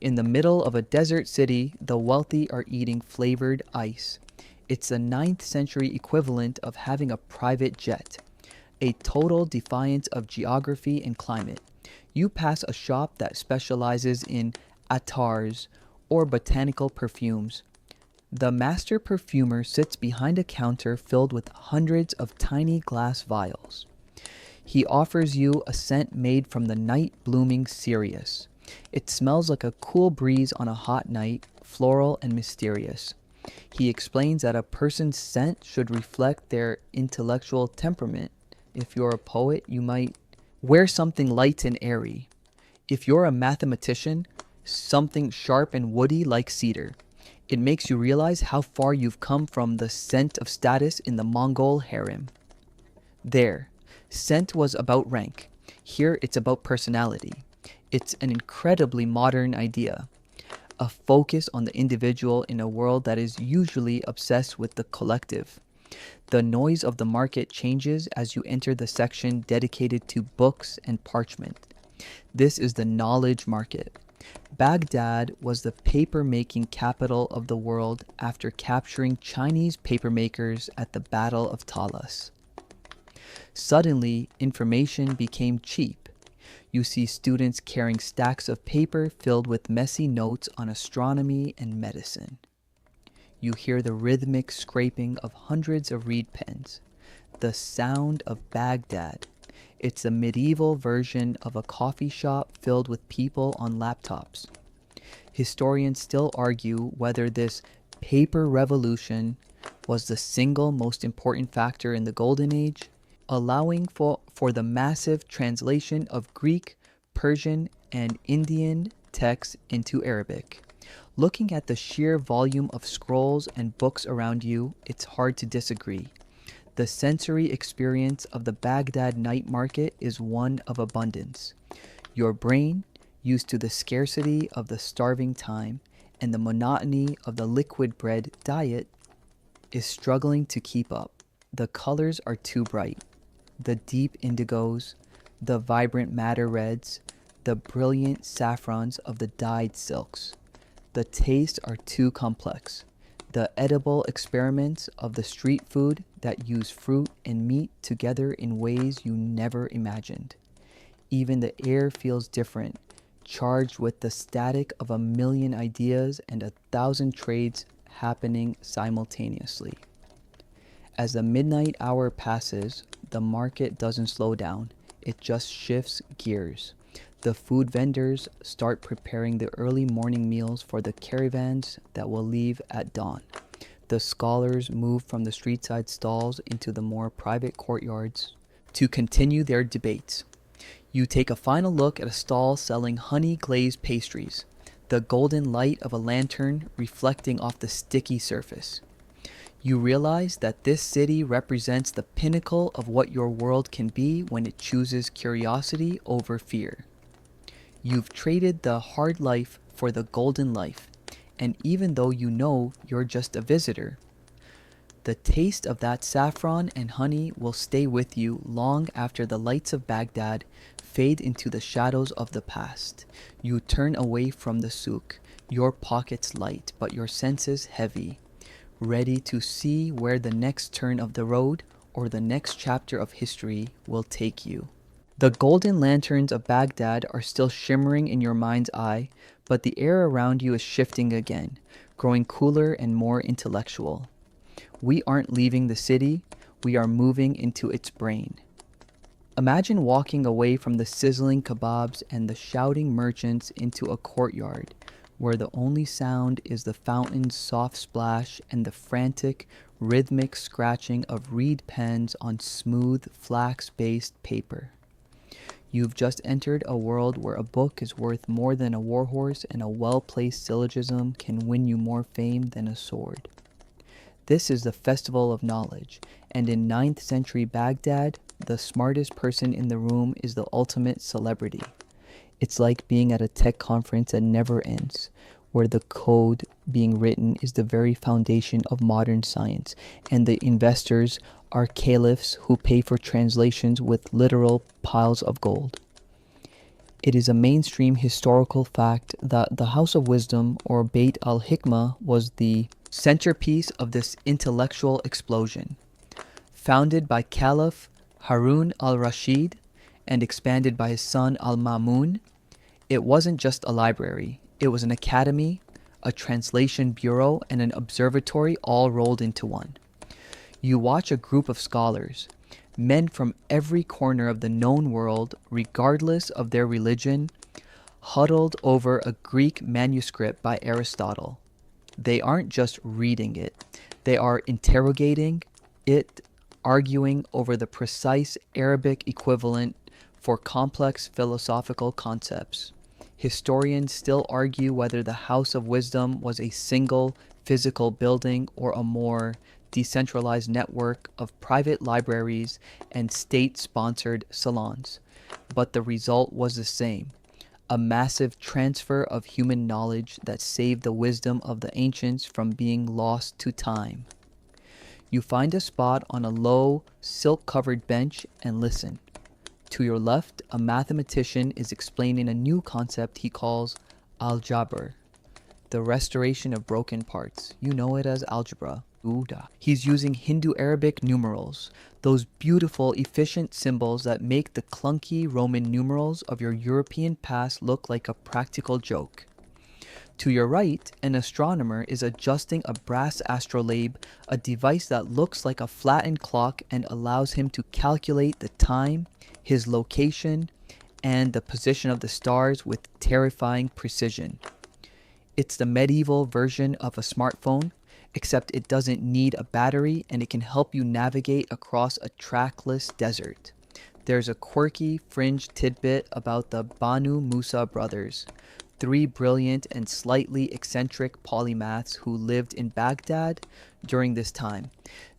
In the middle of a desert city, the wealthy are eating flavored ice. It's the 9th century equivalent of having a private jet, a total defiance of geography and climate. You pass a shop that specializes in attars, or botanical perfumes. The master perfumer sits behind a counter filled with hundreds of tiny glass vials. He offers you a scent made from the night blooming cereus. It smells like a cool breeze on a hot night, floral and mysterious. He explains that a person's scent should reflect their intellectual temperament. If you're a poet, you might wear something light and airy. If you're a mathematician, something sharp and woody like cedar. It makes you realize how far you've come from the scent of status in the Mongol harem. There, scent was about rank. Here it's about personality. It's an incredibly modern idea, a focus on the individual in a world that is usually obsessed with the collective. The noise of the market changes as you enter the section dedicated to books and parchment. This is the knowledge market. Baghdad was the paper-making capital of the world after capturing Chinese papermakers at the Battle of Talas. Suddenly, information became cheap. You see students carrying stacks of paper filled with messy notes on astronomy and medicine. You hear the rhythmic scraping of hundreds of reed pens. The sound of Baghdad. It's a medieval version of a coffee shop filled with people on laptops. Historians still argue whether this paper revolution was the single most important factor in the Golden Age, allowing for the massive translation of Greek, Persian, and Indian texts into Arabic. Looking at the sheer volume of scrolls and books around you, it's hard to disagree. The sensory experience of the Baghdad night market is one of abundance. Your brain, used to the scarcity of the starving time and the monotony of the liquid bread diet, is struggling to keep up. The colors are too bright. The deep indigos, the vibrant madder reds, the brilliant saffrons of the dyed silks. The tastes are too complex. The edible experiments of the street food that use fruit and meat together in ways you never imagined. Even the air feels different, charged with the static of a million ideas and 1,000 trades happening simultaneously. As the midnight hour passes, the market doesn't slow down, it just shifts gears. The food vendors start preparing the early morning meals for the caravans that will leave at dawn. The scholars move from the street-side stalls into the more private courtyards to continue their debates. You take a final look at a stall selling honey-glazed pastries, the golden light of a lantern reflecting off the sticky surface. You realize that this city represents the pinnacle of what your world can be when it chooses curiosity over fear. You've traded the hard life for the golden life, and even though you know you're just a visitor, the taste of that saffron and honey will stay with you long after the lights of Baghdad fade into the shadows of the past. You turn away from the souk, your pockets light, but your senses heavy, ready to see where the next turn of the road or the next chapter of history will take you. The golden lanterns of Baghdad are still shimmering in your mind's eye, but the air around you is shifting again, growing cooler and more intellectual. We aren't leaving the city, we are moving into its brain. Imagine walking away from the sizzling kebabs and the shouting merchants into a courtyard where the only sound is the fountain's soft splash and the frantic, rhythmic scratching of reed pens on smooth, flax-based paper. You've just entered a world where a book is worth more than a warhorse and a well-placed syllogism can win you more fame than a sword. This is the festival of knowledge, and in 9th century Baghdad, the smartest person in the room is the ultimate celebrity. It's like being at a tech conference that never ends, where the code being written is the very foundation of modern science, and the investors are caliphs who pay for translations with literal piles of gold. It is a mainstream historical fact that the House of Wisdom, or Beit al-Hikmah, was the centerpiece of this intellectual explosion. Founded by Caliph Harun al-Rashid and expanded by his son al-Ma'mun, it wasn't just a library. It was an academy, a translation bureau, and an observatory all rolled into one. You watch a group of scholars, men from every corner of the known world, regardless of their religion, huddled over a Greek manuscript by Aristotle. They aren't just reading it, they are interrogating it, arguing over the precise Arabic equivalent for complex philosophical concepts. Historians still argue whether the House of Wisdom was a single physical building or a more decentralized network of private libraries and state-sponsored salons. But the result was the same, a massive transfer of human knowledge that saved the wisdom of the ancients from being lost to time. You find a spot on a low, silk-covered bench and listen. To your left, a mathematician is explaining a new concept he calls Al-Jabr, the restoration of broken parts. You know it as algebra. He's using Hindu-Arabic numerals, those beautiful, efficient symbols that make the clunky Roman numerals of your European past look like a practical joke. To your right, an astronomer is adjusting a brass astrolabe, a device that looks like a flattened clock and allows him to calculate the time, his location, and the position of the stars with terrifying precision. It's the medieval version of a smartphone, except it doesn't need a battery and it can help you navigate across a trackless desert. There's a quirky fringe tidbit about the Banu Musa brothers, three brilliant and slightly eccentric polymaths who lived in Baghdad during this time.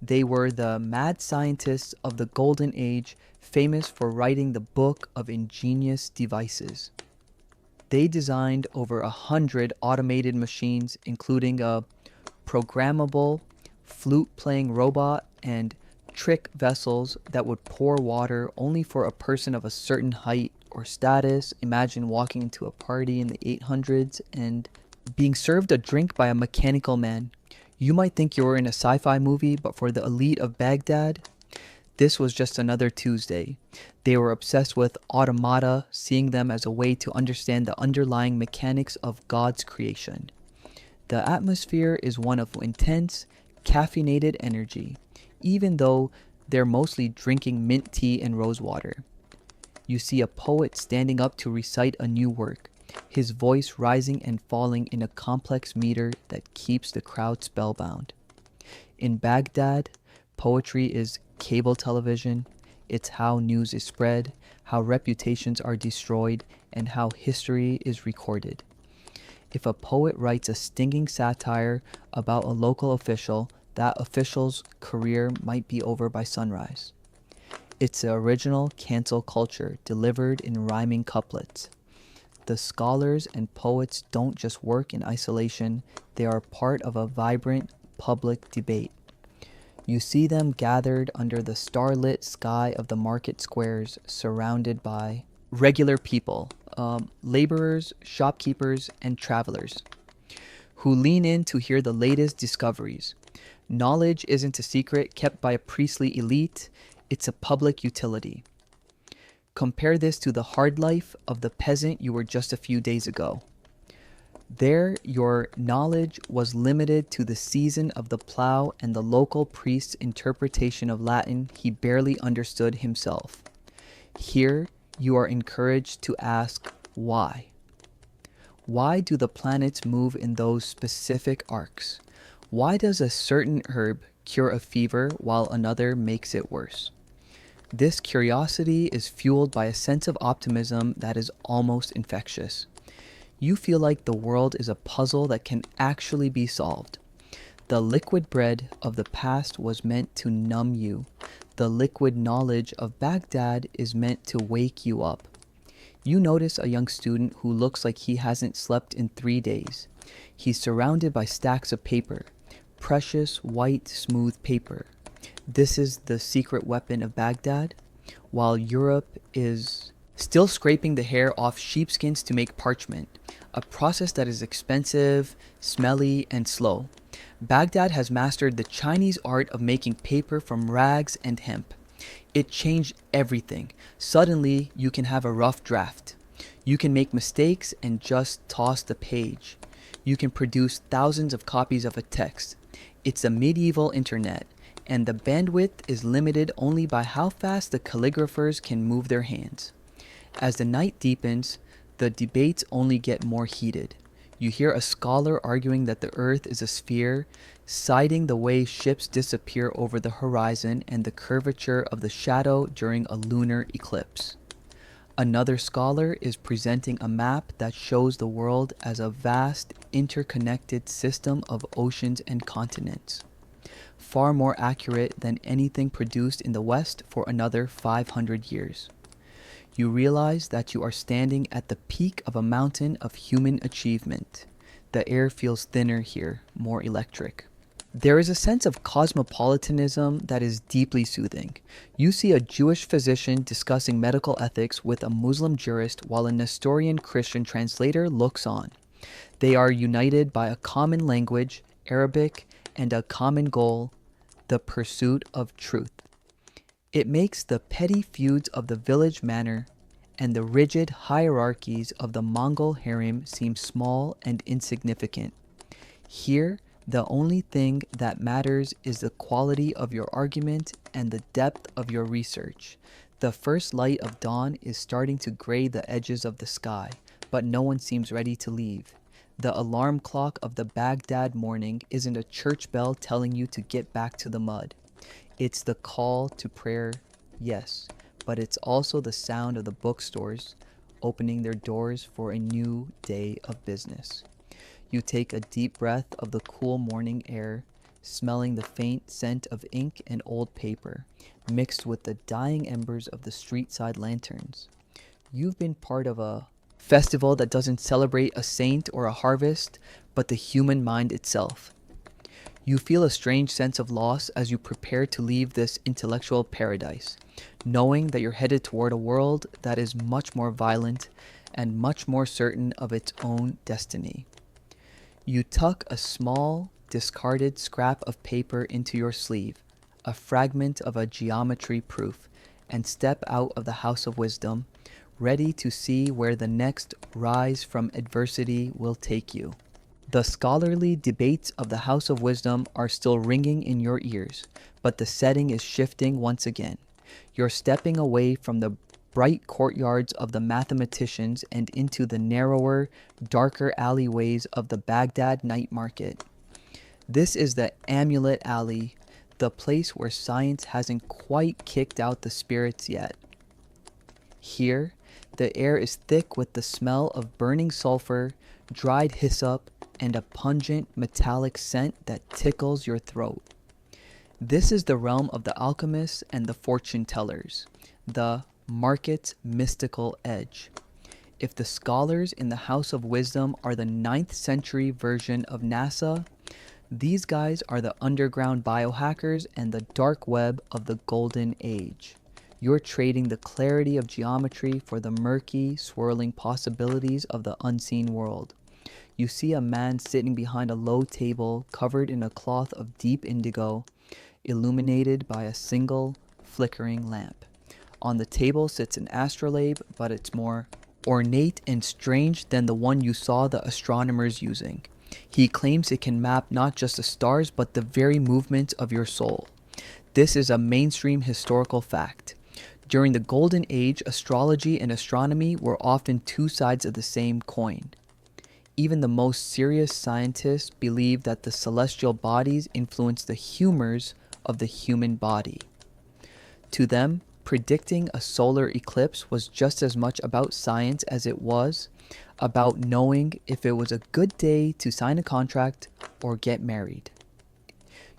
They were the mad scientists of the Golden Age, famous for writing the Book of Ingenious Devices. They designed over 100 automated machines, including a programmable flute-playing robot and trick vessels that would pour water only for a person of a certain height or status. Imagine walking into a party in the 800s and being served a drink by a mechanical man. You might think you were in a sci-fi movie, but for the elite of Baghdad, this was just another Tuesday. They were obsessed with automata, seeing them as a way to understand the underlying mechanics of God's creation. The atmosphere is one of intense, caffeinated energy, even though they're mostly drinking mint tea and rose water. You see a poet standing up to recite a new work, his voice rising and falling in a complex meter that keeps the crowd spellbound. In Baghdad, poetry is cable television. It's how news is spread, how reputations are destroyed, and how history is recorded. If a poet writes a stinging satire about a local official, that official's career might be over by sunrise. It's the original cancel culture delivered in rhyming couplets. The scholars and poets don't just work in isolation, they are part of a vibrant public debate. You see them gathered under the starlit sky of the market squares, surrounded by regular people, laborers, shopkeepers, and travelers, who lean in to hear the latest discoveries. Knowledge isn't a secret kept by a priestly elite, it's a public utility. Compare this to the hard life of the peasant you were just a few days ago. There, your knowledge was limited to the season of the plow and the local priest's interpretation of Latin he barely understood himself. Here, you are encouraged to ask why. Why do the planets move in those specific arcs? Why does a certain herb cure a fever while another makes it worse? This curiosity is fueled by a sense of optimism that is almost infectious. You feel like the world is a puzzle that can actually be solved. The liquid bread of the past was meant to numb you. The liquid knowledge of Baghdad is meant to wake you up. You notice a young student who looks like he hasn't slept in 3 days. He's surrounded by stacks of paper, precious, white, smooth paper. This is the secret weapon of Baghdad, while Europe is still scraping the hair off sheepskins to make parchment, a process that is expensive, smelly, and slow. Baghdad has mastered the Chinese art of making paper from rags and hemp. It changed everything. Suddenly, you can have a rough draft. You can make mistakes and just toss the page. You can produce thousands of copies of a text. It's a medieval internet, and the bandwidth is limited only by how fast the calligraphers can move their hands. As the night deepens, the debates only get more heated. You hear a scholar arguing that the Earth is a sphere, citing the way ships disappear over the horizon and the curvature of the shadow during a lunar eclipse. Another scholar is presenting a map that shows the world as a vast, interconnected system of oceans and continents, far more accurate than anything produced in the West for another 500 years. You realize that you are standing at the peak of a mountain of human achievement. The air feels thinner here, more electric. There is a sense of cosmopolitanism that is deeply soothing. You see a Jewish physician discussing medical ethics with a Muslim jurist while a Nestorian Christian translator looks on. They are united by a common language, Arabic, and a common goal, the pursuit of truth. It makes the petty feuds of the village manor and the rigid hierarchies of the Mongol harem seem small and insignificant. Here, the only thing that matters is the quality of your argument and the depth of your research. The first light of dawn is starting to gray the edges of the sky, but no one seems ready to leave. The alarm clock of the Baghdad morning isn't a church bell telling you to get back to the mud. It's the call to prayer, yes, but it's also the sound of the bookstores opening their doors for a new day of business. You take a deep breath of the cool morning air, smelling the faint scent of ink and old paper, mixed with the dying embers of the street-side lanterns. You've been part of a festival that doesn't celebrate a saint or a harvest, but the human mind itself. You feel a strange sense of loss as you prepare to leave this intellectual paradise, knowing that you're headed toward a world that is much more violent and much more certain of its own destiny. You tuck a small, discarded scrap of paper into your sleeve, a fragment of a geometry proof, and step out of the House of Wisdom, ready to see where the next rise from adversity will take you. The scholarly debates of the House of Wisdom are still ringing in your ears, but the setting is shifting once again. You're stepping away from the bright courtyards of the mathematicians and into the narrower, darker alleyways of the Baghdad night market. This is the Amulet Alley, the place where science hasn't quite kicked out the spirits yet. Here, the air is thick with the smell of burning sulfur, dried hyssop, and a pungent metallic scent that tickles your throat. This is the realm of the alchemists and the fortune tellers, the market's mystical edge. If the scholars in the House of Wisdom are the 9th century version of NASA, these guys are the underground biohackers and the dark web of the golden age. You're trading the clarity of geometry for the murky, swirling possibilities of the unseen world. You see a man sitting behind a low table covered in a cloth of deep indigo, illuminated by a single flickering lamp. On the table sits an astrolabe, but it's more ornate and strange than the one you saw the astronomers using. He claims it can map not just the stars, but the very movement of your soul. This is a mainstream historical fact. During the Golden Age, astrology and astronomy were often two sides of the same coin. Even the most serious scientists believe that the celestial bodies influence the humors of the human body. To them, predicting a solar eclipse was just as much about science as it was about knowing if it was a good day to sign a contract or get married.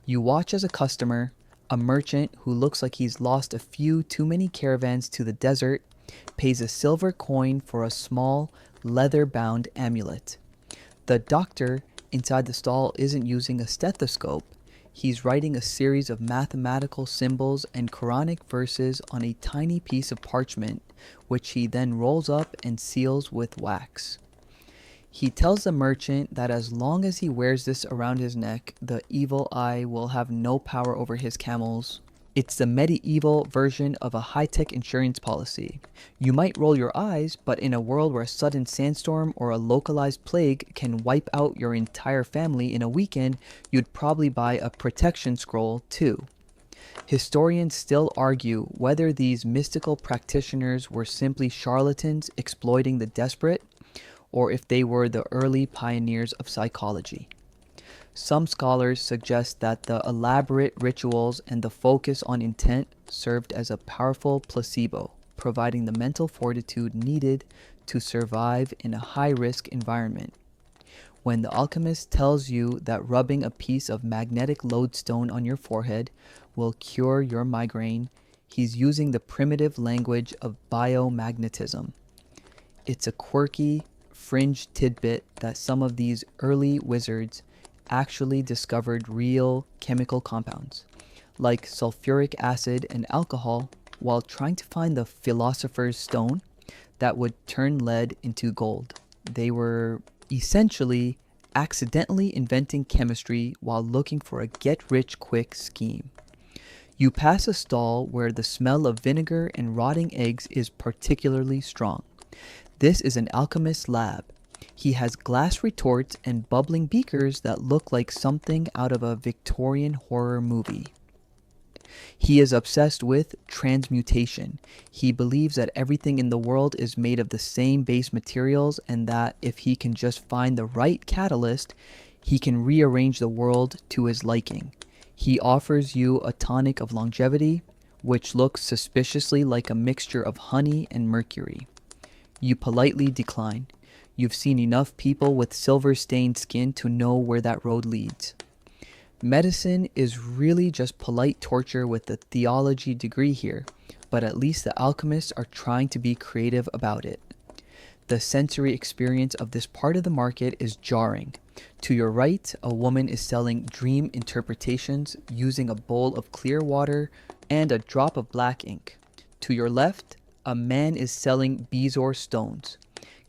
You watch as a customer, a merchant who looks like he's lost a few too many caravans to the desert, pays a silver coin for a small, leather-bound amulet. The doctor inside the stall isn't using a stethoscope. He's writing a series of mathematical symbols and Quranic verses on a tiny piece of parchment, which he then rolls up and seals with wax. He tells the merchant that as long as he wears this around his neck, the evil eye will have no power over his camels. It's the medieval version of a high-tech insurance policy. You might roll your eyes, but in a world where a sudden sandstorm or a localized plague can wipe out your entire family in a weekend, you'd probably buy a protection scroll too. Historians still argue whether these mystical practitioners were simply charlatans exploiting the desperate, or if they were the early pioneers of psychology. Some scholars suggest that the elaborate rituals and the focus on intent served as a powerful placebo, providing the mental fortitude needed to survive in a high-risk environment. When the alchemist tells you that rubbing a piece of magnetic lodestone on your forehead will cure your migraine, he's using the primitive language of biomagnetism. It's a quirky, fringe tidbit that some of these early wizards actually discovered real chemical compounds, like sulfuric acid and alcohol, while trying to find the philosopher's stone that would turn lead into gold. They were essentially accidentally inventing chemistry while looking for a get-rich-quick scheme. You pass a stall where the smell of vinegar and rotting eggs is particularly strong. This is an alchemist's lab. He has glass retorts and bubbling beakers that look like something out of a Victorian horror movie. He is obsessed with transmutation. He believes that everything in the world is made of the same base materials and that if he can just find the right catalyst, he can rearrange the world to his liking. He offers you a tonic of longevity, which looks suspiciously like a mixture of honey and mercury. You politely decline. You've seen enough people with silver-stained skin to know where that road leads. Medicine is really just polite torture with a theology degree here, but at least the alchemists are trying to be creative about it. The sensory experience of this part of the market is jarring. To your right, a woman is selling dream interpretations using a bowl of clear water and a drop of black ink. To your left, a man is selling bezoar stones,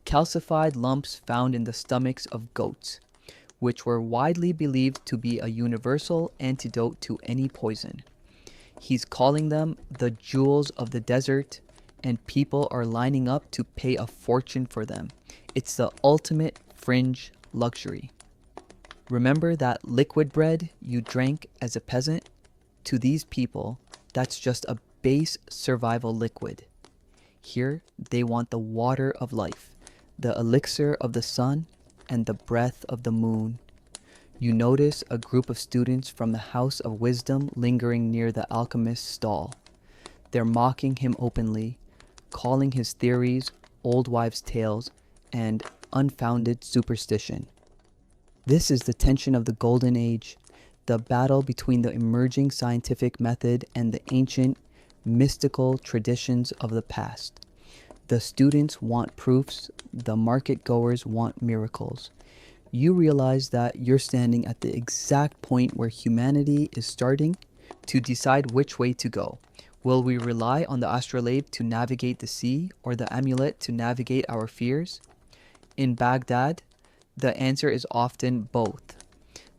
calcified lumps found in the stomachs of goats, which were widely believed to be a universal antidote to any poison. He's calling them the jewels of the desert, and people are lining up to pay a fortune for them. It's the ultimate fringe luxury. Remember that liquid bread you drank as a peasant? To these people, that's just a base survival liquid. Here, they want the water of life, the elixir of the sun, and the breath of the moon. You notice a group of students from the House of Wisdom lingering near the alchemist's stall. They're mocking him openly, calling his theories old wives' tales and unfounded superstition. This is the tension of the Golden Age, the battle between the emerging scientific method and the ancient, mystical traditions of the past. The students want proofs, the market goers want miracles. You realize that you're standing at the exact point where humanity is starting to decide which way to go. Will we rely on the astrolabe to navigate the sea or the amulet to navigate our fears? In Baghdad, the answer is often both.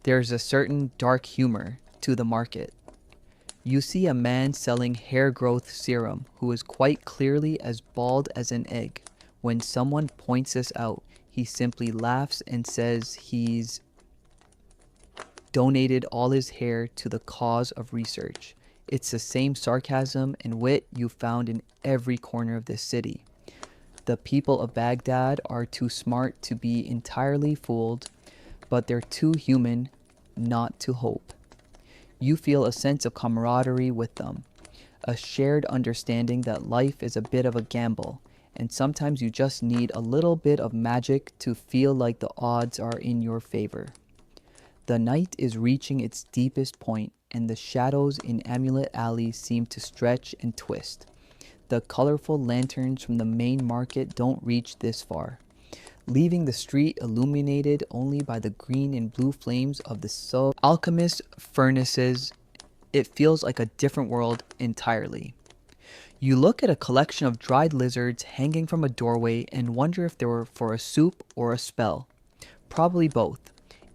There's a certain dark humor to the market. You see a man selling hair growth serum who is quite clearly as bald as an egg. When someone points this out, he simply laughs and says he's donated all his hair to the cause of research. It's the same sarcasm and wit you found in every corner of this city. The people of Baghdad are too smart to be entirely fooled, but they're too human not to hope. You feel a sense of camaraderie with them, a shared understanding that life is a bit of a gamble, and sometimes you just need a little bit of magic to feel like the odds are in your favor. The night is reaching its deepest point, and the shadows in Amulet Alley seem to stretch and twist. The colorful lanterns from the main market don't reach this far, leaving the street illuminated only by the green and blue flames of the alchemist furnaces. It feels like a different world entirely. You look at a collection of dried lizards hanging from a doorway and wonder if they were for a soup or a spell. Probably both.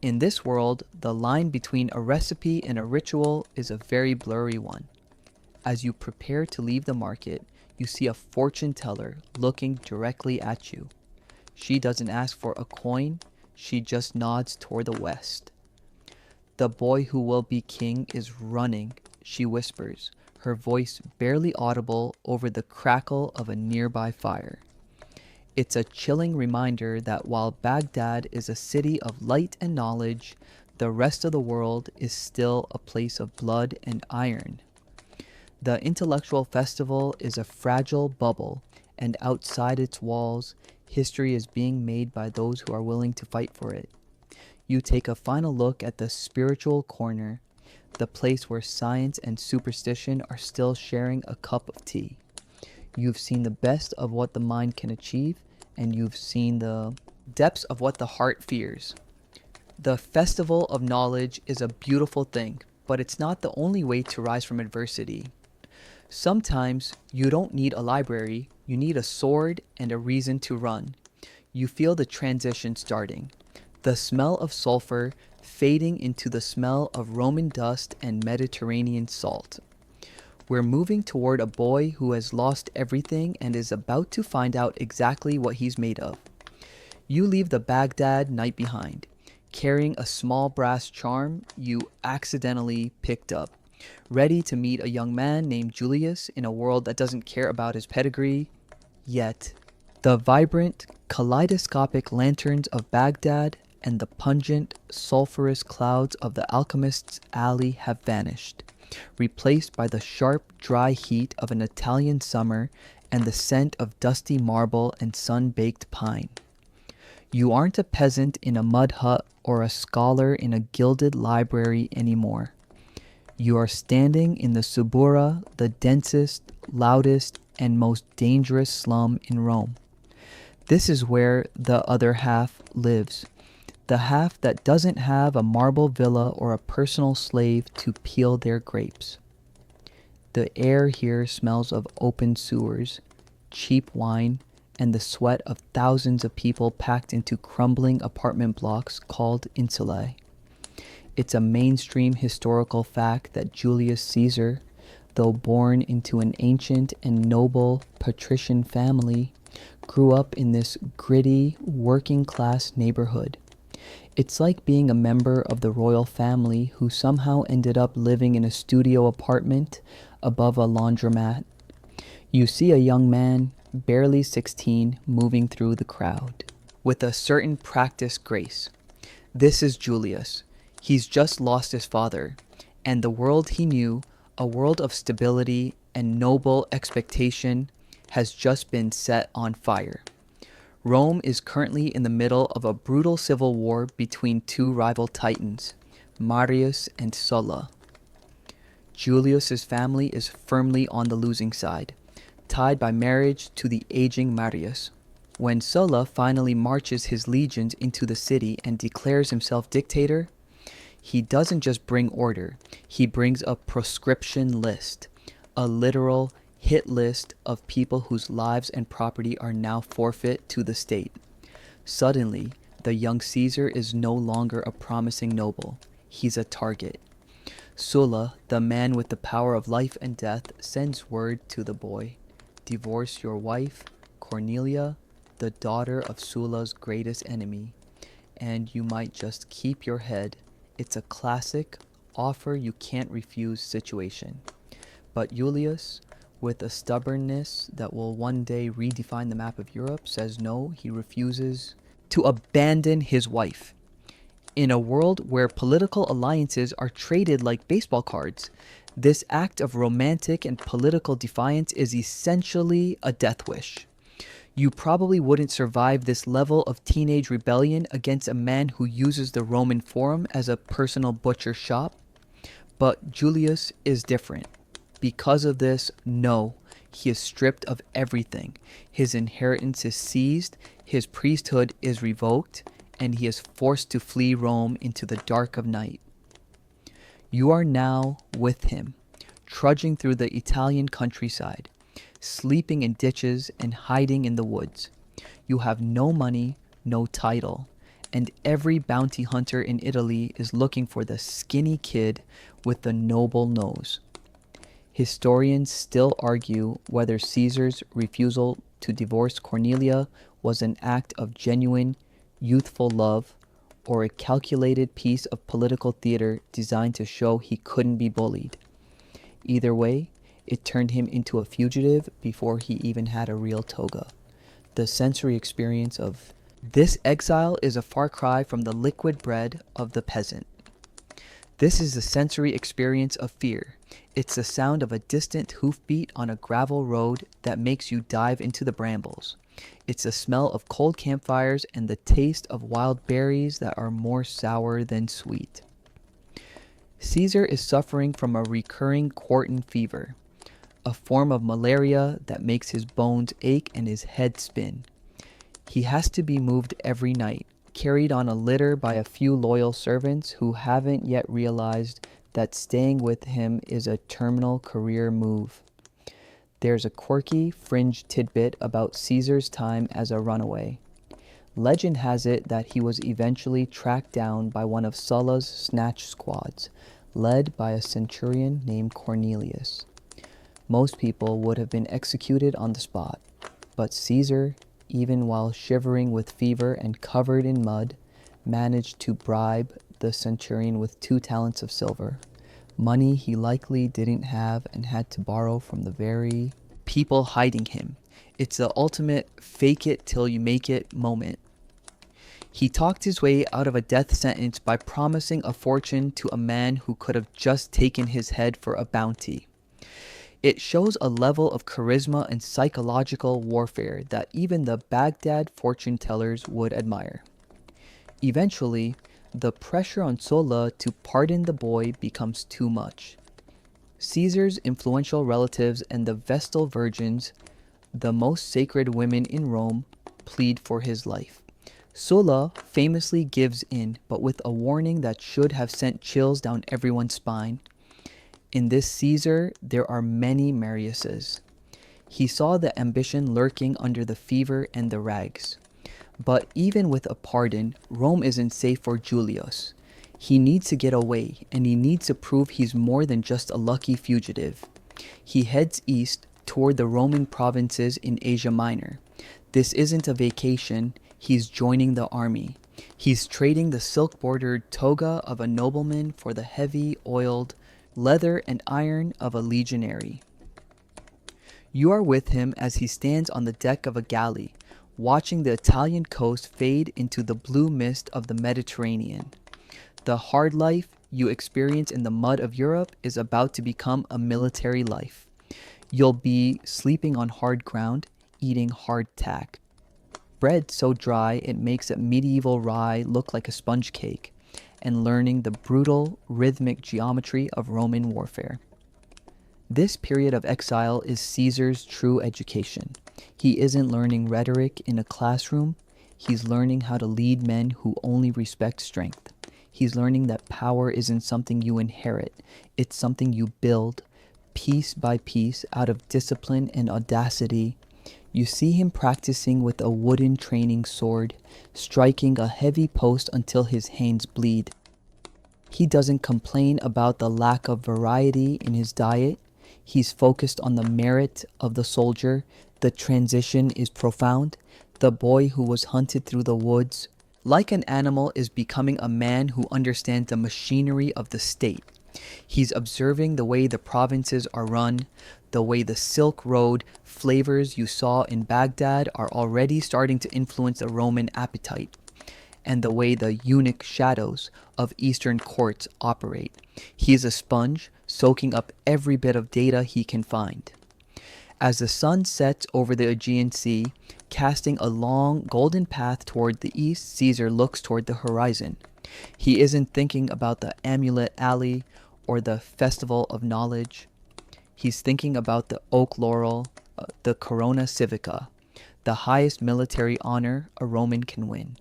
In this world, the line between a recipe and a ritual is a very blurry one. As you prepare to leave the market, you see a fortune teller looking directly at you. She doesn't ask for a coin, she just nods toward the west. The boy who will be king is running, she whispers, her voice barely audible over the crackle of a nearby fire. It's a chilling reminder that while Baghdad is a city of light and knowledge, the rest of the world is still a place of blood and iron. The intellectual festival is a fragile bubble, and outside its walls, history is being made by those who are willing to fight for it. You take a final look at the spiritual corner, the place where science and superstition are still sharing a cup of tea. You've seen the best of what the mind can achieve, and you've seen the depths of what the heart fears. The festival of knowledge is a beautiful thing, but it's not the only way to rise from adversity. Sometimes you don't need a library, you need a sword and a reason to run. You feel the transition starting. The smell of sulfur fading into the smell of Roman dust and Mediterranean salt. We're moving toward a boy who has lost everything and is about to find out exactly what he's made of. You leave the Baghdad night behind, carrying a small brass charm you accidentally picked up, ready to meet a young man named Julius in a world that doesn't care about his pedigree yet. The vibrant, kaleidoscopic lanterns of Baghdad and the pungent, sulphurous clouds of the alchemist's alley have vanished, replaced by the sharp, dry heat of an Italian summer and the scent of dusty marble and sun-baked pine. You aren't a peasant in a mud hut or a scholar in a gilded library anymore. You are standing in the Subura, the densest, loudest, and most dangerous slum in Rome. This is where the other half lives, the half that doesn't have a marble villa or a personal slave to peel their grapes. The air here smells of open sewers, cheap wine, and the sweat of thousands of people packed into crumbling apartment blocks called insulae. It's a mainstream historical fact that Julius Caesar, though born into an ancient and noble patrician family, grew up in this gritty, working-class neighborhood. It's like being a member of the royal family who somehow ended up living in a studio apartment above a laundromat. You see a young man, barely 16, moving through the crowd with a certain practiced grace. This is Julius. He's just lost his father, and the world he knew, a world of stability and noble expectation, has just been set on fire. Rome is currently in the middle of a brutal civil war between two rival titans, Marius and Sulla. Julius's family is firmly on the losing side, tied by marriage to the aging Marius. When Sulla finally marches his legions into the city and declares himself dictator, he doesn't just bring order, he brings a proscription list, a literal hit list of people whose lives and property are now forfeit to the state. Suddenly, the young Caesar is no longer a promising noble, he's a target. Sulla, the man with the power of life and death, sends word to the boy, divorce your wife, Cornelia, the daughter of Sulla's greatest enemy, and you might just keep your head. It's a classic, offer you can't refuse situation. But Julius, with a stubbornness that will one day redefine the map of Europe, says no, he refuses to abandon his wife. In a world where political alliances are traded like baseball cards, this act of romantic and political defiance is essentially a death wish. You probably wouldn't survive this level of teenage rebellion against a man who uses the Roman Forum as a personal butcher shop. But Julius is different. Because of this, no, he is stripped of everything. His inheritance is seized, his priesthood is revoked, and he is forced to flee Rome into the dark of night. You are now with him, trudging through the Italian countryside, sleeping in ditches and hiding in the woods. You have no money, no title, and every bounty hunter in Italy is looking for the skinny kid with the noble nose. Historians still argue whether Caesar's refusal to divorce Cornelia was an act of genuine, youthful love or a calculated piece of political theater designed to show he couldn't be bullied. Either way, it turned him into a fugitive before he even had a real toga. The sensory experience of this exile is a far cry from the liquid bread of the peasant. This is the sensory experience of fear. It's the sound of a distant hoofbeat on a gravel road that makes you dive into the brambles. It's the smell of cold campfires and the taste of wild berries that are more sour than sweet. Caesar is suffering from a recurring quartan fever, a form of malaria that makes his bones ache and his head spin. He has to be moved every night, carried on a litter by a few loyal servants who haven't yet realized that staying with him is a terminal career move. There's a quirky, fringe tidbit about Caesar's time as a runaway. Legend has it that he was eventually tracked down by one of Sulla's snatch squads, led by a centurion named Cornelius. Most people would have been executed on the spot, but Caesar, even while shivering with fever and covered in mud, managed to bribe the centurion with 2 talents of silver, money he likely didn't have and had to borrow from the very people hiding him. It's the ultimate fake it till you make it moment. He talked his way out of a death sentence by promising a fortune to a man who could have just taken his head for a bounty. It shows a level of charisma and psychological warfare that even the Baghdad fortune tellers would admire. Eventually, the pressure on Sulla to pardon the boy becomes too much. Caesar's influential relatives and the Vestal Virgins, the most sacred women in Rome, plead for his life. Sulla famously gives in, but with a warning that should have sent chills down everyone's spine. In this Caesar, there are many Mariuses. He saw the ambition lurking under the fever and the rags. But even with a pardon, Rome isn't safe for Julius. He needs to get away, and he needs to prove he's more than just a lucky fugitive. He heads east toward the Roman provinces in Asia Minor. This isn't a vacation, he's joining the army. He's trading the silk-bordered toga of a nobleman for the heavy, oiled leather and iron of a legionary. You are with him as he stands on the deck of a galley, watching the Italian coast fade into the blue mist of the Mediterranean. The hard life you experience in the mud of Europe is about to become a military life. You'll be sleeping on hard ground, eating hard tack. Bread so dry it makes a medieval rye look like a sponge cake, and learning the brutal, rhythmic geometry of Roman warfare. This period of exile is Caesar's true education. He isn't learning rhetoric in a classroom, he's learning how to lead men who only respect strength. He's learning that power isn't something you inherit, it's something you build, piece by piece, out of discipline and audacity. You see him practicing with a wooden training sword, striking a heavy post until his hands bleed. He doesn't complain about the lack of variety in his diet. He's focused on the merit of the soldier. The transition is profound. The boy who was hunted through the woods, like an animal, is becoming a man who understands the machinery of the state. He's observing the way the provinces are run, the way the Silk Road flavors you saw in Baghdad are already starting to influence the Roman appetite, and the way the eunuch shadows of Eastern courts operate. He is a sponge, soaking up every bit of data he can find. As the sun sets over the Aegean Sea, casting a long golden path toward the east, Caesar looks toward the horizon. He isn't thinking about the Amulet Alley or the Festival of Knowledge. He's thinking about the oak laurel, the Corona Civica, the highest military honor a Roman can win.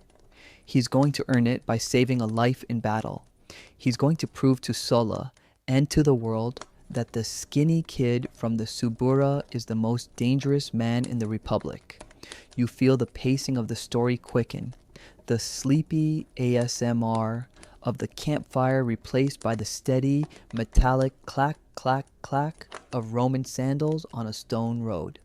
He's going to earn it by saving a life in battle. He's going to prove to Sulla and to the world that the skinny kid from the Subura is the most dangerous man in the Republic. You feel the pacing of the story quicken, the sleepy ASMR of the campfire replaced by the steady, metallic clack, clack, clack of Roman sandals on a stone road.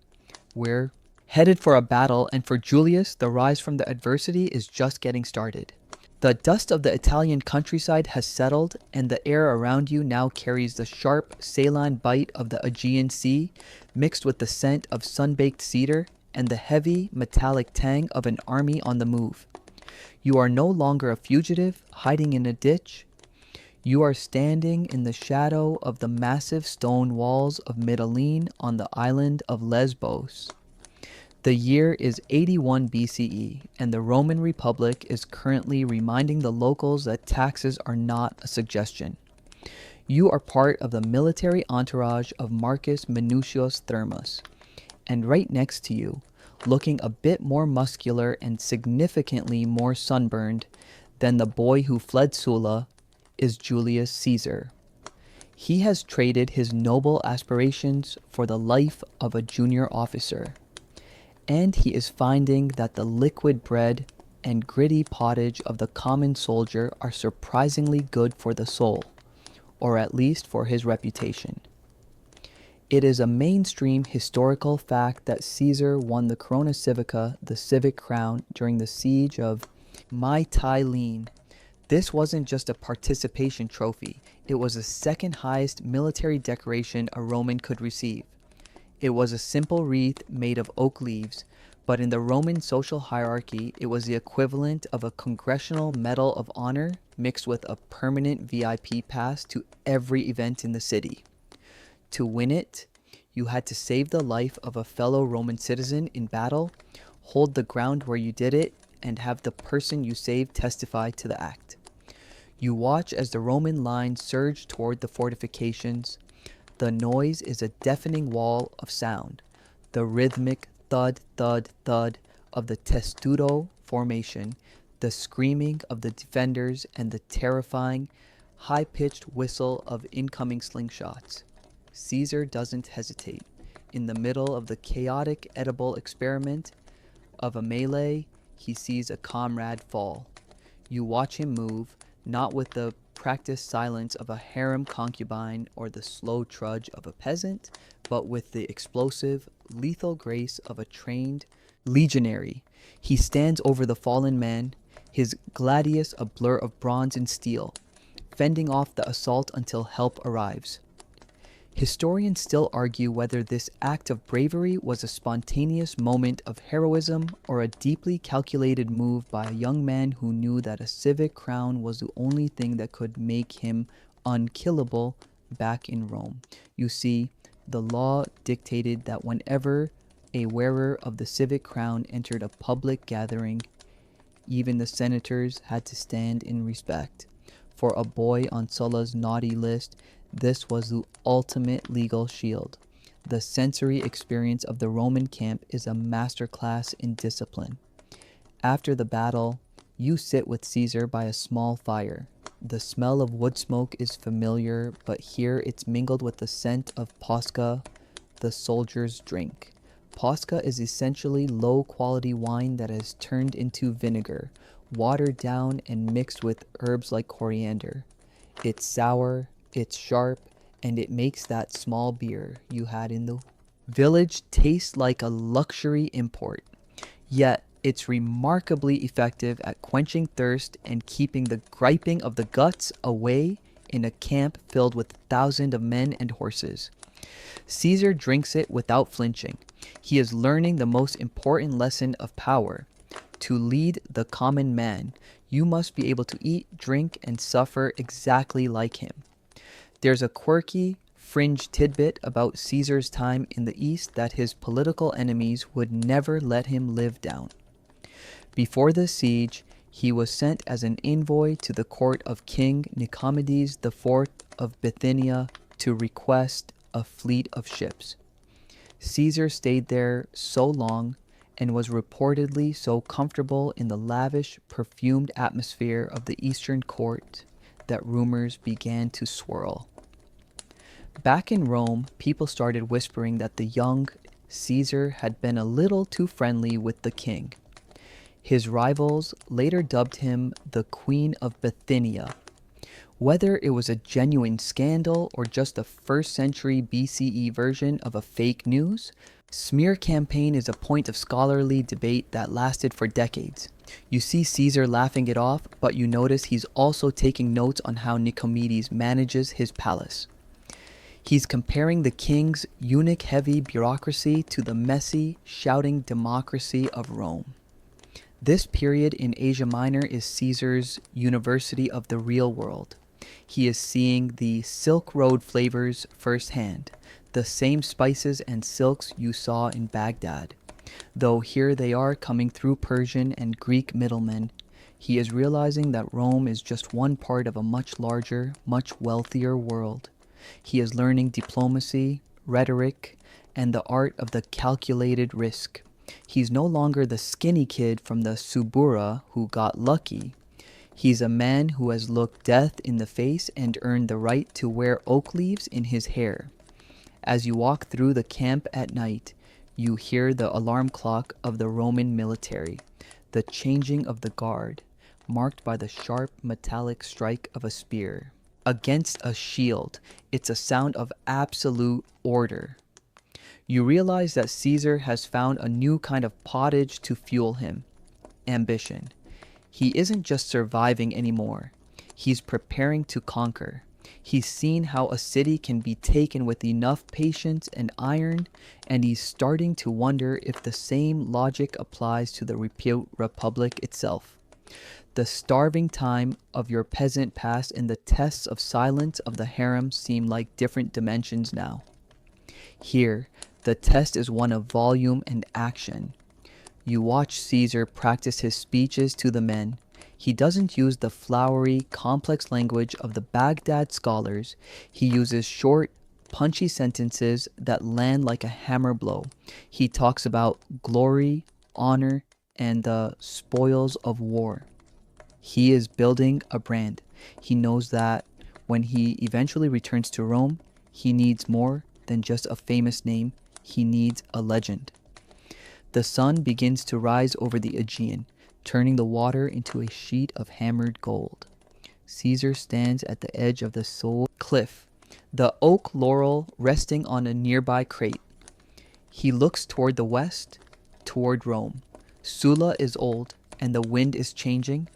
We're headed for a battle, and for Julius, the rise from the adversity is just getting started. The dust of the Italian countryside has settled, and the air around you now carries the sharp, saline bite of the Aegean Sea, mixed with the scent of sun-baked cedar and the heavy, metallic tang of an army on the move. You are no longer a fugitive, hiding in a ditch. You are standing in the shadow of the massive stone walls of Mytilene on the island of Lesbos. The year is 81 BCE, and the Roman Republic is currently reminding the locals that taxes are not a suggestion. You are part of the military entourage of Marcus Minucius Thermus, and right next to you, looking a bit more muscular and significantly more sunburned than the boy who fled Sulla, is Julius Caesar. He has traded his noble aspirations for the life of a junior officer, and he is finding that the liquid bread and gritty pottage of the common soldier are surprisingly good for the soul, or at least for his reputation. It is a mainstream historical fact that Caesar won the Corona Civica, the civic crown, during the siege of Mytilene. This wasn't just a participation trophy, it was the second highest military decoration a Roman could receive. It was a simple wreath made of oak leaves, but in the Roman social hierarchy, it was the equivalent of a Congressional Medal of Honor mixed with a permanent VIP pass to every event in the city. To win it, you had to save the life of a fellow Roman citizen in battle, hold the ground where you did it, and have the person you saved testify to the act. You watch as the Roman line surged toward the fortifications. The noise is a deafening wall of sound, the rhythmic thud, thud, thud of the testudo formation, the screaming of the defenders, and the terrifying, high-pitched whistle of incoming slingshots. Caesar doesn't hesitate. In the middle of the chaotic edible experiment of a melee, he sees a comrade fall. You watch him move, not with the practiced silence of a harem concubine or the slow trudge of a peasant, but with the explosive, lethal grace of a trained legionary. He stands over the fallen man, his gladius a blur of bronze and steel, fending off the assault until help arrives. Historians still argue whether this act of bravery was a spontaneous moment of heroism or a deeply calculated move by a young man who knew that a civic crown was the only thing that could make him unkillable back in Rome. You see, the law dictated that whenever a wearer of the civic crown entered a public gathering, even the senators had to stand in respect. For a boy on Sulla's naughty list, this was the ultimate legal shield. The sensory experience of the Roman camp is a masterclass in discipline. After the battle, you sit with Caesar by a small fire. The smell of wood smoke is familiar, but here it's mingled with the scent of posca, the soldier's drink. Posca is essentially low-quality wine that has turned into vinegar, watered down and mixed with herbs like coriander. It's sour, it's sharp, and it makes that small beer you had in the village taste like a luxury import. Yet, it's remarkably effective at quenching thirst and keeping the griping of the guts away in a camp filled with thousands of men and horses. Caesar drinks it without flinching. He is learning the most important lesson of power. To lead the common man, you must be able to eat, drink, and suffer exactly like him. There's a quirky, fringe tidbit about Caesar's time in the East that his political enemies would never let him live down. Before the siege, he was sent as an envoy to the court of King Nicomedes IV of Bithynia to request a fleet of ships. Caesar stayed there so long and was reportedly so comfortable in the lavish, perfumed atmosphere of the Eastern court that rumors began to swirl. Back in Rome, people started whispering that the young Caesar had been a little too friendly with the king. His rivals later dubbed him the Queen of Bithynia. Whether it was a genuine scandal or just a first century BCE version of a fake news, smear campaign is a point of scholarly debate that lasted for decades. You see Caesar laughing it off, but you notice he's also taking notes on how Nicomedes manages his palace. He's comparing the king's eunuch-heavy bureaucracy to the messy, shouting democracy of Rome. This period in Asia Minor is Caesar's university of the real world. He is seeing the Silk Road flavors firsthand, the same spices and silks you saw in Baghdad. Though here they are coming through Persian and Greek middlemen, he is realizing that Rome is just one part of a much larger, much wealthier world. He is learning diplomacy, rhetoric, and the art of the calculated risk. He's no longer the skinny kid from the Subura who got lucky. He's a man who has looked death in the face and earned the right to wear oak leaves in his hair. As you walk through the camp at night, you hear the alarm clock of the Roman military. the changing of the guard, marked by the sharp metallic strike of a spear. Against a shield, it's a sound of absolute order. You realize that Caesar has found a new kind of pottage to fuel him: ambition. He isn't just surviving anymore. He's preparing to conquer. He's seen how a city can be taken with enough patience and iron, and he's starting to wonder if the same logic applies to the Republic itself. The starving time of your peasant past and the tests of silence of the harem seem like different dimensions now. Here, the test is one of volume and action. You watch Caesar practice his speeches to the men. He doesn't use the flowery, complex language of the Baghdad scholars. He uses short, punchy sentences that land like a hammer blow. He talks about glory, honor, and the spoils of war. He is building a brand. He knows that when he eventually returns to Rome, he needs more than just a famous name. He needs a legend. The sun begins to rise over the Aegean, turning the water into a sheet of hammered gold. Caesar stands at the edge of the Sol cliff, the oak laurel resting on a nearby crate. He looks toward the west, toward Rome. Sulla is old, and the wind is changing.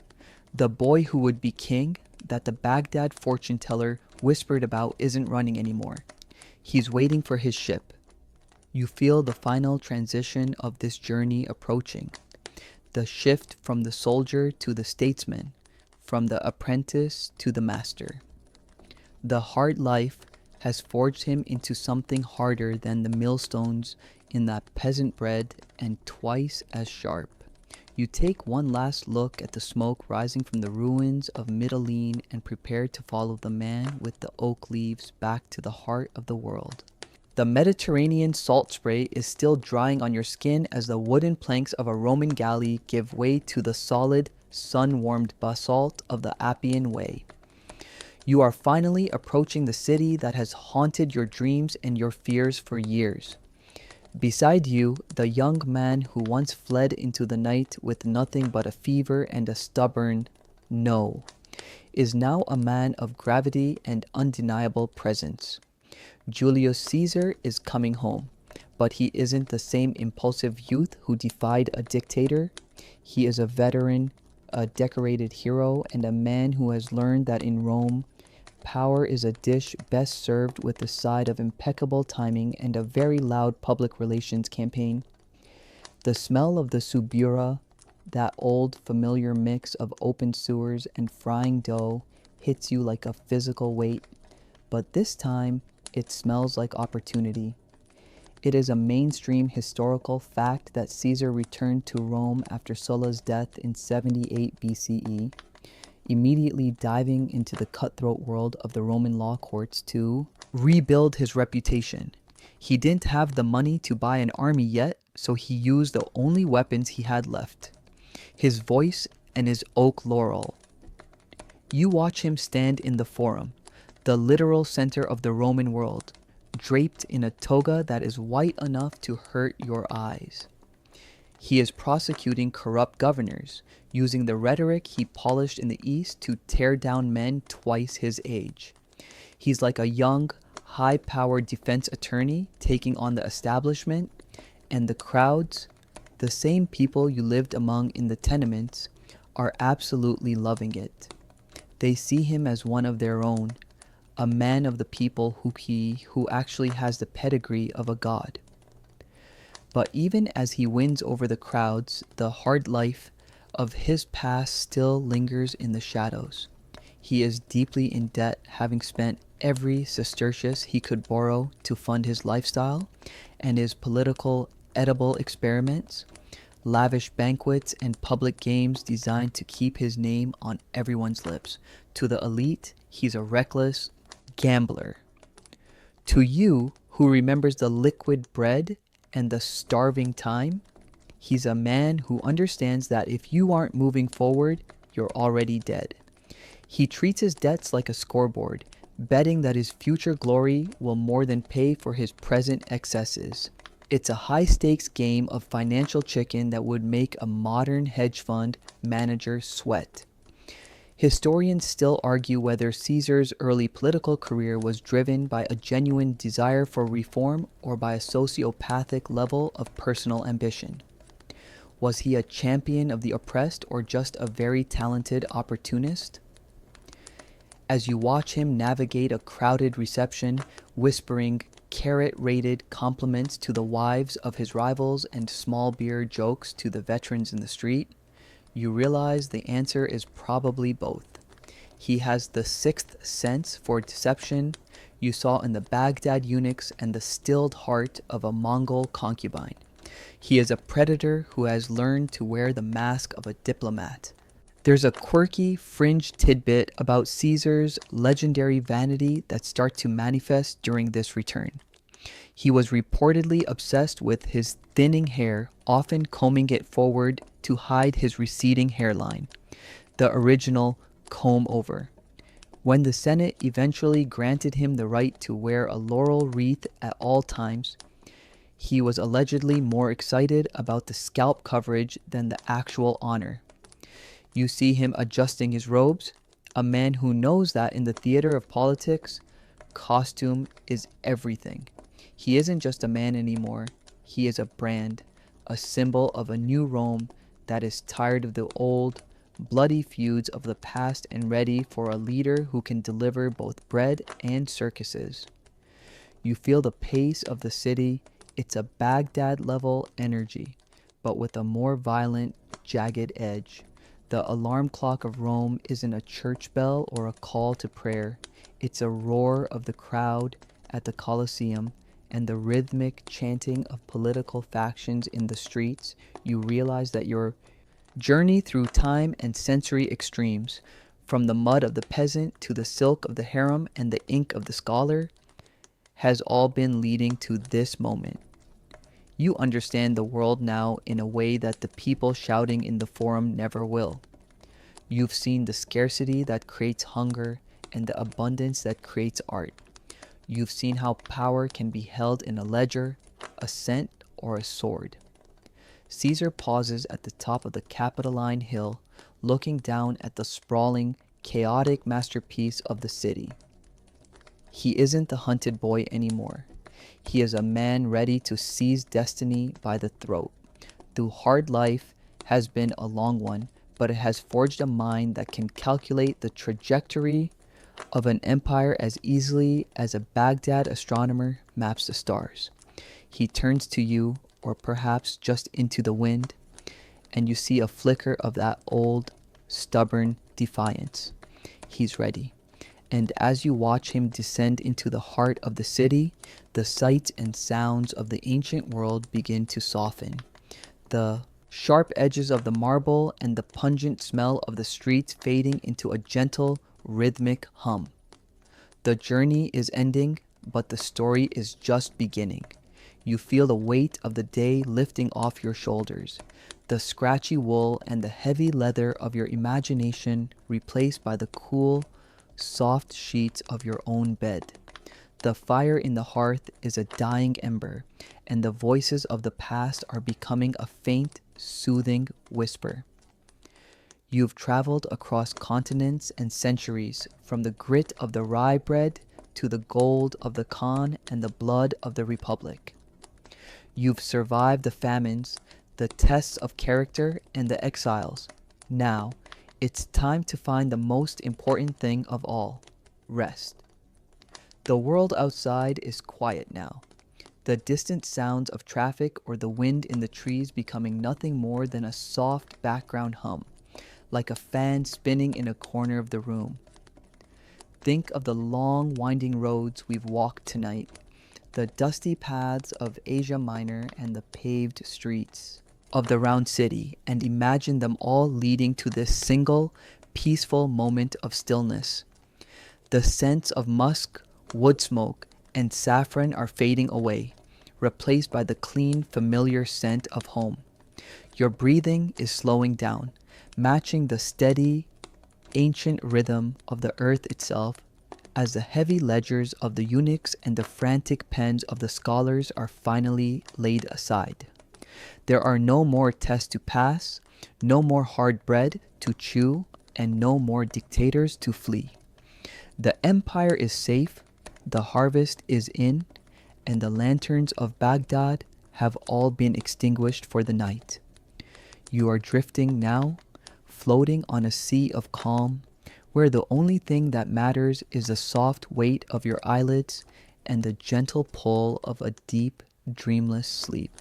The boy who would be king, that the Baghdad fortune teller whispered about, isn't running anymore. He's waiting for his ship. You feel the final transition of this journey approaching. The shift from the soldier to the statesman, from the apprentice to the master. The hard life has forged him into something harder than the millstones in that peasant bread, and twice as sharp. You take one last look at the smoke rising from the ruins of Mytilene and prepare to follow the man with the oak leaves back to the heart of the world. The Mediterranean salt spray is still drying on your skin as the wooden planks of a Roman galley give way to the solid, sun-warmed basalt of the Appian Way. You are finally approaching the city that has haunted your dreams and your fears for years. Beside you, the young man who once fled into the night with nothing but a fever and a stubborn no, is now a man of gravity and undeniable presence. Julius Caesar is coming home, but he isn't the same impulsive youth who defied a dictator. He is a veteran, a decorated hero, and a man who has learned that in Rome, power is a dish best served with a side of impeccable timing and a very loud public relations campaign. The smell of the subura, that old familiar mix of open sewers and frying dough, hits you like a physical weight, but this time it smells like opportunity. It is a mainstream historical fact that Caesar returned to Rome after Sulla's death in 78 BCE. Immediately diving into the cutthroat world of the Roman law courts to rebuild his reputation. He didn't have the money to buy an army yet, so he used the only weapons he had left: his voice and his oak laurel. You watch him stand in the Forum, the literal center of the Roman world, draped in a toga that is white enough to hurt your eyes. He is prosecuting corrupt governors, using the rhetoric he polished in the East to tear down men twice his age. He's like a young, high-powered defense attorney taking on the establishment, and the crowds, the same people you lived among in the tenements, are absolutely loving it. They see him as one of their own, a man of the people who actually has the pedigree of a god. But even as he wins over the crowds, the hard life of his past still lingers in the shadows. He is deeply in debt, having spent every sestertius he could borrow to fund his lifestyle and his political edible experiments, lavish banquets and public games designed to keep his name on everyone's lips. To the elite, he's a reckless gambler. To you, who remembers the liquid bread and the starving time, he's a man who understands that if you aren't moving forward, you're already dead. He treats his debts like a scoreboard, betting that his future glory will more than pay for his present excesses. It's a high-stakes game of financial chicken that would make a modern hedge fund manager sweat. Historians still argue whether Caesar's early political career was driven by a genuine desire for reform or by a sociopathic level of personal ambition. Was he a champion of the oppressed or just a very talented opportunist? As you watch him navigate a crowded reception, whispering carrot-rated compliments to the wives of his rivals and small beer jokes to the veterans in the street, you realize the answer is probably both. He has the sixth sense for deception you saw in the Baghdad eunuchs and the stilled heart of a Mongol concubine. He is a predator who has learned to wear the mask of a diplomat. There's a quirky, fringe tidbit about Caesar's legendary vanity that starts to manifest during this return. He was reportedly obsessed with his thinning hair, often combing it forward to hide his receding hairline, the original comb over. When the Senate eventually granted him the right to wear a laurel wreath at all times, he was allegedly more excited about the scalp coverage than the actual honor. You see him adjusting his robes, a man who knows that in the theater of politics, costume is everything. He isn't just a man anymore. He is a brand, a symbol of a new Rome that is tired of the old, bloody feuds of the past and ready for a leader who can deliver both bread and circuses. You feel the pace of the city. It's a Baghdad-level energy, but with a more violent, jagged edge. The alarm clock of Rome isn't a church bell or a call to prayer. It's a roar of the crowd at the Colosseum and the rhythmic chanting of political factions in the streets. You realize that your journey through time and sensory extremes, from the mud of the peasant to the silk of the harem and the ink of the scholar, has all been leading to this moment. You understand the world now in a way that the people shouting in the forum never will. You've seen the scarcity that creates hunger and the abundance that creates art. You've seen how power can be held in a ledger, a cent, or a sword. Caesar pauses at the top of the Capitoline Hill, looking down at the sprawling, chaotic masterpiece of the city. He isn't the hunted boy anymore. He is a man ready to seize destiny by the throat. The hard life has been a long one, but it has forged a mind that can calculate the trajectory of an empire as easily as a Baghdad astronomer maps the stars. He turns to you, or perhaps just into the wind, and you see a flicker of that old, stubborn defiance. He's ready. And as you watch him descend into the heart of the city, the sights and sounds of the ancient world begin to soften. The sharp edges of the marble and the pungent smell of the streets fading into a gentle, rhythmic hum. The journey is ending, but the story is just beginning. You feel the weight of the day lifting off your shoulders, the scratchy wool and the heavy leather of your imagination replaced by the cool, soft sheets of your own bed. The fire in the hearth is a dying ember, and the voices of the past are becoming a faint, soothing whisper. You've traveled across continents and centuries, from the grit of the rye bread to the gold of the Khan and the blood of the Republic. You've survived the famines, the tests of character, and the exiles. Now, it's time to find the most important thing of all: rest. The world outside is quiet now. The distant sounds of traffic or the wind in the trees becoming nothing more than a soft background hum, like a fan spinning in a corner of the room. Think of the long, winding roads we've walked tonight, the dusty paths of Asia Minor and the paved streets of the round city, and imagine them all leading to this single, peaceful moment of stillness. The scents of musk, wood smoke, and saffron are fading away, replaced by the clean, familiar scent of home. Your breathing is slowing down, matching the steady, ancient rhythm of the earth itself. as the heavy ledgers of the eunuchs and the frantic pens of the scholars are finally laid aside. There are no more tests to pass, no more hard bread to chew, and no more dictators to flee. The empire is safe, the harvest is in, and the lanterns of Baghdad have all been extinguished for the night. You are drifting now, floating on a sea of calm, where the only thing that matters is the soft weight of your eyelids and the gentle pull of a deep, dreamless sleep.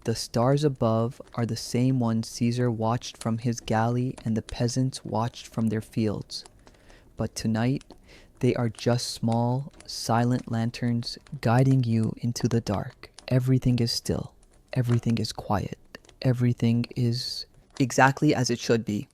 The stars above are the same ones Caesar watched from his galley and the peasants watched from their fields. But tonight, they are just small, silent lanterns guiding you into the dark. Everything is still. Everything is quiet. Everything is exactly as it should be.